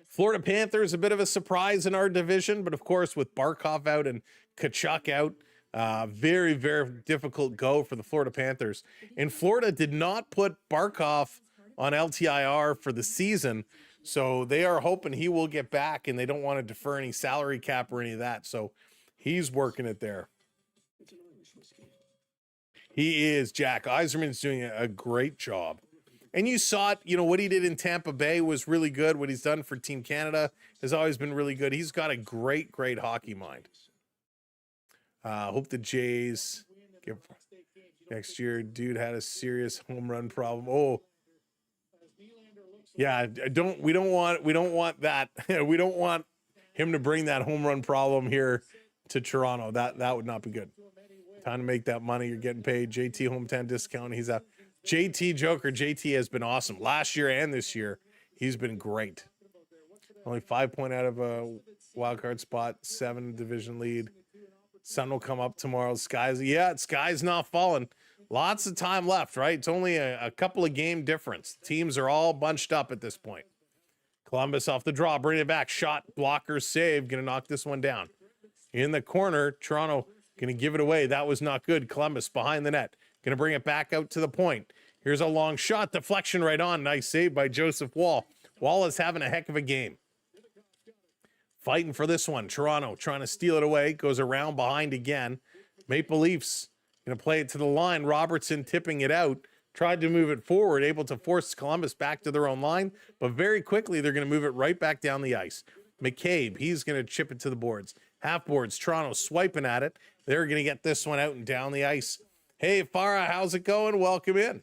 Florida Panthers, a bit of a surprise in our division, but of course with Barkov out and Tkachuk out, very, very difficult go for the Florida Panthers. And Florida did not put Barkov on LTIR for the season, so they are hoping he will get back, and they don't want to defer any salary cap or any of that, so he's working it there. He is. Jack Yzerman's doing a great job. And you saw it, what he did in Tampa Bay was really good. What he's done for Team Canada has always been really good. He's got a great, great hockey mind. Hope the Jays get next year. Dude had a serious home run problem. Oh, yeah. We don't want that. We don't want him to bring that home run problem here to Toronto. That would not be good. Time to make that money. You're getting paid. JT hometown discount. He's out. JT Joker. JT has been awesome last year and this year. He's been great. Only 5 point out of a wild card spot, 7 division lead. Sun will come up tomorrow. Sky's not falling. Lots of time left, right? It's only a couple of game difference. Teams are all bunched up at this point. Columbus off the draw, bring it back. Shot, blocker, save. Going to knock this one down. In the corner, Toronto going to give it away. That was not good. Columbus behind the net. Going to bring it back out to the point. Here's a long shot. Deflection right on. Nice save by Joseph Wall. Wall is having a heck of a game. Fighting for this one. Toronto trying to steal it away. Goes around behind again. Maple Leafs going to play it to the line. Robertson tipping it out. Tried to move it forward. Able to force Columbus back to their own line. But very quickly, they're going to move it right back down the ice. McCabe, he's going to chip it to the boards. Half boards. Toronto swiping at it. They're going to get this one out and down the ice. Hey, Farah, how's it going? Welcome in.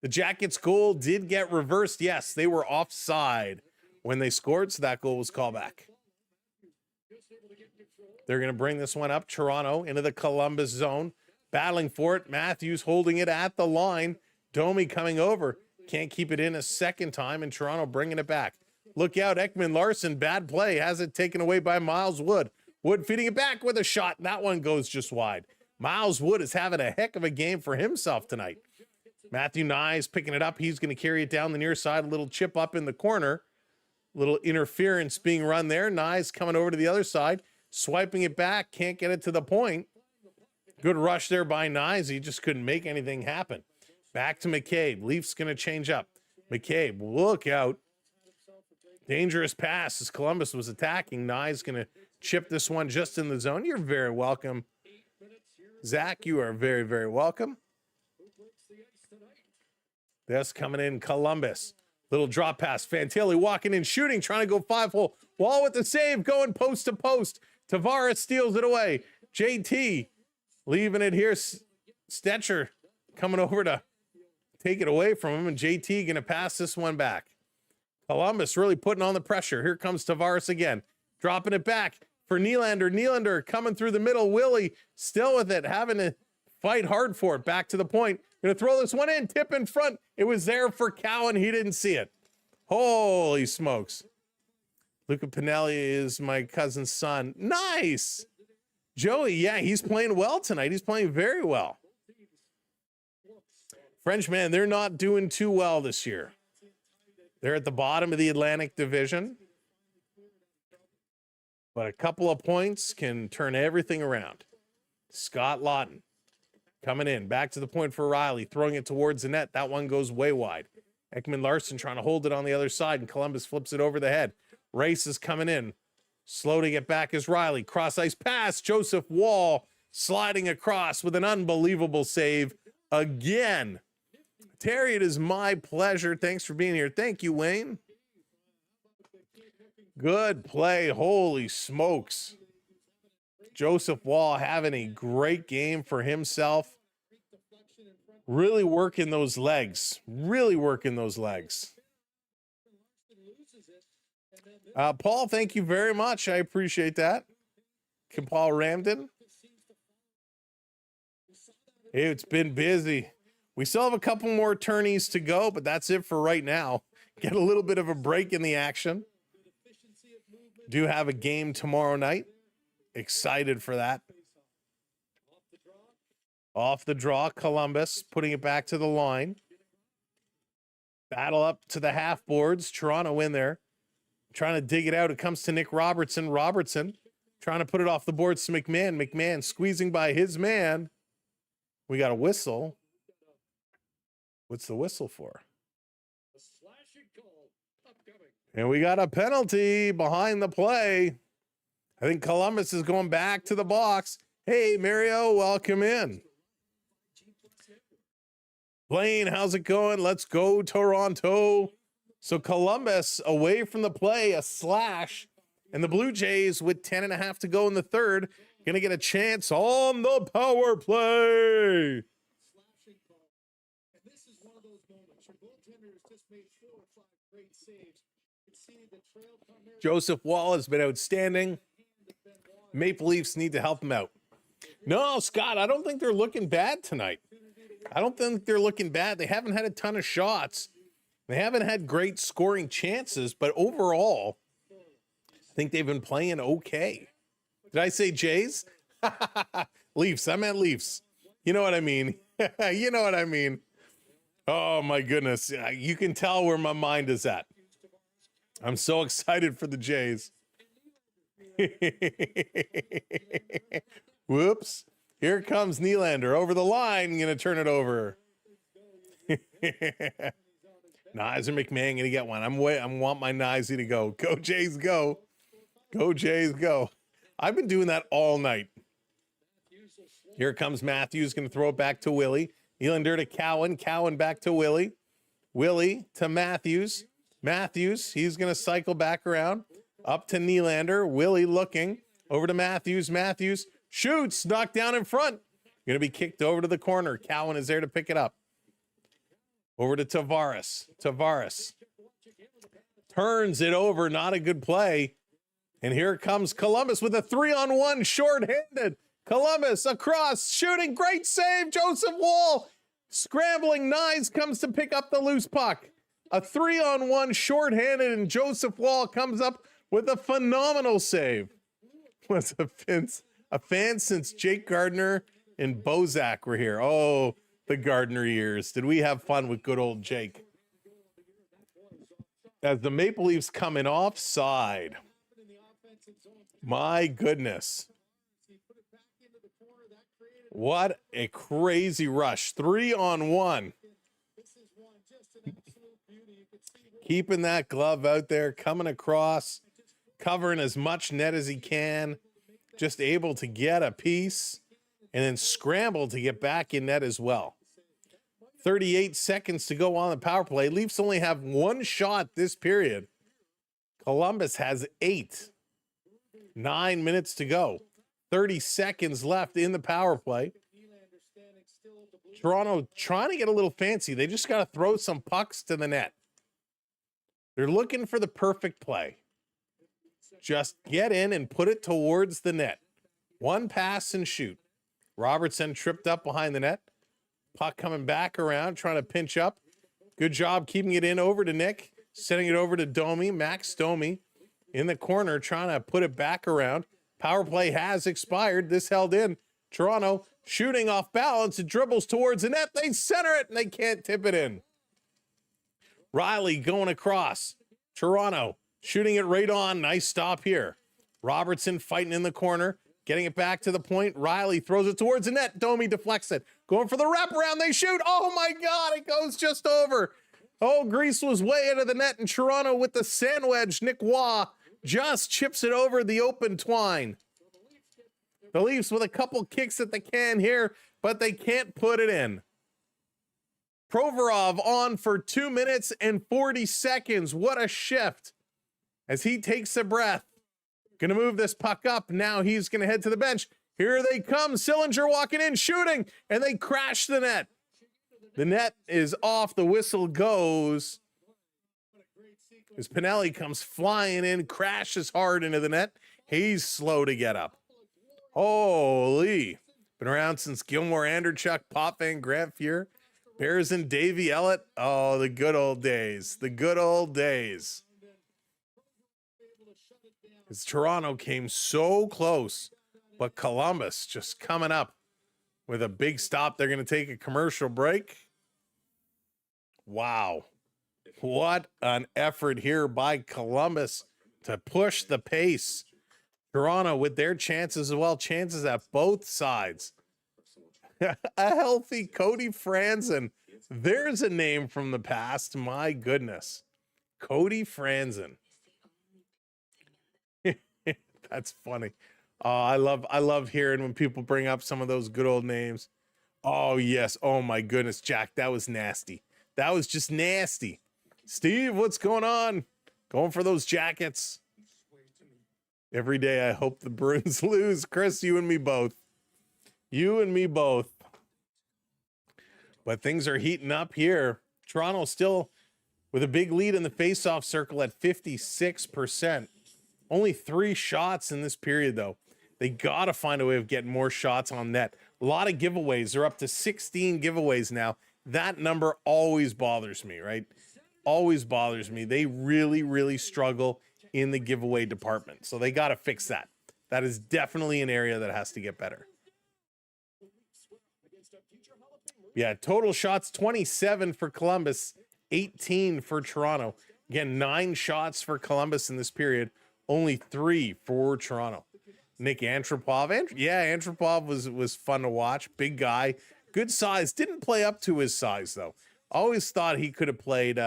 The Jackets' goal did get reversed. Yes, they were offside when they scored, so that goal was called back. They're going to bring this one up. Toronto into the Columbus zone. Battling for it. Matthews holding it at the line. Domi coming over. Can't keep it in a second time, and Toronto bringing it back. Look out, Ekman Larson. Bad play. Has it taken away by Miles Wood. Wood feeding it back with a shot. That one goes just wide. Miles Wood is having a heck of a game for himself tonight. Matthew Nyes picking it up. He's going to carry it down the near side. A little chip up in the corner. Little interference being run there. Nyes coming over to the other side. Swiping it back. Can't get it to the point. Good rush there by Nyes. He just couldn't make anything happen. Back to McCabe. Leafs going to change up. McCabe, look out. Dangerous pass as Columbus was attacking. Nyes going to chip this one just in the zone. You're very welcome. Zach, you are very, very welcome. That's coming in Columbus. Little drop pass. Fantilli walking in, shooting, trying to go 5-hole. Wall with the save, going post to post. Tavares steals it away. JT leaving it here. Stetcher coming over to take it away from him, and JT going to pass this one back. Columbus really putting on the pressure. Here comes Tavares again. Dropping it back for Nylander. Nylander coming through the middle. Willie still with it, having to fight hard for it. Back to the point. Going to throw this one in. Tip in front. It was there for Cowan. He didn't see it. Holy smokes. Luca Pinelli is my cousin's son. Nice. Joey, yeah, he's playing well tonight. He's playing very well. Frenchman, they're not doing too well this year. They're at the bottom of the Atlantic Division. but a couple of points can turn everything around. Scott Lawton coming in, back to the point for Riley, throwing it towards the net. That one goes way wide. Ekman Larson trying to hold it on the other side, and Columbus flips it over the head. Race is coming in. Slow to get back is Riley. Cross ice pass. Joseph Wall sliding across with an unbelievable save again. Terry, it is my pleasure. Thanks for being here. Thank you, Wayne. Good play. Holy smokes. Joseph Wall having a great game for himself. Really working those legs. Really working those legs. Paul, thank you very much. I appreciate that. Paul Ramden. Hey, it's been busy. We still have a couple more tourneys to go, but that's it for right now. Get a little bit of a break in the action. Do have a game tomorrow night. Excited for that. Off the draw, Columbus putting it back to the line. Battle up to the half boards. Toronto in there. Trying to dig it out. It comes to Nick Robertson. Robertson trying to put it off the boards to McMahon. McMahon squeezing by his man. We got a whistle. What's the whistle for? And we got a penalty behind the play. I think Columbus is going back to the box. Hey, Mario, welcome in. Blaine, how's it going? Let's go, Toronto. So Columbus away from the play, a slash. And the Blue Jays with 10.5 to go in the third, going to get a chance on the power play. Joseph Wall has been outstanding. Maple Leafs need to help him out. No, Scott, I don't think they're looking bad tonight. I don't think they're looking bad. They haven't had a ton of shots. They haven't had great scoring chances, but overall, I think they've been playing okay. Did I say Jays? Leafs. I meant Leafs. You know what I mean? You know what I mean? Oh, my goodness. You can tell where my mind is at. I'm so excited for the Jays. Whoops. Here comes Nylander over the line. Going to turn it over. Knies or McMahon going to get one. I want my Kniesy to go. Go Jays, go. Go Jays, go. I've been doing that all night. Here comes Matthews. Going to throw it back to Willie. Nylander to Cowan. Cowan back to Willie. Willie to Matthews. Matthews, he's going to cycle back around. Up to Nylander. Willie looking. Over to Matthews. Matthews shoots. Knocked down in front. Going to be kicked over to the corner. Cowan is there to pick it up. Over to Tavares. Tavares turns it over. Not a good play. And here comes Columbus with a 3-on-1 shorthanded. Columbus across, shooting, great save. Joseph Wall scrambling. Knies comes to pick up the loose puck. A 3-on-1 shorthanded, and Joseph Wall comes up with a phenomenal save. Was a fan since Jake Gardner and Bozak were here. Oh, the Gardner years. Did we have fun with good old Jake? As the Maple Leafs coming offside. My goodness. What a crazy rush. 3-on-1. Keeping that glove out there, coming across, covering as much net as he can, just able to get a piece, and then scramble to get back in net as well. 38 seconds to go on the power play. Leafs only have one shot this period. Columbus has 8. 9 minutes to go. 30 seconds left in the power play. Toronto trying to get a little fancy. They just got to throw some pucks to the net. They're looking for the perfect play. Just get in and put it towards the net. One pass and shoot. Robertson tripped up behind the net. Puck coming back around, trying to pinch up. Good job keeping it in over to Nick. Sending it over to Domi. Max Domi in the corner, trying to put it back around. Power play has expired. This held in. Toronto shooting off balance. It dribbles towards the net. They center it, and they can't tip it in. Riley going across. Toronto shooting it right on. Nice stop here. Robertson fighting in the corner, getting it back to the point. Riley throws it towards the net. Domi deflects it. Going for the wraparound. They shoot. Oh my God, it goes just over. Oh, Greece was way out of the net in Toronto with the sand wedge. Nick Waugh just chips it over the open twine. The Leafs with a couple kicks at the can here, but they can't put it in. Provorov on for 2 minutes and 40 seconds. What a shift as he takes a breath. Going to move this puck up. Now he's going to head to the bench. Here they come. Sillinger walking in, shooting, and they crash the net. The net is off. The whistle goes. As Pinelli comes flying in, crashes hard into the net. He's slow to get up. Holy. Been around since Gilmore, Anderchuk, Potvin, Grant Fuhr, Bears and Davey Ellett. Oh, the good old days. The good old days. As Toronto came so close, but Columbus just coming up with a big stop. They're going to take a commercial break. Wow. What an effort here by Columbus to push the pace. Toronto with their chances as well. Chances at both sides. A healthy Cody Franzen. There's a name from the past. My goodness. Cody Franzen. That's funny. I love hearing when people bring up some of those good old names. Oh, yes. Oh, my goodness, Jack. That was nasty. That was just nasty. Steve, what's going on? Going for those Jackets. Every day I hope the Bruins lose. Chris, you and me both. You and me both. But things are heating up here. Toronto still with a big lead in the faceoff circle at 56%. Only 3 shots in this period, though. They got to find a way of getting more shots on net. A lot of giveaways. They're up to 16 giveaways now. That number always bothers me, right? Always bothers me. They really, really struggle in the giveaway department. So they got to fix that. That is definitely an area that has to get better. Yeah, total shots, 27 for Columbus, 18 for Toronto. Again, 9 shots for Columbus in this period. Only 3 for Toronto. Nick Antropov. Antropov was fun to watch. Big guy. Good size. Didn't play up to his size, though. Always thought he could have played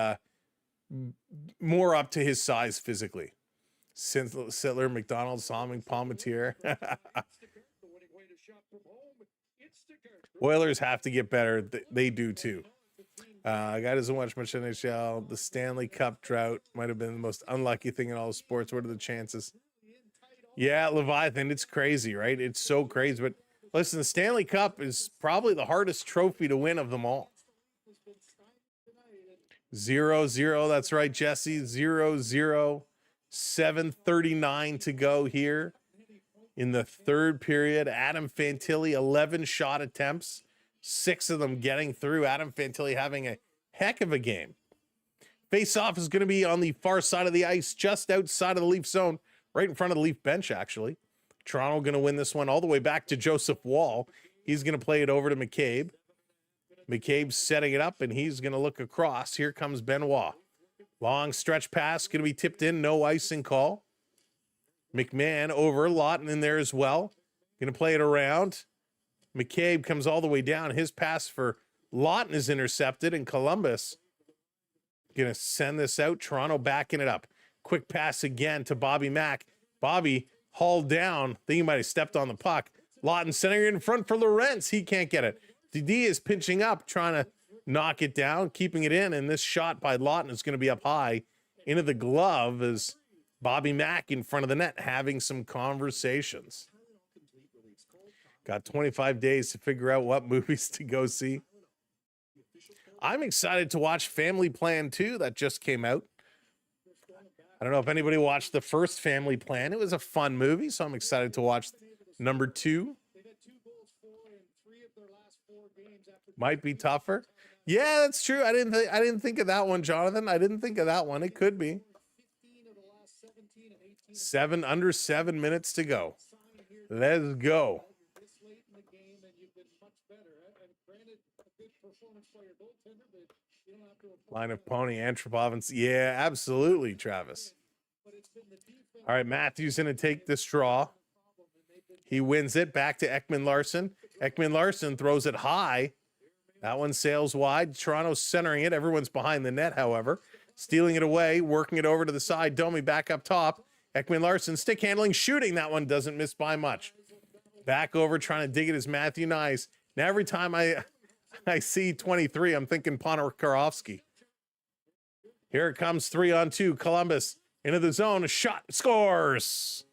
more up to his size physically. Sittler, McDonald, Salming, Palmatier. Oilers have to get better. They do, too. Guy doesn't watch much NHL. The Stanley Cup drought might have been the most unlucky thing in all of sports. What are the chances? Yeah, Leviathan, it's crazy, right? It's so crazy. But listen, the Stanley Cup is probably the hardest trophy to win of them all. 0-0. That's right, Jesse. 0-0. 7:39 to go here in the third period. Adam Fantilli, 11 shot attempts. 6 of them getting through. Adam Fantilli having a heck of a game. Face-off is going to be on the far side of the ice, just outside of the Leaf zone, right in front of the Leaf bench, actually. Toronto going to win this one all the way back to Joseph Wall. He's going to play it over to McCabe. McCabe's setting it up, and he's going to look across. Here comes Benoit. Long stretch pass, going to be tipped in. No icing call. McMahon over, Lawton in there as well. Going to play it around. McCabe comes all the way down. His pass for Lawton is intercepted, and Columbus going to send this out. Toronto backing it up. Quick pass again to Bobby Mack. Bobby hauled down. Think he might have stepped on the puck. Lawton centering in front for Lorentz. He can't get it. Didi is pinching up, trying to knock it down, keeping it in, and this shot by Lawton is going to be up high into the glove as Bobby Mack in front of the net having some conversations. Got 25 days to figure out what movies to go see. I'm excited to watch Family Plan 2 that just came out. I don't know if anybody watched the first Family Plan. It was a fun movie, so I'm excited to watch number 2. Might be tougher. Yeah, that's true. I didn't think of that one, Jonathan. I didn't think of that one. It could be. Under 7 minutes to go. Let's go. Line of Pony, Antropov, and yeah, absolutely, Travis. All right, Matthews going to take this draw. He wins it back to Ekman-Larsson. Ekman-Larsson throws it high. That one sails wide. Toronto's centering it. Everyone's behind the net, however. Stealing it away, working it over to the side. Domi back up top. Ekman-Larsson stick handling, shooting. That one doesn't miss by much. Back over, trying to dig it is Matthew Knies. Now every time I see 23, I'm thinking Ponikarovsky. Here it comes, 3-on-2. Columbus into the zone. A shot, scores.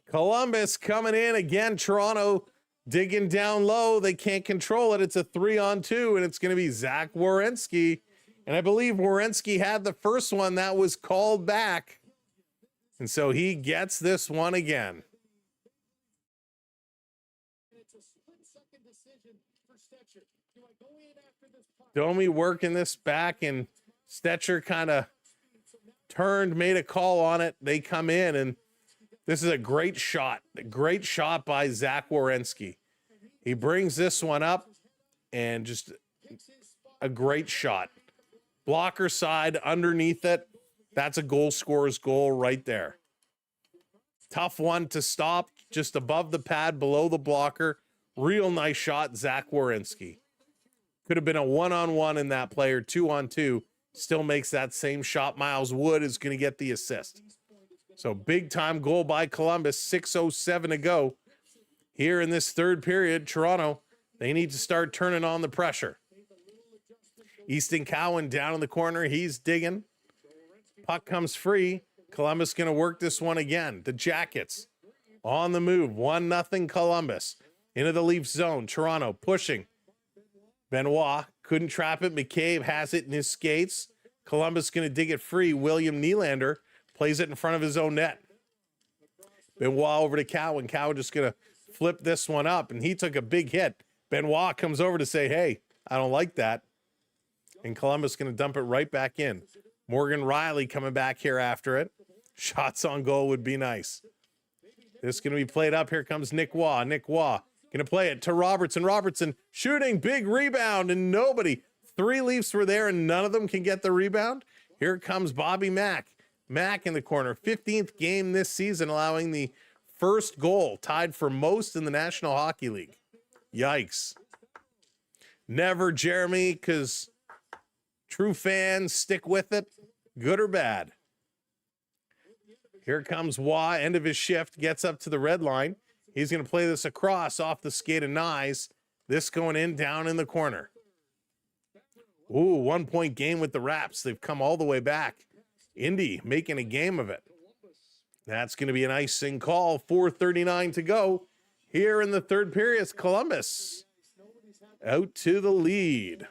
Columbus coming in again. Toronto digging down low. They can't control it. It's a 3-on-2, and it's going to be Zach Werenski. And I believe Werenski had the first one that was called back. And so he gets this one again. Domi working this back, and Stetcher kind of turned, made a call on it. They come in, and this is a great shot by Zach Werenski. He brings this one up, and just a great shot. Blocker side underneath it. That's a goal scorer's goal right there. Tough one to stop, just above the pad, below the blocker. Real nice shot, Zach Werenski. Could have been a 1-on-1 in that play, or 2-on-2. Still makes that same shot. Miles Wood is going to get the assist. So big time goal by Columbus. 6:07 to go. Here in this third period, Toronto, they need to start turning on the pressure. Easton Cowan down in the corner. He's digging. Puck comes free. Columbus going to work this one again. The Jackets on the move. 1-0 Columbus. Into the Leafs zone. Toronto pushing. Benoit couldn't trap it. McCabe has it in his skates. Columbus going to dig it free. William Nylander plays it in front of his own net. Benoit over to Cowan. Cowan just going to flip this one up, and he took a big hit. Benoit comes over to say, hey, I don't like that. And Columbus going to dump it right back in. Morgan Riley coming back here after it. Shots on goal would be nice. This is going to be played up. Here comes Nick Waugh. Nick Waugh going to play it to Robertson. Robertson shooting, big rebound, and nobody. 3 Leafs were there, and none of them can get the rebound. Here comes Bobby Mack. Mack in the corner. 15th game this season, allowing the first goal, tied for most in the National Hockey League. Yikes. Never Jeremy, because true fans stick with it, good or bad. Here comes Waugh, end of his shift, gets up to the red line. He's going to play this across off the skate of Knies. This going in down in the corner. Ooh, 1-point game with the Raps. They've come all the way back. Indy making a game of it. That's going to be an icing call. 4:39 to go. Here in the third period, it's Columbus out to the lead.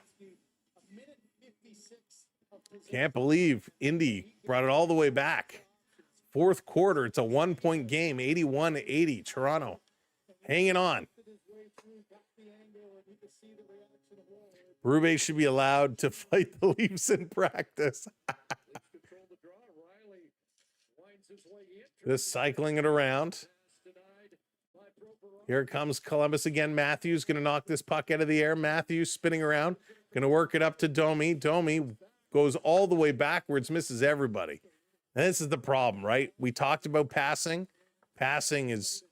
Can't believe Indy brought it all the way back. Fourth quarter, it's a 1-point game, 81-80. Toronto hanging on. Berube should be allowed to fight the Leafs in practice. Just cycling it around. Here comes Columbus again. Matthews going to knock this puck out of the air. Matthews spinning around. Going to work it up to Domi. Domi goes all the way backwards, misses everybody. And this is the problem, right? We talked about passing. Passing has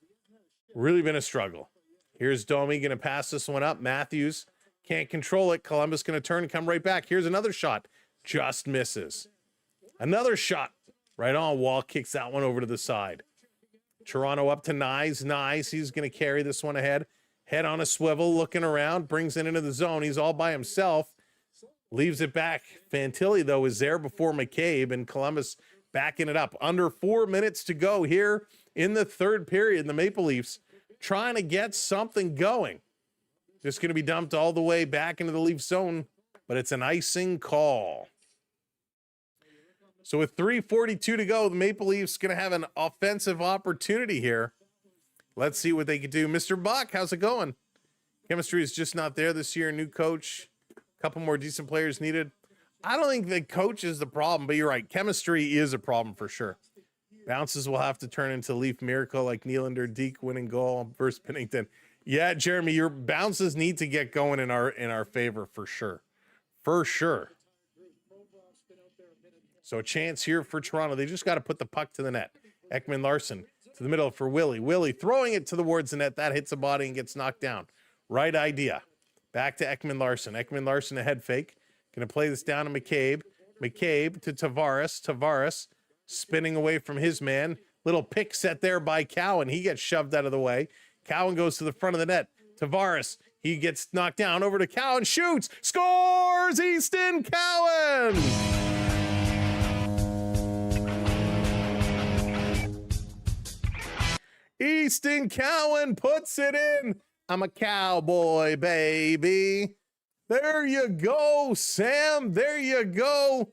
really been a struggle. Here's Domi going to pass this one up. Matthews can't control it. Columbus going to turn and come right back. Here's another shot. Just misses. Another shot. Right on. Wall kicks that one over to the side. Toronto up to Knies. Knies, he's going to carry this one ahead. Head on a swivel, looking around, brings it into the zone. He's all by himself. Leaves it back. Fantilli, though, is there before McCabe, and Columbus backing it up. Under 4 minutes to go here in the third period. The Maple Leafs trying to get something going. Just going to be dumped all the way back into the Leaf zone, but it's an icing call. So with 3:42 to go, the Maple Leafs going to have an offensive opportunity here. Let's see what they can do. Mr. Buck, how's it going? Chemistry is just not there this year. New coach, a couple more decent players needed. I don't think the coach is the problem, but you're right. Chemistry is a problem for sure. Bounces will have to turn into Leaf miracle like Nylander, Deke winning goal versus Pennington. Yeah, Jeremy, your bounces need to get going in our favor for sure. For sure. So a chance here for Toronto. They just got to put the puck to the net. Ekman Larson to the middle for Willie. Willie throwing it towards the net. That hits a body and gets knocked down. Right idea. Back to Ekman Larson. Ekman Larson a head fake. Going to play this down to McCabe. McCabe to Tavares. Tavares spinning away from his man. Little pick set there by Cowan. He gets shoved out of the way. Cowan goes to the front of the net. Tavares, he gets knocked down. Over to Cowan, shoots, scores! Easton Cowan! Easton Cowan puts it in. I'm a cowboy, baby. There you go, Sam. There you go.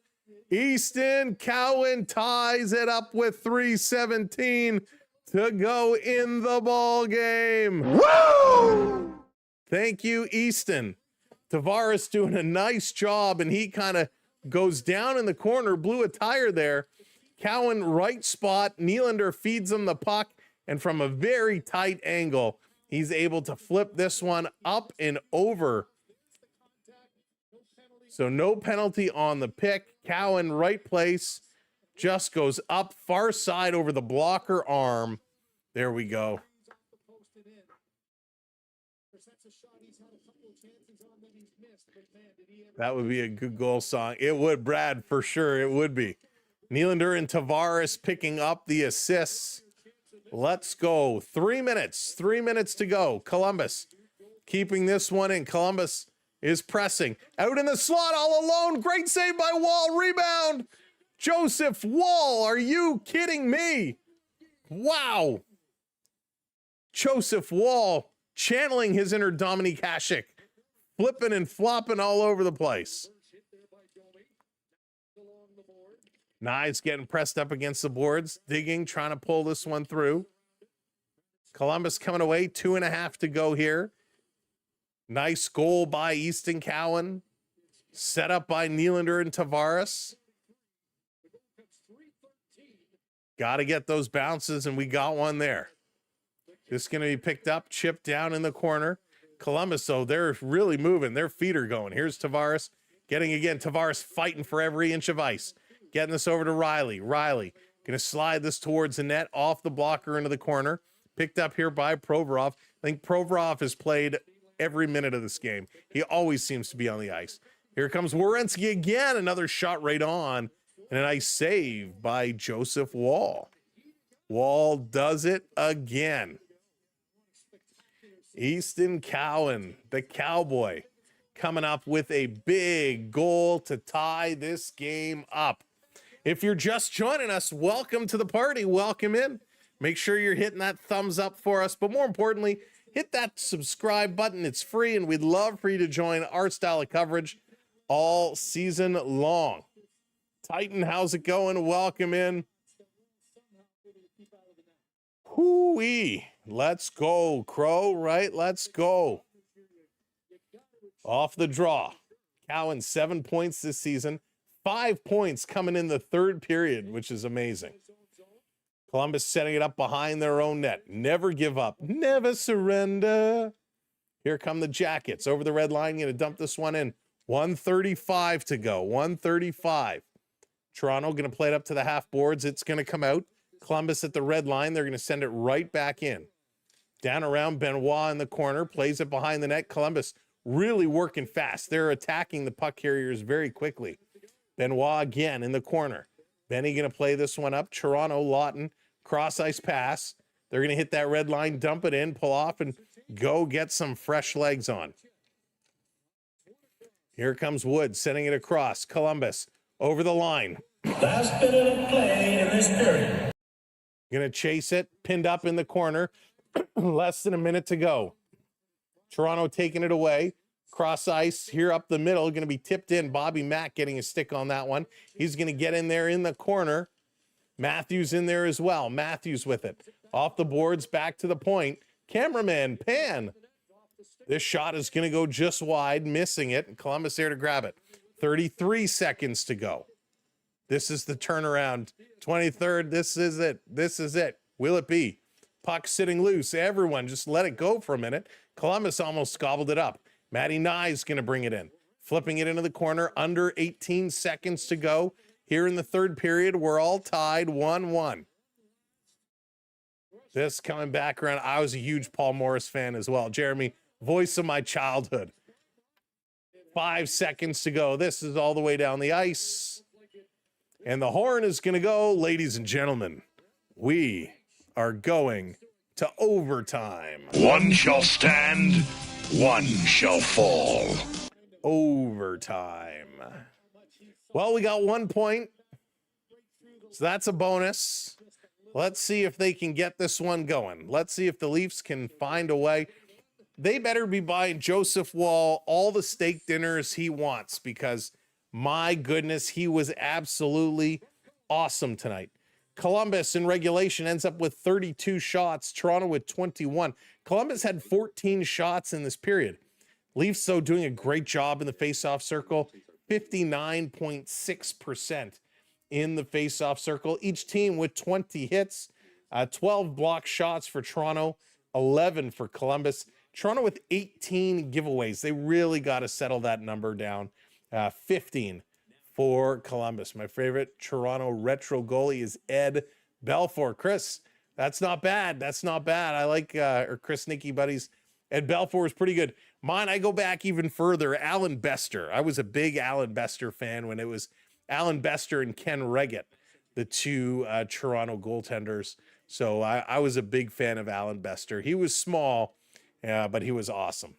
Easton Cowan ties it up with 3:17 to go in the ball game. Woo! Thank you, Easton. Tavares doing a nice job, and he kind of goes down in the corner, blew a tire there. Cowan right spot. Nylander feeds him the puck, and from a very tight angle, he's able to flip this one up and over. So no penalty on the pick. Cowan right place, just goes up far side over the blocker arm. There we go. That would be a good goal song. It would, Brad, for sure. It would be. Nylander and Tavares picking up the assists. Let's go. 3 minutes. 3 minutes to go. Columbus keeping this one in. Columbus is pressing. Out in the slot all alone. Great save by Wall. Rebound. Joseph Wall. Are you kidding me? Wow. Joseph Wall channeling his inner Dominique Hasek. Flipping and flopping all over the place. Knives getting pressed up against the boards. Digging, trying to pull this one through. Columbus coming away. 2.5 to go here. Nice goal by Easton Cowan. Set up by Nylander and Tavares. Got to get those bounces, and we got one there. This is going to be picked up, chipped down in the corner. Columbus, though, they're really moving. Their feet are going. Here's Tavares. Getting again. Tavares fighting for every inch of ice. Getting this over to Riley. Riley going to slide this towards the net, off the blocker into the corner. Picked up here by Provorov. I think Provorov has played every minute of this game. He always seems to be on the ice. Here comes Werenski again. Another shot right on. And a nice save by Joseph Wall. Wall does it again. Easton Cowan, the Cowboy, coming up with a big goal to tie this game up. If you're just joining us, welcome to the party. Welcome in. Make sure you're hitting that thumbs up for us. But more importantly, hit that subscribe button. It's free, and we'd love for you to join our style of coverage all season long. Titan, how's it going? Welcome in. Hoo-wee. Let's go, Crow, right? Let's go. Off the draw. Cowan, 7 points this season. 5 points coming in the third period, which is amazing. Columbus setting it up behind their own net. Never give up. Never surrender. Here come the Jackets. Over the red line. Going to dump this one in. 1:35 to go. 1:35. Toronto going to play it up to the half boards. It's going to come out. Columbus at the red line. They're going to send it right back in. Down around Benoit in the corner. Plays it behind the net. Columbus really working fast. They're attacking the puck carriers very quickly. Benoit again in the corner. Benny going to play this one up. Toronto, Lawton, cross ice pass. They're going to hit that red line, dump it in, pull off, and go get some fresh legs on. Here comes Wood, sending it across. Columbus over the line. Last minute of play in this period. Going to chase it, pinned up in the corner. Less than a minute to go. Toronto taking it away. Cross ice here up the middle. Going to be tipped in. Bobby Mack getting a stick on that one. He's going to get in there in the corner. Matthews in there as well. Matthews with it. Off the boards, back to the point. Cameraman, pan. This shot is going to go just wide, missing it. Columbus there to grab it. 33 seconds to go. This is the turnaround. 23rd, this is it. This is it. Will it be? Puck sitting loose. Everyone just let it go for a minute. Columbus almost gobbled it up. Matty Nye's going to bring it in. Flipping it into the corner, under 18 seconds to go. Here in the third period, we're all tied 1-1. This coming back around, I was a huge Paul Morris fan as well. Jeremy, voice of my childhood. 5 seconds to go. This is all the way down the ice. And the horn is going to go, ladies and gentlemen. We are going to overtime. One shall stand, one shall fall. Overtime. Well, we got 1 point. So that's a bonus. Let's see if they can get this one going. Let's see if the Leafs can find a way. They better be buying Joseph Woll all the steak dinners he wants, because my goodness, he was absolutely awesome tonight. Columbus in regulation ends up with 32 shots. Toronto with 21. Columbus had 14 shots in this period. Leafs, though, doing a great job in the faceoff circle. 59.6% in the faceoff circle. Each team with 20 hits. 12 block shots for Toronto. 11 for Columbus. Toronto with 18 giveaways. They really got to settle that number down. 15 for Columbus. My favorite Toronto retro goalie is Ed Belfour. Chris, that's not bad. That's not bad. I like, or Chris Nicky buddies. Ed Belfour is pretty good. Mine, I go back even further. Alan Bester. I was a big Alan Bester fan when it was Alan Bester and Ken Reggett, the two Toronto goaltenders. So I was a big fan of Alan Bester. He was small, but he was awesome.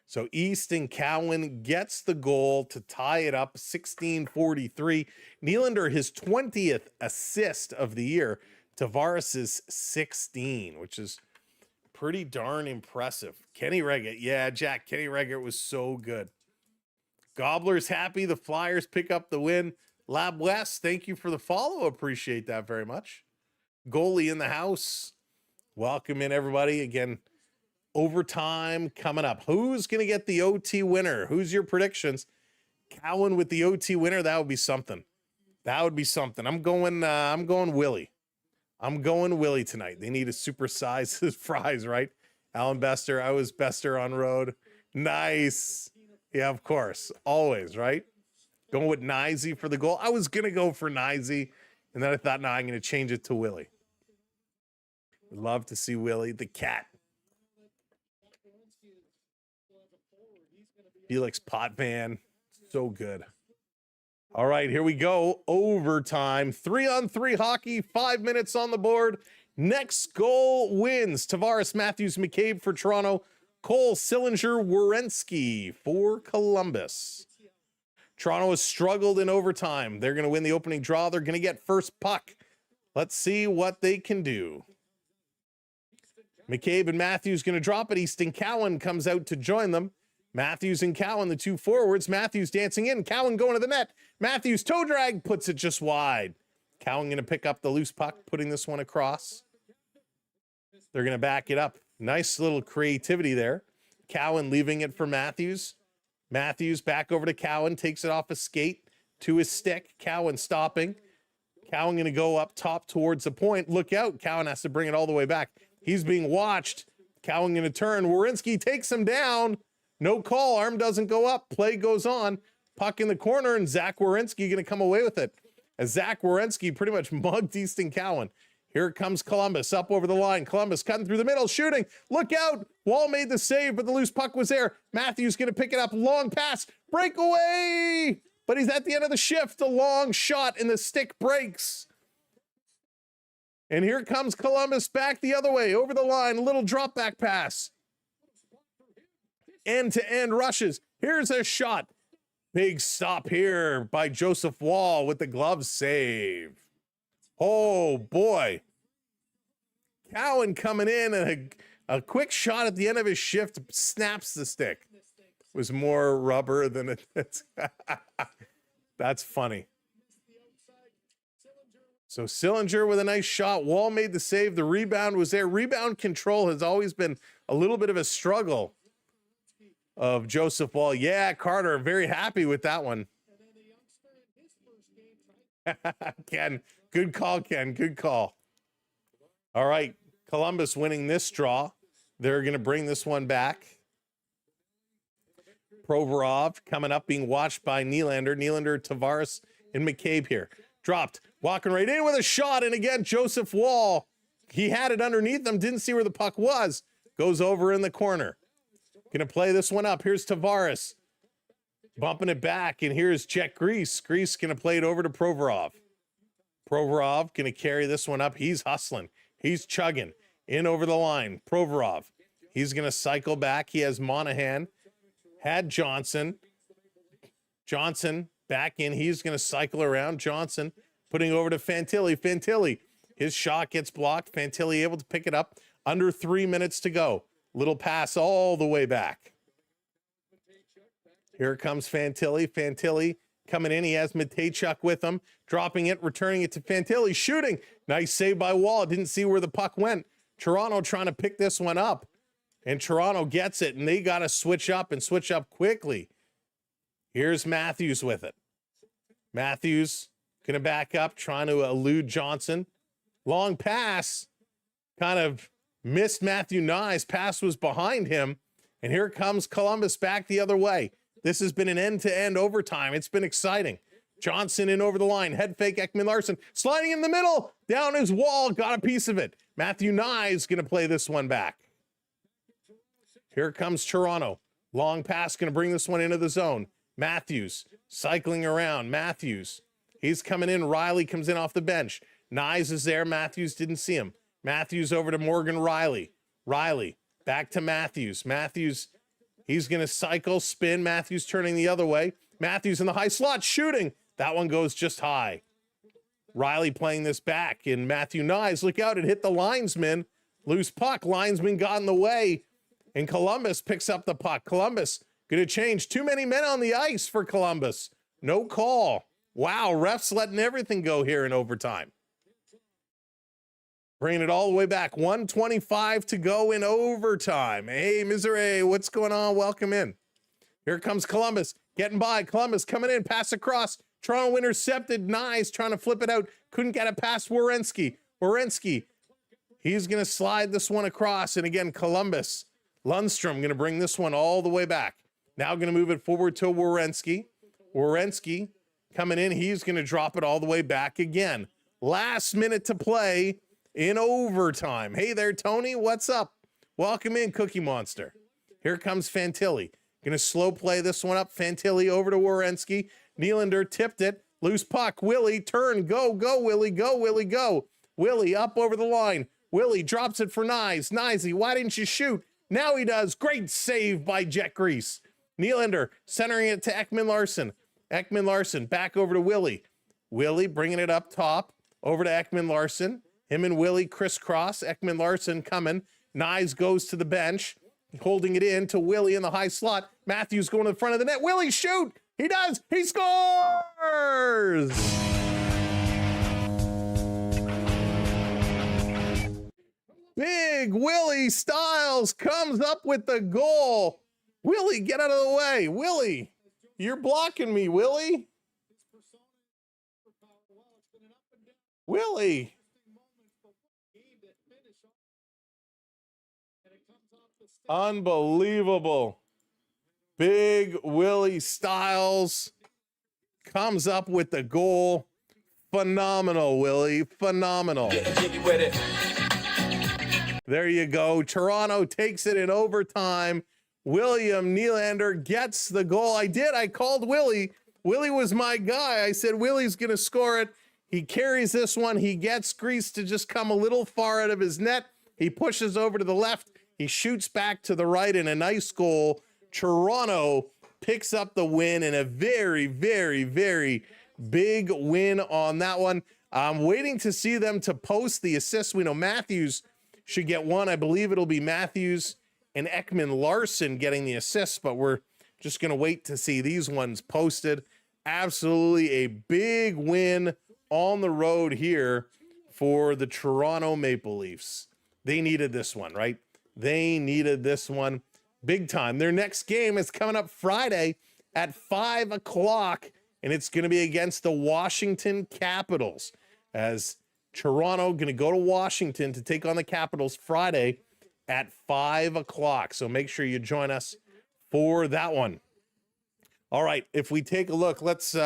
So Easton Cowan gets the goal to tie it up, 16:43. Nylander, his 20th assist of the year. Tavares' 16, which is pretty darn impressive. Kenny Reggett. Yeah, Jack, Kenny Reggett was so good. Gobbler's happy. The Flyers pick up the win. Lab West, thank you for the follow. Appreciate that very much. Goalie in the house. Welcome in, everybody. Again, overtime coming up. Who's going to get the OT winner? Who's your predictions? Cowan with the OT winner. That would be something. That would be something. I'm going Willie. I'm going Willie tonight. They need to supersize his fries, right? Alan Bester. I was Bester on road. Nice. Yeah, of course. Always, right? Going with Nysy for the goal. I was going to go for Nysy, and then I thought, I'm going to change it to Willie. Love to see Willie, the cat. Felix Potvin. So good. All right, here we go. Overtime. 3-on-3 hockey. 5 minutes on the board. Next goal wins. Tavares, Matthews, McCabe for Toronto. Cole, Sillinger, Werenski for Columbus. Toronto has struggled in overtime. They're going to win the opening draw. They're going to get first puck. Let's see what they can do. McCabe and Matthews going to drop it. Easton Cowan comes out to join them. Matthews and Cowan, the two forwards. Matthews dancing in. Cowan going to the net. Matthews toe drag, puts it just wide. Cowan going to pick up the loose puck, putting this one across. They're going to back it up. Nice little creativity there. Cowan leaving it for Matthews. Matthews back over to Cowan, takes it off a skate to his stick. Cowan stopping. Cowan going to go up top towards the point. Look out. Cowan has to bring it all the way back. He's being watched. Cowan going to turn. Werenski takes him down. No call. Arm doesn't go up. Play goes on. Puck in the corner, and Zach Werenski going to come away with it. As Zach Werenski pretty much mugged Easton Cowan. Here comes Columbus up over the line. Columbus cutting through the middle, shooting. Look out. Wall made the save, but the loose puck was there. Matthews going to pick it up. Long pass. Breakaway. But he's at the end of the shift. A long shot, and the stick breaks. And here comes Columbus back the other way. Over the line. A little drop back pass. End-to-end rushes. Here's a shot. Big stop here by Joseph Woll with the glove save. Oh, boy. Cowan coming in, and a quick shot at the end of his shift snaps the stick. It was more rubber than it. That's funny. So Sillinger with a nice shot. Woll made the save. The rebound was there. Rebound control has always been a little bit of a struggle of Joseph Woll. Yeah, Carter, very happy with that one. Ken, good call, Ken. Good call. All right, Columbus winning this draw. They're going to bring this one back. Provorov coming up, being watched by Nylander. Nylander, Tavares, and McCabe here. Dropped, walking right in with a shot, and again, Joseph Woll. He had it underneath him, didn't see where the puck was. Goes over in the corner. Going to play this one up. Here's Tavares. Bumping it back, and here's Jack Grease. Grease going to play it over to Provorov. Provorov going to carry this one up. He's hustling. He's chugging. In over the line. Provorov. He's going to cycle back. He has Monahan. Had Johnson. Johnson back in. He's going to cycle around. Johnson putting over to Fantilli. Fantilli. His shot gets blocked. Fantilli able to pick it up. Under 3 minutes to go. Little pass all the way back. Here comes Fantilli. Fantilli coming in. He has Matejchuk with him. Dropping it, returning it to Fantilli. Shooting. Nice save by Woll. Didn't see where the puck went. Toronto trying to pick this one up. And Toronto gets it, and they got to switch up and switch up quickly. Here's Matthews with it. Matthews going to back up, trying to elude Johnson. Long pass. Kind of missed Matthew Nyes. Pass was behind him. And here comes Columbus back the other way. This has been an end-to-end overtime. It's been exciting. Johnson in over the line. Head fake, Ekman-Larsson. Sliding in the middle. Down his wall. Got a piece of it. Matthew Nyes going to play this one back. Here comes Toronto. Long pass going to bring this one into the zone. Matthews cycling around. Matthews. He's coming in. Riley comes in off the bench. Nyes is there. Matthews didn't see him. Matthews over to Morgan Riley. Riley back to Matthews. Matthews, he's going to cycle, spin. Matthews turning the other way. Matthews in the high slot shooting. That one goes just high. Riley playing this back, and Matthew Nyes, look out, it hit the linesman. Loose puck. Linesman got in the way, and Columbus picks up the puck. Columbus going to change. Too many men on the ice for Columbus. No call. Wow, refs letting everything go here in overtime. Bringing it all the way back. 1:25 to go in overtime. Hey, Misery, what's going on? Welcome in. Here comes Columbus. Getting by. Columbus coming in. Pass across. Toronto intercepted. Nyes trying to flip it out. Couldn't get it past Werenski. Werenski. He's going to slide this one across. And again, Columbus. Lundstrom going to bring this one all the way back. Now going to move it forward to Werenski. Werenski coming in. He's going to drop it all the way back again. Last minute to play in overtime. Hey there, Tony. What's up? Welcome in, Cookie Monster. Here comes Fantilli. Going to slow play this one up. Fantilli over to Werenski. Nylander tipped it. Loose puck. Willie, turn. Go, go, Willie. Go, Willie, go. Willie up over the line. Willie drops it for Nyes. Nyesy, why didn't you shoot? Now he does. Great save by Jet Grease. Nylander centering it to Ekman-Larsson. Ekman-Larsson back over to Willie. Willie bringing it up top. Over to Ekman-Larsson. Him and Willie crisscross. Ekman-Larsson coming. Nyes goes to the bench. Holding it in to Willie in the high slot. Matthews going to the front of the net. Willie, shoot! He does! He scores! Big Willie Styles comes up with the goal. Willie, get out of the way. Willie, you're blocking me, Willie. Willie. Unbelievable. Big Willie Styles comes up with the goal. Phenomenal, Willie. Phenomenal. There you go. Toronto takes it in overtime. William Nylander gets the goal. I called Willie. Willie was my guy. I said, Willie's going to score it. He carries this one. He gets Grease to just come a little far out of his net. He pushes over to the left. He shoots back to the right in a nice goal. Toronto picks up the win in a very, very, very big win on that one. I'm waiting to see them to post the assists. We know Matthews should get one. I believe it'll be Matthews and Ekman-Larsson getting the assists, but we're just going to wait to see these ones posted. Absolutely a big win on the road here for the Toronto Maple Leafs. They needed this one, right? They needed this one big time. Their next game is coming up Friday at 5 o'clock, and it's going to be against the Washington Capitals, as Toronto going to go to Washington to take on the Capitals Friday at 5 o'clock. So make sure you join us for that one. All right, if we take a look, let's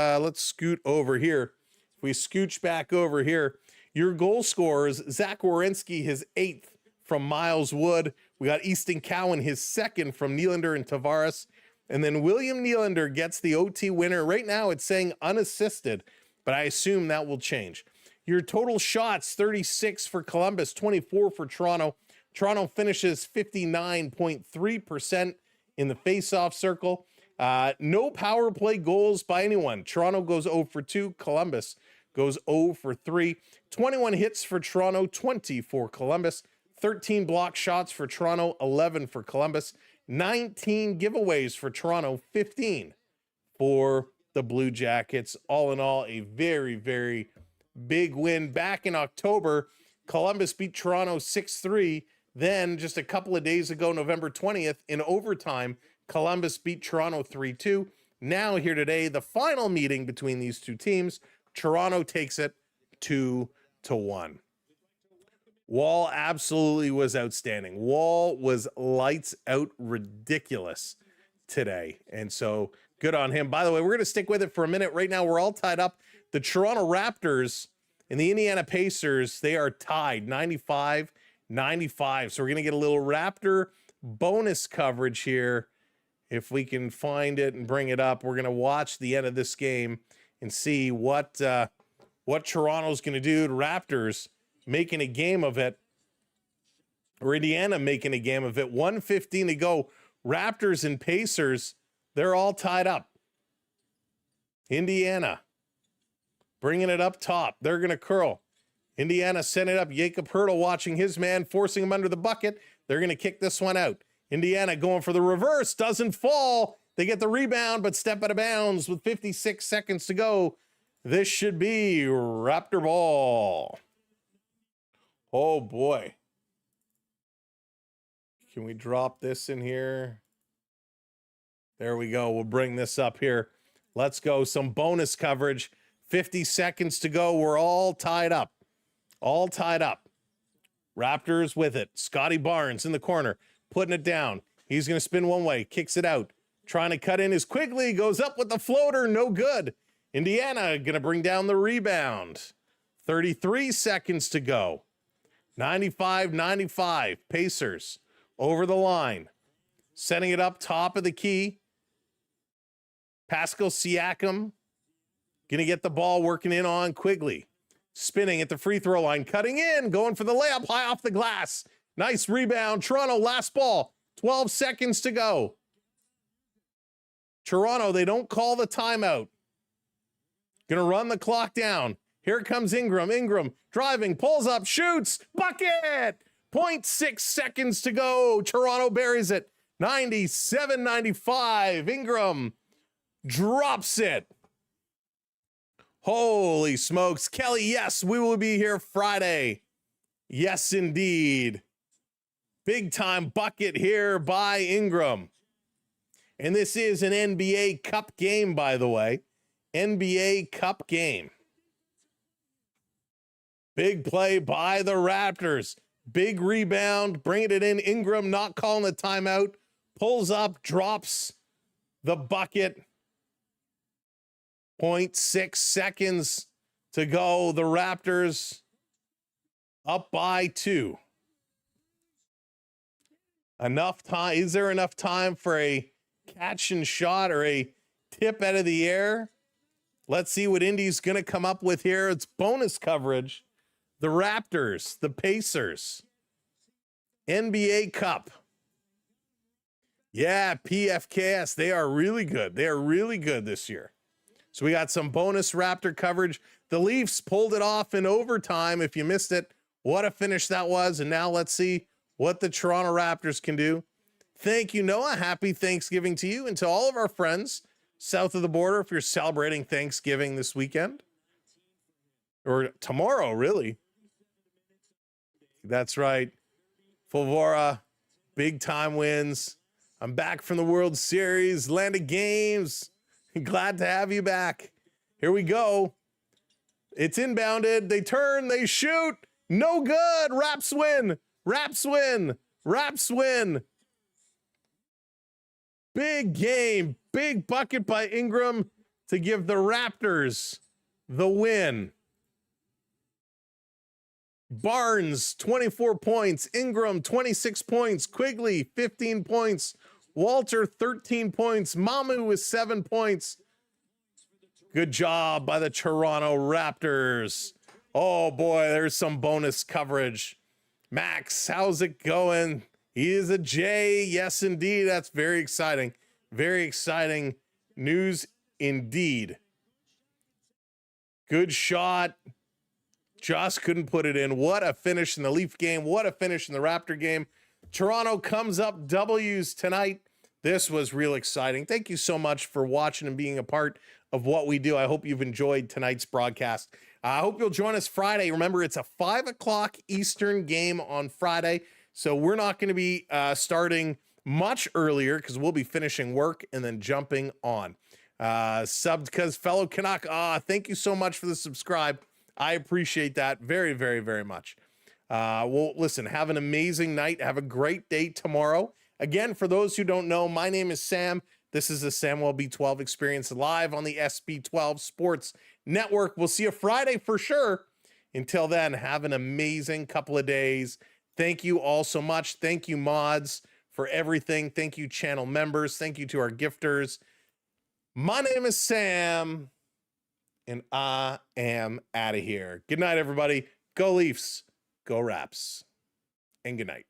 scoot over here. If we scooch back over here, your goal scorers, Zach Werenski, his 8th from Miles Wood. We got Easton Cowan, his 2nd from Nylander and Tavares. And then William Nylander gets the OT winner. Right now it's saying unassisted, but I assume that will change. Your total shots, 36 for Columbus, 24 for Toronto. Toronto finishes 59.3% in the face-off circle. No power play goals by anyone. Toronto goes 0 for 2. Columbus goes 0 for 3. 21 hits for Toronto, 20 for Columbus. 13 block shots for Toronto, 11 for Columbus. 19 giveaways for Toronto, 15 for the Blue Jackets. All in all, a very, very big win. Back in October, Columbus beat Toronto 6-3. Then just a couple of days ago, November 20th, in overtime, Columbus beat Toronto 3-2. Now here today, the final meeting between these two teams, Toronto takes it 2-1. Wall absolutely was outstanding. Wall was lights out ridiculous today. And so good on him. By the way, we're going to stick with it for a minute. Right now, we're all tied up. The Toronto Raptors and the Indiana Pacers, they are tied 95-95. So we're going to get a little Raptor bonus coverage here. If we can find it and bring it up, we're going to watch the end of this game and see what Toronto's going to do to Raptors making a game of it, or Indiana making a game of it. 1:15 to go. Raptors and Pacers, they're all tied up. Indiana bringing it up top. They're going to curl. Indiana sent it up. Jakob Hurtle watching his man, forcing him under the bucket. They're going to kick this one out. Indiana going for the reverse. Doesn't fall. They get the rebound, but step out of bounds with 56 seconds to go. This should be Raptor ball. Oh, boy. Can we drop this in here? There we go. We'll bring this up here. Let's go. Some bonus coverage. 50 seconds to go. We're all tied up. All tied up. Raptors with it. Scotty Barnes in the corner, putting it down. He's going to spin one way, kicks it out. Trying to cut in as Quigley goes up with the floater. No good. Indiana going to bring down the rebound. 33 seconds to go. 95-95. Pacers over the line. Setting it up top of the key. Pascal Siakam going to get the ball, working in on Quigley. Spinning at the free throw line. Cutting in. Going for the layup high off the glass. Nice rebound. Toronto, last ball. 12 seconds to go. Toronto, they don't call the timeout. Going to run the clock down. Here comes Ingram. Ingram driving, pulls up, shoots, bucket! 0.6 seconds to go. Toronto buries it. 97-95. Ingram drops it. Holy smokes. Kelly, yes, we will be here Friday. Yes, indeed. Big time bucket here by Ingram. And this is an NBA Cup game, by the way. NBA Cup game. Big play by the Raptors. Big rebound, bringing it in. Ingram not calling the timeout. Pulls up, drops the bucket. 0.6 seconds to go. The Raptors up by 2. Enough time. Is there enough time for a catch and shot or a tip out of the air? Let's see what Indy's going to come up with here. It's bonus coverage. The Raptors, the Pacers, NBA Cup. Yeah, PFKS, they are really good. They are really good this year. So we got some bonus Raptor coverage. The Leafs pulled it off in overtime. If you missed it, what a finish that was. And now let's see what the Toronto Raptors can do. Thank you, Noah. Happy Thanksgiving to you and to all of our friends south of the border if you're celebrating Thanksgiving this weekend. Or tomorrow, really. That's right. Fulvora, big time wins. I'm back from the World Series, land of games. Glad to have you back. Here we go. It's inbounded. They turn, they shoot. No good. Raps win. Raps win. Raps win. Big game. Big bucket by Ingram to give the Raptors the win. Barnes, 24 points. Ingram, 26 points. Quigley, 15 points. Walter, 13 points. Mamu with 7 points. Good job by the Toronto Raptors. Oh boy, there's some bonus coverage. Max, how's it going? He is a J. Yes, indeed. That's very exciting. Very exciting news indeed. Good shot. Josh couldn't put it in. What a finish in the Leaf game. What a finish in the Raptor game. Toronto comes up W's tonight. This was real exciting. Thank you so much for watching and being a part of what we do. I hope you've enjoyed tonight's broadcast. I hope you'll join us Friday. Remember, it's a 5 o'clock Eastern game on Friday. So we're not going to be starting much earlier because we'll be finishing work and then jumping on. Subbed because fellow Canuck. Thank you so much for the subscribe. I appreciate that very, very, very much. Well, listen, have an amazing night. Have a great day tomorrow. Again, for those who don't know, my name is Sam. This is the Samwelb12 Experience live on the SB12 Sports Network. We'll see you Friday for sure. Until then, have an amazing couple of days. Thank you all so much. Thank you, mods, for everything. Thank you, channel members. Thank you to our gifters. My name is Sam, and I am out of here. Good night, everybody. Go Leafs. Go Raps. And good night.